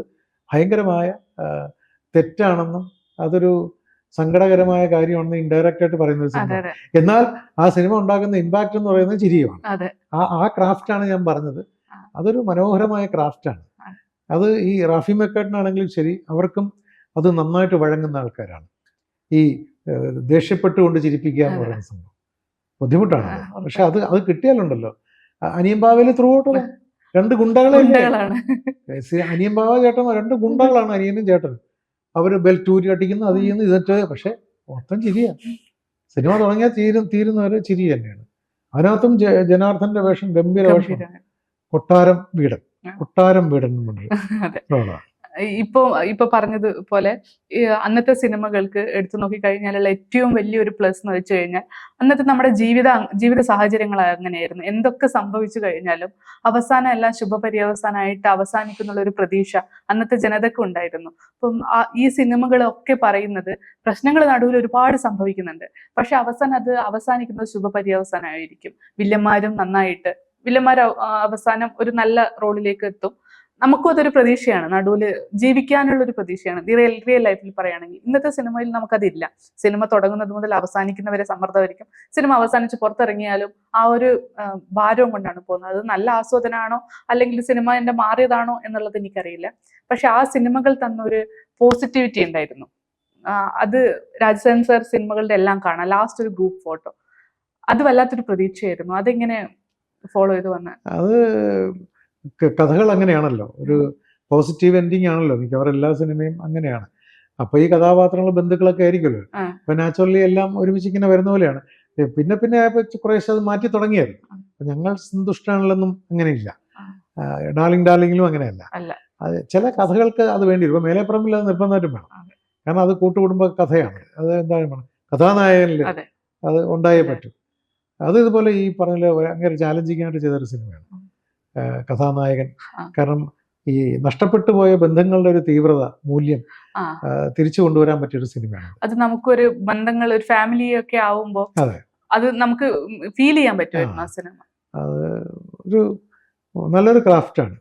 ഭയങ്കരമായ തെറ്റാണെന്നും അതൊരു സങ്കടകരമായ കാര്യമാണെന്ന് ഇൻഡയറക്റ്റ് ആയിട്ട് പറയുന്ന ഒരു സിനിമ. എന്നാൽ ആ സിനിമ ഉണ്ടാക്കുന്ന ഇമ്പാക്റ്റ് എന്ന് പറയുന്നത് ചിരിയുമാണ്. ആ ക്രാഫ്റ്റാണ് ഞാൻ പറഞ്ഞത്. അതൊരു മനോഹരമായ ക്രാഫ്റ്റാണ്. അത് ഈ റാഫി മെക്കാട്ടിനാണെങ്കിലും ശരി, അവർക്കും അത് നന്നായിട്ട് വഴങ്ങുന്ന ആൾക്കാരാണ്. ഈ ദേഷ്യപ്പെട്ടുകൊണ്ട് ചിരിപ്പിക്കുക എന്ന് പറയുന്ന സംഭവം ബുദ്ധിമുട്ടാണ്. പക്ഷെ അത് കിട്ടിയാലുണ്ടല്ലോ, അനിയൻ ബാവയില് ത്രൂ ഔട്ട് രണ്ട് ഗുണ്ടകളെ, അനിയൻ ബാവ ചേട്ടൻ രണ്ട് ഗുണ്ടകളാണ്, അനിയനും ചേട്ടനും. അവര് ബെൽറ്റൂരി അടിക്കുന്നു, അത് ചെയ്യുന്നു, ഇതൊക്കെ. പക്ഷെ മൊത്തം ചിരിയാണ്. സിനിമ തുടങ്ങിയാൽ തീരുന്നവരെ ചിരി തന്നെയാണ്. അതിനകത്തും ജനാർദ്ദന്റെ വേഷം ഗംഭീര വേഷം. കൊട്ടാരം വീടൻ എന്ന് പറഞ്ഞു. ഇപ്പൊ പറഞ്ഞതുപോലെ ഈ അന്നത്തെ സിനിമകൾക്ക് എടുത്തു നോക്കിക്കഴിഞ്ഞാലുള്ള ഏറ്റവും വലിയൊരു പ്ലസ് എന്ന് വെച്ച് കഴിഞ്ഞാൽ അന്നത്തെ നമ്മുടെ ജീവിത സാഹചര്യങ്ങൾ അങ്ങനെയായിരുന്നു. എന്തൊക്കെ സംഭവിച്ചു കഴിഞ്ഞാലും അവസാനം എല്ലാം ശുഭപര്യവസാനമായിട്ട് അവസാനിക്കുന്നുള്ള ഒരു പ്രതീക്ഷ അന്നത്തെ ജനതയ്ക്ക് ഉണ്ടായിരുന്നു. അപ്പം ഈ സിനിമകളൊക്കെ പറയുന്നത് പ്രശ്നങ്ങൾ നടുവിൽ ഒരുപാട് സംഭവിക്കുന്നുണ്ട്, പക്ഷെ അവസാനം അത് അവസാനിക്കുന്നത് ശുഭപര്യവസാനമായിരിക്കും. വില്ലന്മാർ അവസാനം ഒരു നല്ല റോളിലേക്ക് എത്തും. നമുക്കും അതൊരു പ്രതീക്ഷയാണ്, നടുവില് ജീവിക്കാനുള്ള ഒരു പ്രതീക്ഷയാണ്. റിയൽ ലൈഫിൽ പറയുകയാണെങ്കിൽ ഇന്നത്തെ സിനിമയിൽ നമുക്കതില്ല. സിനിമ തുടങ്ങുന്നത് മുതൽ അവസാനിക്കുന്നവരെ സമ്മർദ്ദമായിരിക്കും. സിനിമ അവസാനിച്ച് പുറത്തിറങ്ങിയാലും ആ ഒരു ഭാരവും കൊണ്ടാണ് പോകുന്നത്. അത് നല്ല ആസ്വാദനമാണോ അല്ലെങ്കിൽ സിനിമ എന്റെ മാറിയതാണോ എന്നുള്ളത് എനിക്കറിയില്ല. പക്ഷെ ആ സിനിമകൾ തന്നൊരു പോസിറ്റിവിറ്റി ഉണ്ടായിരുന്നു. അത് രാജസേൻ സർ സിനിമകളുടെ എല്ലാം കാണാം. ലാസ്റ്റ് ഒരു ഗ്രൂപ്പ് ഫോട്ടോ, അത് വല്ലാത്തൊരു പ്രതീക്ഷയായിരുന്നു. അതെങ്ങനെ ഫോളോ ചെയ്ത് വന്ന? അത് കഥകൾ അങ്ങനെയാണല്ലോ, ഒരു പോസിറ്റീവ് എൻഡിങ് ആണല്ലോ മിക്കവാറും എല്ലാ സിനിമയും അങ്ങനെയാണ്. അപ്പൊ ഈ കഥാപാത്രങ്ങൾ ബന്ധുക്കളൊക്കെ ആയിരിക്കുമല്ലോ, അപ്പൊ നാച്ചുറലി എല്ലാം ഒരുമിച്ച് ഇങ്ങനെ വരുന്ന പോലെയാണ്. പിന്നെ കുറേശ്ശെ അത് മാറ്റി തുടങ്ങിയായിരുന്നു. അപ്പൊ ഞങ്ങൾ സന്തുഷ്ടാണല്ലെന്നും അങ്ങനെയില്ല, ഡാർലിംഗിലും അങ്ങനെയല്ല. അത് ചില കഥകൾക്ക് അത് വേണ്ടി വരും. ഇപ്പൊ മേലെപ്പറമ്പിൽ അത് നിർബന്ധമായിട്ടും വേണം, കാരണം അത് കൂട്ടുകുടുംബ കഥയാണ്. അത് എന്താണ് വേണം, കഥാനായകനിൽ അത് ഉണ്ടായേ പറ്റും. അത് ഇതുപോലെ ഈ പറഞ്ഞ ഭയങ്കര ചാലഞ്ചിങ് ആയിട്ട് ചെയ്തൊരു സിനിമയാണ് കഥാനായകൻ. കാരണം ഈ നഷ്ടപ്പെട്ടു പോയ ബന്ധങ്ങളുടെ ഒരു തീവ്രത, മൂല്യം തിരിച്ചു കൊണ്ടുവരാൻ പറ്റിയൊരു സിനിമയാണ്. അത് നമുക്കൊരു ബന്ധങ്ങൾ, ഒരു ഫാമിലി ഒക്കെ ആവുമ്പോ അത് നമുക്ക് ഫീൽ ചെയ്യാൻ പറ്റുമായിരുന്നു ആ സിനിമ. അത് ഒരു നല്ലൊരു ക്രാഫ്റ്റാണ്.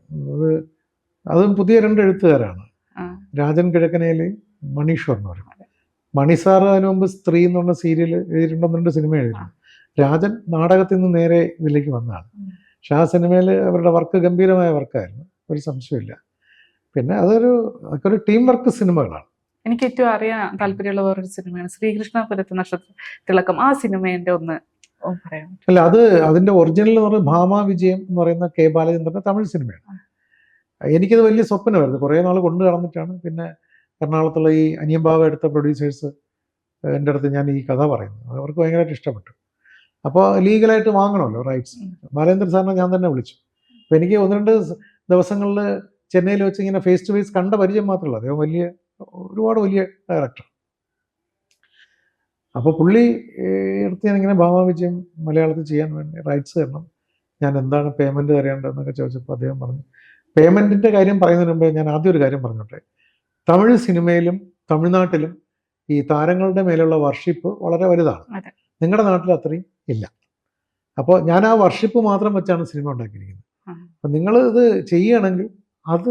അതും പുതിയ 2 എഴുത്തുകാരാണ്, രാജൻ കിഴക്കനേല്, മണീഷ് എന്ന് പറയും. മണിസാറ് അതിനു മുമ്പ് സ്ത്രീ എന്നുള്ള സീരിയൽ എഴുതിയിട്ടുണ്ടെന്ന് 2 സിനിമ എഴുതിയിട്ടുണ്ട്. രാജൻ നാടകത്തിൽ നിന്ന് നേരെ ഇതിലേക്ക് വന്നതാണ്. പക്ഷെ ആ സിനിമയിൽ അവരുടെ വർക്ക് ഗംഭീരമായ വർക്കായിരുന്നു, ഒരു സംശയമില്ല. പിന്നെ അതൊരു ടീം വർക്ക് സിനിമകളാണ്. എനിക്ക് ഏറ്റവും അറിയാൻ താല്പര്യമുള്ള വേറൊരു സിനിമയാണ് ശ്രീകൃഷ്ണപുരത്ത് നക്ഷത്ര തിളക്കം. ആ സിനിമ എൻ്റെ ഒന്ന് പറയാം. അല്ല, അതിന്റെ ഒറിജിനൽ എന്ന് പറയുന്നത് ഭാമ വിജയം എന്ന് പറയുന്ന കെ ബാലചന്ദ്രന്റെ തമിഴ് സിനിമയാണ്. എനിക്കത് വലിയ സ്വപ്നമായിരുന്നു, കുറേ നാൾ കൊണ്ടു നടന്നിട്ടാണ് പിന്നെ എറണാകുളത്തുള്ള ഈ അനിയമ്പാവ എടുത്ത പ്രൊഡ്യൂസേഴ്സ് എൻ്റെ അടുത്ത് ഞാൻ ഈ കഥ പറയുന്നത്. അവർക്ക് ഭയങ്കരമായിട്ട് ഇഷ്ടപ്പെട്ടു. അപ്പോൾ ലീഗലായിട്ട് വാങ്ങണമല്ലോ റൈറ്റ്സ്. ബാലേന്ദ്രൻ സാറിനെ ഞാൻ തന്നെ വിളിച്ചു. അപ്പോൾ എനിക്ക് 1-2 ദിവസങ്ങളിൽ ചെന്നൈയിൽ വെച്ച് ഇങ്ങനെ ഫേസ് ടു ഫേസ് കണ്ട പരിചയം മാത്രമല്ല, അദ്ദേഹം ഒരുപാട് വലിയ ഡയറക്ടർ. അപ്പോൾ പുള്ളി എടുത്ത് ഞാനിങ്ങനെ ഭാമ വിജയം മലയാളത്തിൽ ചെയ്യാൻ വേണ്ടി റൈറ്റ്സ് തരണം, ഞാൻ എന്താണ് പേയ്മെൻറ്റ് തരേണ്ടതെന്നൊക്കെ ചോദിച്ചപ്പോൾ അദ്ദേഹം പറഞ്ഞു. പേയ്മെൻറ്റിൻ്റെ കാര്യം പറയുന്നതിന് മുമ്പേ ഞാൻ ആദ്യം ഒരു കാര്യം പറഞ്ഞോട്ടെ. തമിഴ് സിനിമയിലും തമിഴ്നാട്ടിലും ഈ താരങ്ങളുടെ മേലുള്ള വർഷിപ്പ് വളരെ വലുതാണ്. നിങ്ങളുടെ നാട്ടിൽ അത്രയും ഇല്ല. അപ്പോൾ ഞാൻ ആ വർഷിപ്പ് മാത്രം വെച്ചാണ് സിനിമ ഉണ്ടാക്കിയിരിക്കുന്നത്. അപ്പം നിങ്ങൾ ഇത് ചെയ്യുകയാണെങ്കിൽ അത്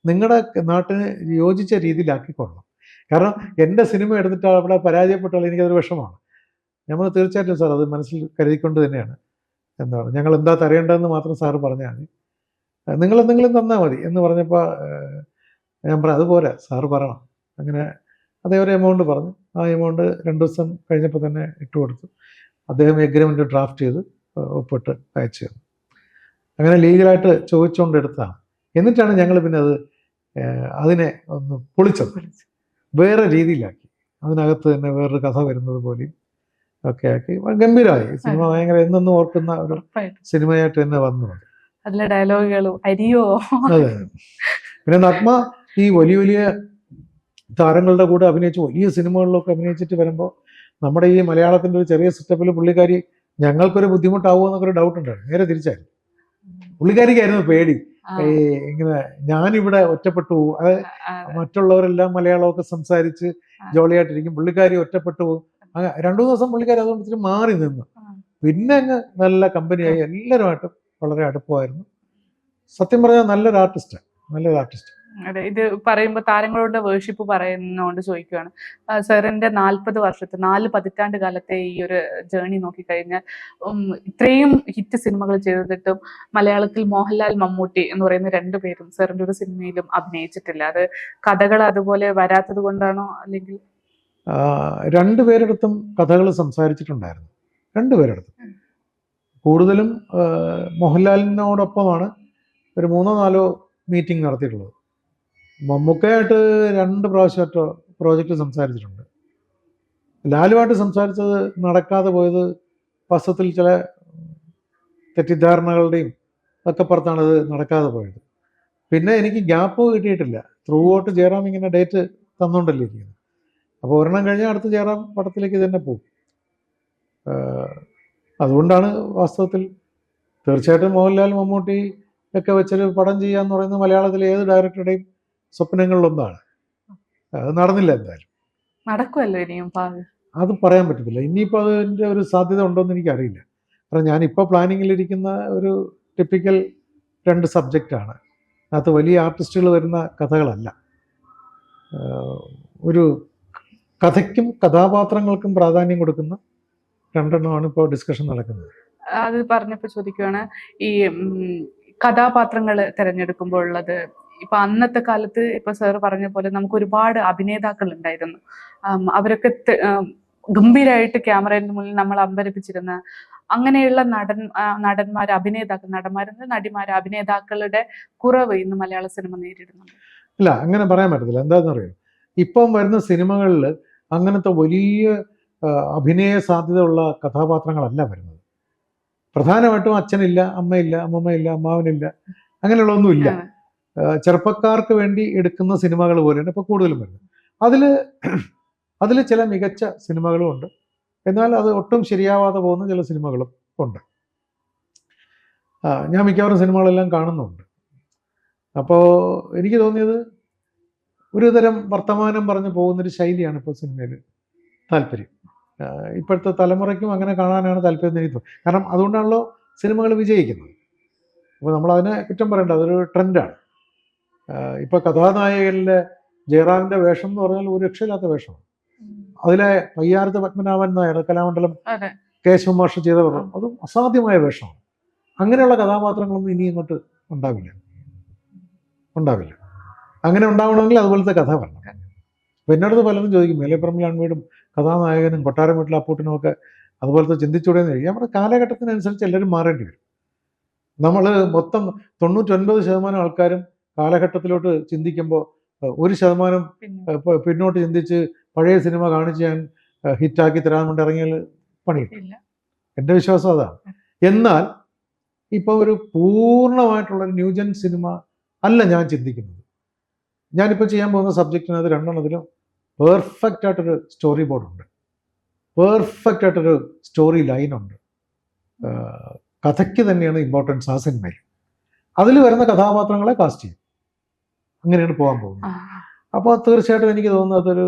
നിങ്ങളുടെ നാട്ടിന് യോജിച്ച രീതിയിലാക്കിക്കൊള്ളണം. കാരണം എൻ്റെ സിനിമ എടുത്തിട്ട് അവിടെ പരാജയപ്പെട്ടാൽ എനിക്കതൊരു വിഷമമാണ്. നമ്മൾ തീർച്ചയായിട്ടും സാർ അത് മനസ്സിൽ കരുതിക്കൊണ്ട് തന്നെയാണ് എന്താണ് ഞങ്ങൾ എന്താ തരേണ്ടതെന്ന് മാത്രം സാറ് പറഞ്ഞാൽ മതി, നിങ്ങളെന്തെങ്കിലും തന്നാൽ മതി എന്ന് പറഞ്ഞപ്പോൾ ഞാൻ പറഞ്ഞു അതുപോലെ സാറ് പറയണം. അങ്ങനെ അതേ ഒരു എമൗണ്ട് പറഞ്ഞു. ആ എമൗണ്ട് 2 ദിവസം കഴിഞ്ഞപ്പോൾ തന്നെ ഇട്ട് കൊടുത്തു. അദ്ദേഹം എഗ്രിമെൻ്റ് ഡ്രാഫ്റ്റ് ചെയ്ത് ഒപ്പിട്ട് അയച്ചു തന്നു. അങ്ങനെ ലീഗലായിട്ട് ചോദിച്ചുകൊണ്ട് എടുത്തതാണ്. എന്നിട്ടാണ് ഞങ്ങൾ പിന്നെ അതിനെ ഒന്ന് പൊളിച്ചത്, വേറെ രീതിയിലാക്കി. അതിനകത്ത് തന്നെ വേറൊരു കഥ വരുന്നത് പോലെയും ഒക്കെ ആക്കി ഗംഭീരമായി. സിനിമ ഭയങ്കര എന്നും ഓർക്കുന്ന ഒരു സിനിമയായിട്ട് തന്നെ വന്നു. അതിലെ ഡയലോഗുകളും അരിയോ. അതെ. പിന്നെ നഗ്മ ഈ വലിയ താരങ്ങളുടെ കൂടെ അഭിനയിച്ച് വലിയ സിനിമകളിലൊക്കെ അഭിനയിച്ചിട്ട് വരുമ്പോൾ നമ്മുടെ ഈ മലയാളത്തിൻ്റെ ഒരു ചെറിയ സെറ്റപ്പിൽ പുള്ളിക്കാരി ഞങ്ങൾക്കൊരു ബുദ്ധിമുട്ടാവുമോ എന്നൊക്കെ ഒരു ഡൗട്ട് ഉണ്ടായിരുന്നു. നേരെ തിരിച്ചായിരുന്നു, പുള്ളിക്കാരിക്കായിരുന്നു പേടി. ഇങ്ങനെ ഞാനിവിടെ ഒറ്റപ്പെട്ടു പോകും, അത് മറ്റുള്ളവരെല്ലാം മലയാളമൊക്കെ സംസാരിച്ച് ജോളിയായിട്ടിരിക്കും, പുള്ളിക്കാരി ഒറ്റപ്പെട്ടു പോകും. 2-3 ദിവസം പുള്ളിക്കാരി അതുകൊണ്ട് ഇച്ചിരി മാറി നിന്നു. പിന്നെ അങ്ങ് നല്ല കമ്പനിയായി, എല്ലാവരുമായിട്ടും വളരെ അടുപ്പമായിരുന്നു. സത്യം പറഞ്ഞാൽ നല്ലൊരു ആർട്ടിസ്റ്റ്. അതെ, ഇത് പറയുമ്പോൾ താരങ്ങളുടെ വേർഷിപ്പ് പറയുന്നതുകൊണ്ട് ചോദിക്കുകയാണ്. സാറിന്റെ 4 പതിറ്റാണ്ട് കാലത്തെ ഈ ഒരു ജേണി നോക്കിക്കഴിഞ്ഞാൽ ഇത്രയും ഹിറ്റ് സിനിമകൾ ചെയ്തിട്ടും മലയാളത്തിൽ മോഹൻലാൽ, മമ്മൂട്ടി എന്ന് പറയുന്ന 2 പേരും സാറിന്റെ ഒരു സിനിമയിലും അഭിനയിച്ചിട്ടില്ല. അത് കഥകൾ അതുപോലെ വരാത്തത് കൊണ്ടാണോ, അല്ലെങ്കിൽ? 2 പേരെടുത്തും കഥകൾ സംസാരിച്ചിട്ടുണ്ടായിരുന്നു. 2 പേരെടുത്തും കൂടുതലും മോഹൻലാലിനോടൊപ്പമാണ് ഒരു 3-4 മീറ്റിംഗ് നടത്തിയിട്ടുള്ളത്. മമ്മൂക്കയായിട്ട് 2 പ്രാവശ്യമൊക്കെ പ്രോജക്റ്റ് സംസാരിച്ചിട്ടുണ്ട്. ലാലുമായിട്ട് സംസാരിച്ചത് നടക്കാതെ പോയത് വാസ്തവത്തിൽ ചില തെറ്റിദ്ധാരണകളുടെയും ഒക്കെ പുറത്താണ് ഇത് നടക്കാതെ പോയത്. പിന്നെ എനിക്ക് ഗ്യാപ്പ് കിട്ടിയിട്ടില്ല ത്രൂ ഔട്ട് ജയറാം ഇങ്ങനെ ഡേറ്റ് തന്നുകൊണ്ടല്ലേ ഇരിക്കുന്നത്. അപ്പോൾ ഒരെണ്ണം കഴിഞ്ഞാൽ അടുത്ത ജയറാം പടത്തിലേക്ക് തന്നെ പോകും. അതുകൊണ്ടാണ് വാസ്തവത്തിൽ തീർച്ചയായിട്ടും മോഹൻലാൽ മമ്മൂട്ടി ഒക്കെ വെച്ചൊരു പടം ചെയ്യാന്ന് പറയുന്നത് മലയാളത്തിലെ ഏത് ഡയറക്ടറുടെയും സ്വപ്നങ്ങളിലൊന്നാണ്. അത് നടന്നില്ല എന്തായാലും. നടക്കുമല്ലോ ഇനിയും ഭാവി. അത് പറയാൻ പറ്റത്തില്ല. ഇനിയിപ്പോൾ അതിൻ്റെ ഒരു സാധ്യത ഉണ്ടോയെന്ന് എനിക്കറിയില്ല. കാരണം ഞാനിപ്പോൾ പ്ലാനിങ്ങിലിരിക്കുന്ന ഒരു ടിപ്പിക്കൽ 2 സബ്ജക്റ്റാണ്. അതിനകത്ത് വലിയ ആർട്ടിസ്റ്റുകൾ വരുന്ന കഥകളല്ല. ഒരു കഥയ്ക്കും കഥാപാത്രങ്ങൾക്കും പ്രാധാന്യം കൊടുക്കുന്ന 2 എണ്ണമാണ് ഇപ്പോൾ ഡിസ്കഷൻ നടക്കുന്നത്. അത് പറഞ്ഞപ്പോൾ ചോദിക്കുകയാണ്, ഈ കഥാപാത്രങ്ങൾ തിരഞ്ഞെടുക്കുമ്പോൾ ഉള്ളത്, ഇപ്പൊ അന്നത്തെ കാലത്ത് ഇപ്പൊ സാർ പറഞ്ഞ പോലെ നമുക്ക് ഒരുപാട് അഭിനേതാക്കൾ ഉണ്ടായിരുന്നു. അവരൊക്കെ ഗംഭീരമായിട്ട് ക്യാമറയുടെ മുന്നിൽ നമ്മൾ അമ്പരപ്പിച്ചിരുന്ന അങ്ങനെയുള്ള നടന്മാർ, നടിമാർ, അഭിനേതാക്കളുടെ കുറവ് ഇന്ന് മലയാള സിനിമ നേരിടുന്നുണ്ട്. ഇല്ല, അങ്ങനെ പറയാൻ പറ്റത്തില്ല. എന്താണെന്ന് അറിയാം, ഇപ്പം വരുന്ന സിനിമകളിൽ അങ്ങനത്തെ വലിയ അഭിനയ സാധ്യതയുള്ള കഥാപാത്രങ്ങളല്ല വരുന്നത്. പ്രധാനമായിട്ടും അച്ഛനില്ല, അമ്മയില്ല, അമ്മമ്മയില്ല, അമ്മാവനില്ല, അങ്ങനെയുള്ളതൊന്നുമില്ല. ചെറുപ്പക്കാർക്ക് വേണ്ടി എടുക്കുന്ന സിനിമകൾ പോലെയാണ് ഇപ്പോൾ കൂടുതലും വരുന്നത്. അതിൽ ചില മികച്ച സിനിമകളും ഉണ്ട്, എന്നാൽ അത് ഒട്ടും ശരിയാവാതെ പോകുന്ന ചില സിനിമകളും ഉണ്ട്. ഞാൻ മിക്കവാറും സിനിമകളെല്ലാം കാണുന്നുണ്ട്. അപ്പോൾ എനിക്ക് തോന്നിയത് ഒരു തരം വർത്തമാനം പറഞ്ഞു പോകുന്നൊരു ശൈലിയാണ് ഇപ്പോൾ സിനിമയിൽ താല്പര്യം. ഇപ്പോഴത്തെ തലമുറയ്ക്കും അങ്ങനെ കാണാനാണ് താല്പര്യം എന്ന് എനിക്ക് തോന്നുന്നു. കാരണം അതുകൊണ്ടാണല്ലോ സിനിമകൾ വിജയിക്കുന്നത്. അപ്പോൾ നമ്മളതിനെ കുറ്റം പറയേണ്ട, അതൊരു ട്രെൻഡാണ്. ഇപ്പോൾ കഥാനായകനിലെ ജയറാമിൻ്റെ വേഷം എന്ന് പറഞ്ഞാൽ ഒരു രക്ഷയില്ലാത്ത വേഷമാണ്. അതിലെ പയ്യാരത്ത് പത്മനാഭൻ നായർ, കലാമണ്ഡലം കേശവ മാഷ് ചെയ്ത അതും അസാധ്യമായ വേഷമാണ്. അങ്ങനെയുള്ള കഥാപാത്രങ്ങളൊന്നും ഇനി ഇങ്ങോട്ട് ഉണ്ടാവില്ല. അങ്ങനെ ഉണ്ടാവണമെങ്കിൽ അതുപോലത്തെ കഥ വരണം. അപ്പോൾ എന്നോടത് പലരും ചോദിക്കും, മേലെപ്പറമ്പിൽ അൺവീടും കഥാനായകനും കൊട്ടാരം വീട്ടിൽ അപ്പൂട്ടനും ഒക്കെ അതുപോലത്തെ ചിന്തിച്ചൂടെന്ന് ചോദിക്കും. നമ്മുടെ കാലഘട്ടത്തിനനുസരിച്ച് എല്ലാവരും മാറേണ്ടി വരും. നമ്മൾ മൊത്തം 99% ആൾക്കാരും കാലഘട്ടത്തിലോട്ട് ചിന്തിക്കുമ്പോൾ 1% പിന്നോട്ട് ചിന്തിച്ച് പഴയ സിനിമ കാണിച്ച് ഞാൻ ഹിറ്റാക്കി തരാൻ കൊണ്ട് ഇറങ്ങിയാൽ പണിയില്ല. എൻ്റെ വിശ്വാസം അതാണ്. എന്നാൽ ഇപ്പോൾ ഒരു പൂർണ്ണമായിട്ടുള്ളൊരു ന്യൂജൻ സിനിമ അല്ല ഞാൻ ചിന്തിക്കുന്നത്. ഞാനിപ്പോൾ ചെയ്യാൻ പോകുന്ന സബ്ജക്റ്റിനകത്ത് 2 എണ്ണത്തിലും പെർഫെക്റ്റ് ആയിട്ടൊരു സ്റ്റോറി ബോർഡുണ്ട്, പെർഫെക്റ്റ് ആയിട്ടൊരു സ്റ്റോറി ലൈനുണ്ട്. കഥയ്ക്ക് തന്നെയാണ് ഇമ്പോർട്ടൻസ് ആ സിനിമയിൽ. അതിൽ വരുന്ന കഥാപാത്രങ്ങളെ കാസ്റ്റ് ചെയ്യും. അങ്ങനെയാണ് പോകാൻ പോകുന്നത്. അപ്പോൾ തീർച്ചയായിട്ടും എനിക്ക് തോന്നുന്നത് അതൊരു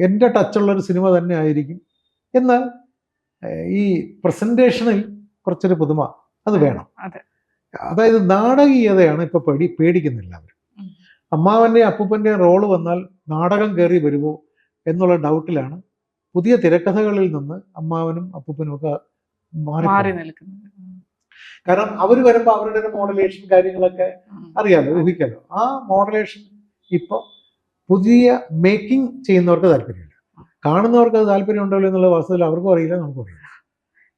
എൻ്റെ ടച്ചുള്ളൊരു സിനിമ തന്നെ ആയിരിക്കും. എന്നാൽ ഈ പ്രസൻറ്റേഷനിൽ കുറച്ചൊരു പുതുമ അത് വേണം. അതായത് നാടകീയതയാണ് ഇപ്പോൾ പേടിക്കുന്നില്ല അവർ. അമ്മാവൻ്റെയും അപ്പൂപ്പൻ്റെയും റോള് വന്നാൽ നാടകം കയറി വരുമോ എന്നുള്ള ഡൗട്ടിലാണ് പുതിയ തിരക്കഥകളിൽ നിന്ന് അമ്മാവനും അപ്പൂപ്പനും ഒക്കെ മാറി നിൽക്കുന്നത്. കാരണം അവർ വരുമ്പോൾ അവരുടെ ഒരു മോഡലേഷൻ കാര്യങ്ങളൊക്കെ അറിയാലോ, ഊഹിക്കാലോ. ആ മോഡലേഷൻ ഇപ്പോൾ പുതിയ മേക്കിംഗ് ചെയ്യുന്നവർക്ക് താല്പര്യമില്ല. കാണുന്നവർക്ക് അത് താല്പര്യം ഉണ്ടല്ലോ എന്നുള്ള വസ്തുതയിൽ അവർക്കും അറിയില്ല, നമുക്കും അറിയില്ല.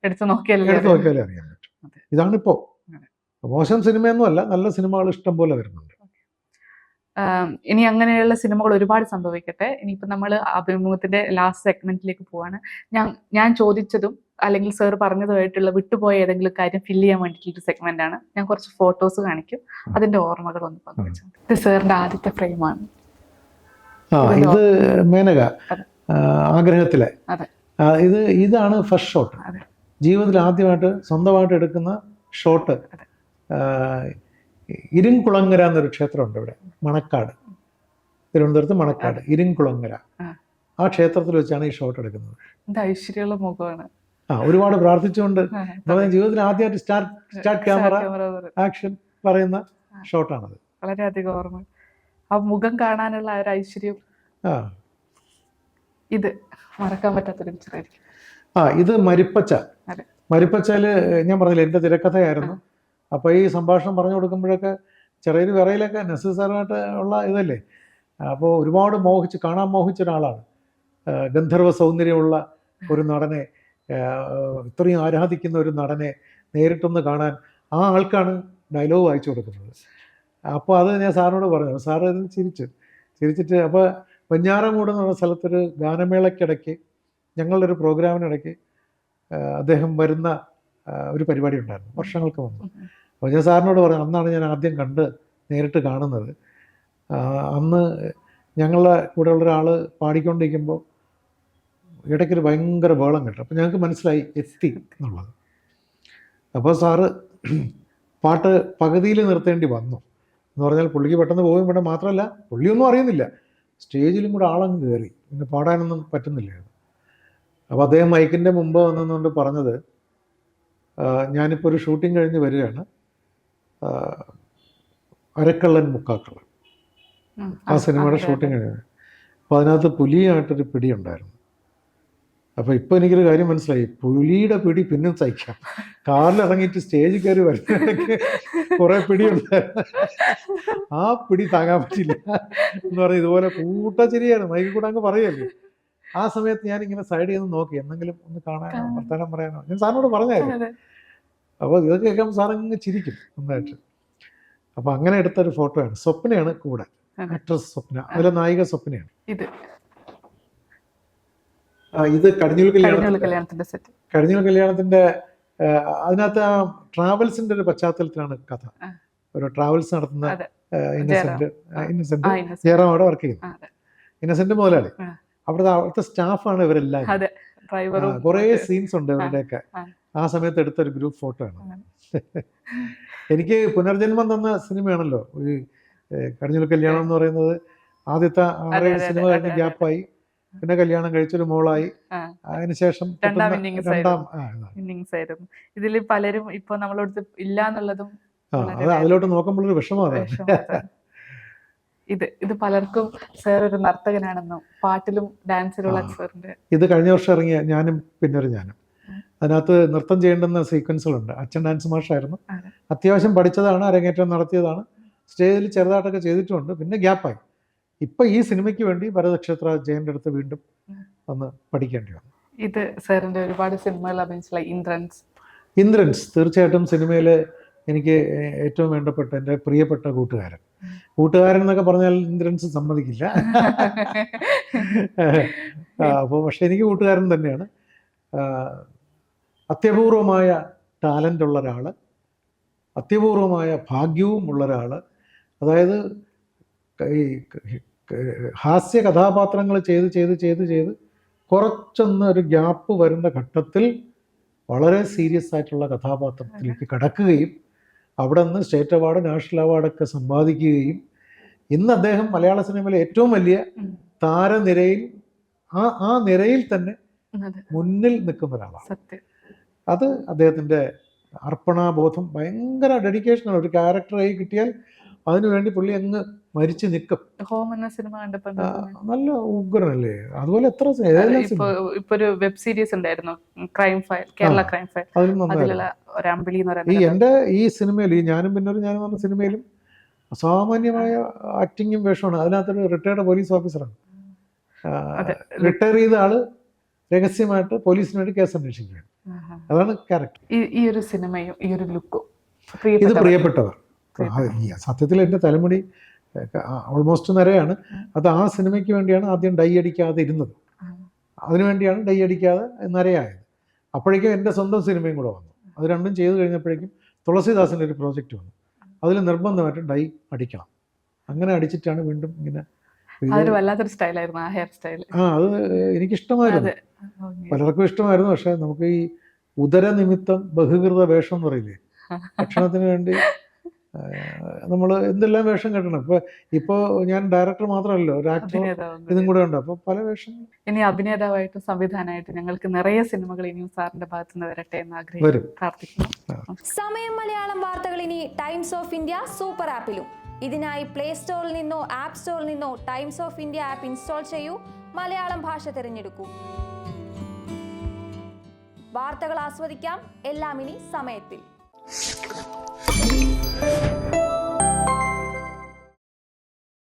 എടുത്ത് നോക്കിയാലേ അറിയാൻ പറ്റും. ഇതാണിപ്പോൾ. മോശം സിനിമയൊന്നും അല്ല, നല്ല സിനിമകൾ ഇഷ്ടം പോലെ വരുന്നുണ്ട്. ഇനി അങ്ങനെയുള്ള സിനിമകൾ ഒരുപാട് സംഭവിക്കട്ടെ. ഇനിയിപ്പോൾ നമ്മൾ അഭിമുഖത്തിന്റെ ലാസ്റ്റ് സെഗ്മെന്റിലേക്ക് പോവാണ്. ഞാൻ ചോദിച്ചതും അല്ലെങ്കിൽ സാർ പറഞ്ഞതുമായിട്ടുള്ള വിട്ടുപോയ ഏതെങ്കിലും കാര്യം ഫില്ല് ചെയ്യാൻ വേണ്ടിയിട്ടുള്ള സെഗ്മെന്റ് ആണ്. ഞാൻ കുറച്ച് ഫോട്ടോസ് കാണിക്കും, അതിന്റെ ഓർമ്മകൾ ഒന്ന് പങ്കുവെച്ചു. ഇത് സാറിന്റെ ആദ്യത്തെ ഫ്രെയിമാണ്. ഇത് മേനക ആഗ്രഹത്തിലെ ഇതാണ് ഫസ്റ്റ് ഷോട്ട്. ജീവിതത്തിൽ ആദ്യമായിട്ട് സ്വന്തമായിട്ട് എടുക്കുന്ന ഷോട്ട്. ഇരിങ്കുളങ്ങര എന്നൊരു ക്ഷേത്രമുണ്ട് ഇവിടെ, മണക്കാട്, തിരുവനന്തപുരത്ത് മണക്കാട് ഇരിങ്കുളങ്ങര. ആ ക്ഷേത്രത്തിൽ വെച്ചാണ് ഈ ഷോട്ട് എടുക്കുന്നത്. ഐശ്വര്യമുള്ള മുഖമാണ്. ഒരുപാട് പ്രാർത്ഥിച്ചുകൊണ്ട് ജീവിതത്തിൽ ആദ്യമായിട്ട് സ്റ്റാർട്ട് ക്യാമറ ആക്ഷൻ പറയുന്ന ഷോട്ടാണത്. വളരെയധികം ഓർമ്മ. ആ മുഖം കാണാനുള്ള ഒരു ഐശ്വര്യം, ഇത് മറക്കാൻ പറ്റാത്തൊരു പിക്ചറായിരിക്കും. ഇത് മരിപ്പച്ച. മരിപ്പച്ചയില് ഞാൻ പറഞ്ഞില്ല, എൻ്റെ തിരക്കഥയായിരുന്നു. അപ്പോൾ ഈ സംഭാഷണം പറഞ്ഞു കൊടുക്കുമ്പോഴൊക്കെ ചെറിയൊരു വിറയിലൊക്കെ നെസസറായിട്ട് ഉള്ള ഇതല്ലേ. അപ്പോൾ ഒരുപാട് കാണാൻ മോഹിച്ച ഒരാളാണ്. ഗന്ധർവ സൗന്ദര്യമുള്ള ഒരു നടനെ, ഇത്രയും ആരാധിക്കുന്ന ഒരു നടനെ നേരിട്ടൊന്ന് കാണാൻ ആ ആൾക്കാണ് ഡയലോഗ് വായിച്ചു കൊടുക്കുന്നത്. അപ്പോൾ അത് ഞാൻ സാറിനോട് പറഞ്ഞു. സാറ് ഇത് ചിരിച്ചിട്ട് അപ്പോൾ വെഞ്ഞാറമൂട് എന്ന് പറഞ്ഞ സ്ഥലത്തൊരു ഗാനമേളയ്ക്കിടയ്ക്ക് ഞങ്ങളുടെ ഒരു പ്രോഗ്രാമിനിടയ്ക്ക് അദ്ദേഹം വരുന്ന ഒരു പരിപാടി ഉണ്ടായിരുന്നു വർഷങ്ങൾക്ക് മുമ്പ്. അപ്പോൾ ഞാൻ സാറിനോട് പറഞ്ഞു, അന്നാണ് ഞാൻ ആദ്യം നേരിട്ട് കാണുന്നത്. അന്ന് ഞങ്ങളുടെ കൂടെയുള്ള ഒരാൾ പാടിക്കൊണ്ടിരിക്കുമ്പോൾ ഇടയ്ക്കൊരു ഭയങ്കര ബഹളം കേട്ടു. അപ്പോൾ ഞങ്ങൾക്ക് മനസ്സിലായി എത്തി എന്നുള്ളത്. അപ്പോൾ സാറ് പാട്ട് പകുതിയിൽ നിർത്തേണ്ടി വന്നു എന്ന് പറഞ്ഞാൽ പുള്ളിക്ക് പെട്ടെന്ന് പോകും. ഇവിടെ മാത്രമല്ല, പുള്ളിയൊന്നും അറിയുന്നില്ല, സ്റ്റേജിലും കൂടെ ആളങ്ങ് കയറി, പിന്നെ പാടാനൊന്നും പറ്റുന്നില്ല. അപ്പോൾ അദ്ദേഹം മൈക്കിൻ്റെ മുമ്പ് വന്നുകൊണ്ട് പറഞ്ഞത്, ഞാനിപ്പോൾ ഒരു ഷൂട്ടിംഗ് കഴിഞ്ഞ് വരികയാണ്, അരക്കള്ളൻ മുക്കാക്കള്ളൻ, ആ സിനിമയുടെ ഷൂട്ടിംഗ് കഴിഞ്ഞ്. അപ്പോൾ അതിനകത്ത് പുലിയായിട്ടൊരു പിടിയുണ്ടായിരുന്നു. അപ്പോൾ ഇപ്പോൾ എനിക്കൊരു കാര്യം മനസ്സിലായി, പുലിയുടെ പിടി പിന്നും സഹിക്കാം, കാറിലിറങ്ങിയിട്ട് സ്റ്റേജിൽ കയറി വരുന്നതൊക്കെ കുറേ പിടിയുണ്ടായിരുന്നു, ആ പിടി താങ്ങാൻ പറ്റില്ല എന്ന് പറഞ്ഞ് ഇതുപോലെ കൂട്ടച്ചിരിയാണ്, മൈക്കിൽ കൂടെ അങ്ങ് പറയുമല്ലോ. ആ സമയത്ത് ഞാനിങ്ങനെ സൈഡിൽ നിന്ന് നോക്കി, എന്തെങ്കിലും ഒന്ന് കാണാനോ വർത്തമാനം പറയാനോ ഞാൻ സാറിനോട് പറഞ്ഞായിരുന്നു. അപ്പോൾ ഇതൊക്കെ കേൾക്കുമ്പോൾ സാറങ്ങ് ചിരിക്കും നന്നായിട്ട്. അപ്പോൾ അങ്ങനെ എടുത്തൊരു ഫോട്ടോയാണ്. സ്വപ്നയാണ് കൂടെ, ആക്ട്രസ് സ്വപ്ന, അതിലെ നായിക സ്വപ്നയാണ്. ഇത് കടിഞ്ഞൂൽ കല്യാണത്തിന്റെ സെറ്റ്. കടിഞ്ഞൂൽ കല്യാണത്തിന്റെ അതിനകത്ത് ആ ട്രാവൽസിന്റെ ഒരു പശ്ചാത്തലത്തിലാണ് കഥ. ഒരു ട്രാവൽസ് നടത്തുന്ന ഇന്നസെന്റ് ജയറാം അവിടെ വർക്ക് ചെയ്യുന്നു. ഇന്നസെന്റ് മുതലാളി, അവിടുത്തെ സ്റ്റാഫാണ് ഇവരെല്ലാം. കുറേ സീൻസ് ഉണ്ട് ഇവരുടെയൊക്കെ. ആ സമയത്ത് എടുത്തൊരു ഗ്രൂപ്പ് ഫോട്ടോ ആണ്. എനിക്ക് പുനർജന്മം തന്ന സിനിമയാണല്ലോ ഈ കടിഞ്ഞൂൽ കല്യാണം എന്ന് പറയുന്നത്. ആദ്യത്തെ 6-7 സിനിമ കഴിഞ്ഞ് ഗ്യാപ്പായി, പിന്നെ കല്യാണം കഴിച്ചൊരു മോളായി, അതിനുശേഷം രണ്ടാം ഇന്നിങ്സ് ആയിരുന്നു. ഇതിൽ പലരും ഇപ്പൊ നമ്മളോട് ഇല്ല എന്നുള്ളതും അതിലോട്ട് നോക്കുമ്പോഴൊരു വിഷമമാണ്. ഇത് പലർക്കും സാർ ഒരു നർത്തകനാണെന്നും പാട്ടിലും ഡാൻസിലുള്ള സാറിന്റെ ഇത് കഴിഞ്ഞ വർഷം ഇറങ്ങിയ ഞാനും പിന്നൊരു ഞാനും, അതിനകത്ത് നൃത്തം ചെയ്യേണ്ടുന്ന സീക്വൻസുകളുണ്ട്. അച്ഛൻ ഡാൻസ് മാഷായിരുന്നു, അത്യാവശ്യം പഠിച്ചതാണ്, അരങ്ങേറ്റം നടത്തിയതാണ്, സ്റ്റേജിൽ ചെറുതായിട്ടൊക്കെ ചെയ്തിട്ടുമുണ്ട്, പിന്നെ ഗ്യാപ്പായി. ഇപ്പം ഈ സിനിമയ്ക്ക് വേണ്ടി ഭരതക്ഷേത്ര ജയൻ്റെ അടുത്ത് വീണ്ടും ഒന്ന് പഠിക്കേണ്ടി വന്നു. ഇത് സാറിന്റെ ഒരുപാട് സിനിമകൾ അഭിനയിച്ചില്ല. ഇന്ദ്രൻസ് തീർച്ചയായിട്ടും സിനിമയിൽ എനിക്ക് ഏറ്റവും വേണ്ടപ്പെട്ട എൻ്റെ പ്രിയപ്പെട്ട കൂട്ടുകാരൻ എന്നൊക്കെ പറഞ്ഞാൽ ഇന്ദ്രൻസ് സമ്മതിക്കില്ല. അപ്പോൾ പക്ഷെ എനിക്ക് കൂട്ടുകാരൻ തന്നെയാണ്. അത്യപൂർവമായ ടാലൻ്റ് ഉള്ള ഒരാൾ, അത്യപൂർവമായ ഭാഗ്യവും ഉള്ള ഒരാൾ. അതായത് ഈ ഹാസ്യ കഥാപാത്രങ്ങൾ ചെയ്ത് കുറച്ചൊന്ന് ഒരു ഗ്യാപ്പ് വരുന്ന ഘട്ടത്തിൽ വളരെ സീരിയസ് ആയിട്ടുള്ള കഥാപാത്രത്തിലേക്ക് കടക്കുകയും അവിടെ നിന്ന് സ്റ്റേറ്റ് അവാർഡ്, നാഷണൽ അവാർഡൊക്കെ സമ്പാദിക്കുകയും ഇന്ന് അദ്ദേഹം മലയാള സിനിമയിലെ ഏറ്റവും വലിയ താരനിരയിൽ ആ നിരയിൽ തന്നെ മുന്നിൽ നിൽക്കുന്ന ഒരാളാണ്. അത് അദ്ദേഹത്തിൻ്റെ അർപ്പണാബോധം, ഭയങ്കര ഡെഡിക്കേഷനാണ്. ഒരു ക്യാരക്ടറായി കിട്ടിയാൽ അതിനുവേണ്ടി പുള്ളി അങ്ങ് മരിച്ചു നിൽക്കും. ഹോം എന്ന സിനിമ കണ്ടപ്പോൾ നല്ല ഉഗ്രനല്ലേ. അതുപോലെ എത്ര ഇപ്പൊ ഒരു വെബ് സീരീസ് ഉണ്ടായിരുന്നു, crime file, Kerala crime file. എൻ്റെ ഈ സിനിമയിൽ, ഈ ഞാനും പിന്നൊരു ഞാനും പറഞ്ഞ സിനിമയിലും അസാമാന്യമായ ആക്ടിങ്ങും വേഷമാണ്. അതിനകത്തൊരു റിട്ടയർഡ് പോലീസ് ഓഫീസറാണ്. റിട്ടയർ ചെയ്ത ആള് രഹസ്യമായിട്ട് പോലീസിന് വേണ്ടി കേസ് അന്വേഷിക്കുകയാണ്. അതാണ് ക്യാരക്ടർ. ഈ ഒരു സിനിമയും ഈ ഒരു ലുക്കും ഇത് പ്രിയപ്പെട്ടവർ. സത്യത്തിൽ എൻ്റെ തലമുടി ഓൾമോസ്റ്റ് നിരയാണ്. അത് ആ സിനിമയ്ക്ക് വേണ്ടിയാണ് ആദ്യം ഡൈ അടിക്കാതെ ഇരുന്നത്. അതിനുവേണ്ടിയാണ് ഡൈ അടിക്കാതെ നിരയായത്. അപ്പോഴേക്കും എൻ്റെ സ്വന്തം സിനിമയും കൂടെ വന്നു. അത് രണ്ടും ചെയ്ത് കഴിഞ്ഞപ്പോഴേക്കും തുളസിദാസിൻ്റെ ഒരു പ്രോജക്റ്റ് വന്നു. അതിൽ നിർബന്ധമായിട്ട് ഡൈ അടിക്കണം. അങ്ങനെ അടിച്ചിട്ടാണ് വീണ്ടും ഇങ്ങനെ. വല്ലാത്തൊരു സ്റ്റൈലായിരുന്നു ആ ഹെയർ സ്റ്റൈൽ. അത് എനിക്കിഷ്ടമായിരുന്നു, പലർക്കും ഇഷ്ടമായിരുന്നു. പക്ഷെ നമുക്ക് ഈ ഉദരനിമിത്തം ബഹുകൃത വേഷം എന്ന് പറയില്ലേ, ഭക്ഷണത്തിന് വേണ്ടി നമ്മൾ എന്തെല്ലാം വേഷം കെട്ടണം. ഇപ്പോൾ ഞാൻ ഡയറക്ടർ മാത്രമല്ലോ, ഒരു ആക്ടർ ഇതും കൂടെ ഉണ്ട്. അപ്പോൾ പല വേഷങ്ങൾ. ഇനി അഭിനേതാവായിട്ടും സംവിധാനമായിട്ടും ഞങ്ങൾക്ക് നിറയെ സിനിമകൾ ഇനിയും സാറിന്റെ ഭാഗത്ത് നിന്ന് വരട്ടെ എന്ന് ആഗ്രഹിക്കുന്നു, പ്രാർത്ഥിക്കുന്നു. സമയം മലയാളം വാർത്തകൾ ഇനി ടൈംസ് ഓഫ് ഇന്ത്യ സൂപ്പർ ആപ്പിലും. ഇതിനായി പ്ലേ സ്റ്റോറിൽ നിന്നോ ആപ്പ് സ്റ്റോറിൽ നിന്നോ times of India app install ചെയ്യൂ. മലയാളം ഭാഷ തിരഞ്ഞെടുക്കൂ. വാർത്തകൾ ആസ്വദിക്കാം, എല്ലാം ഇനി സമയത്തിൽ.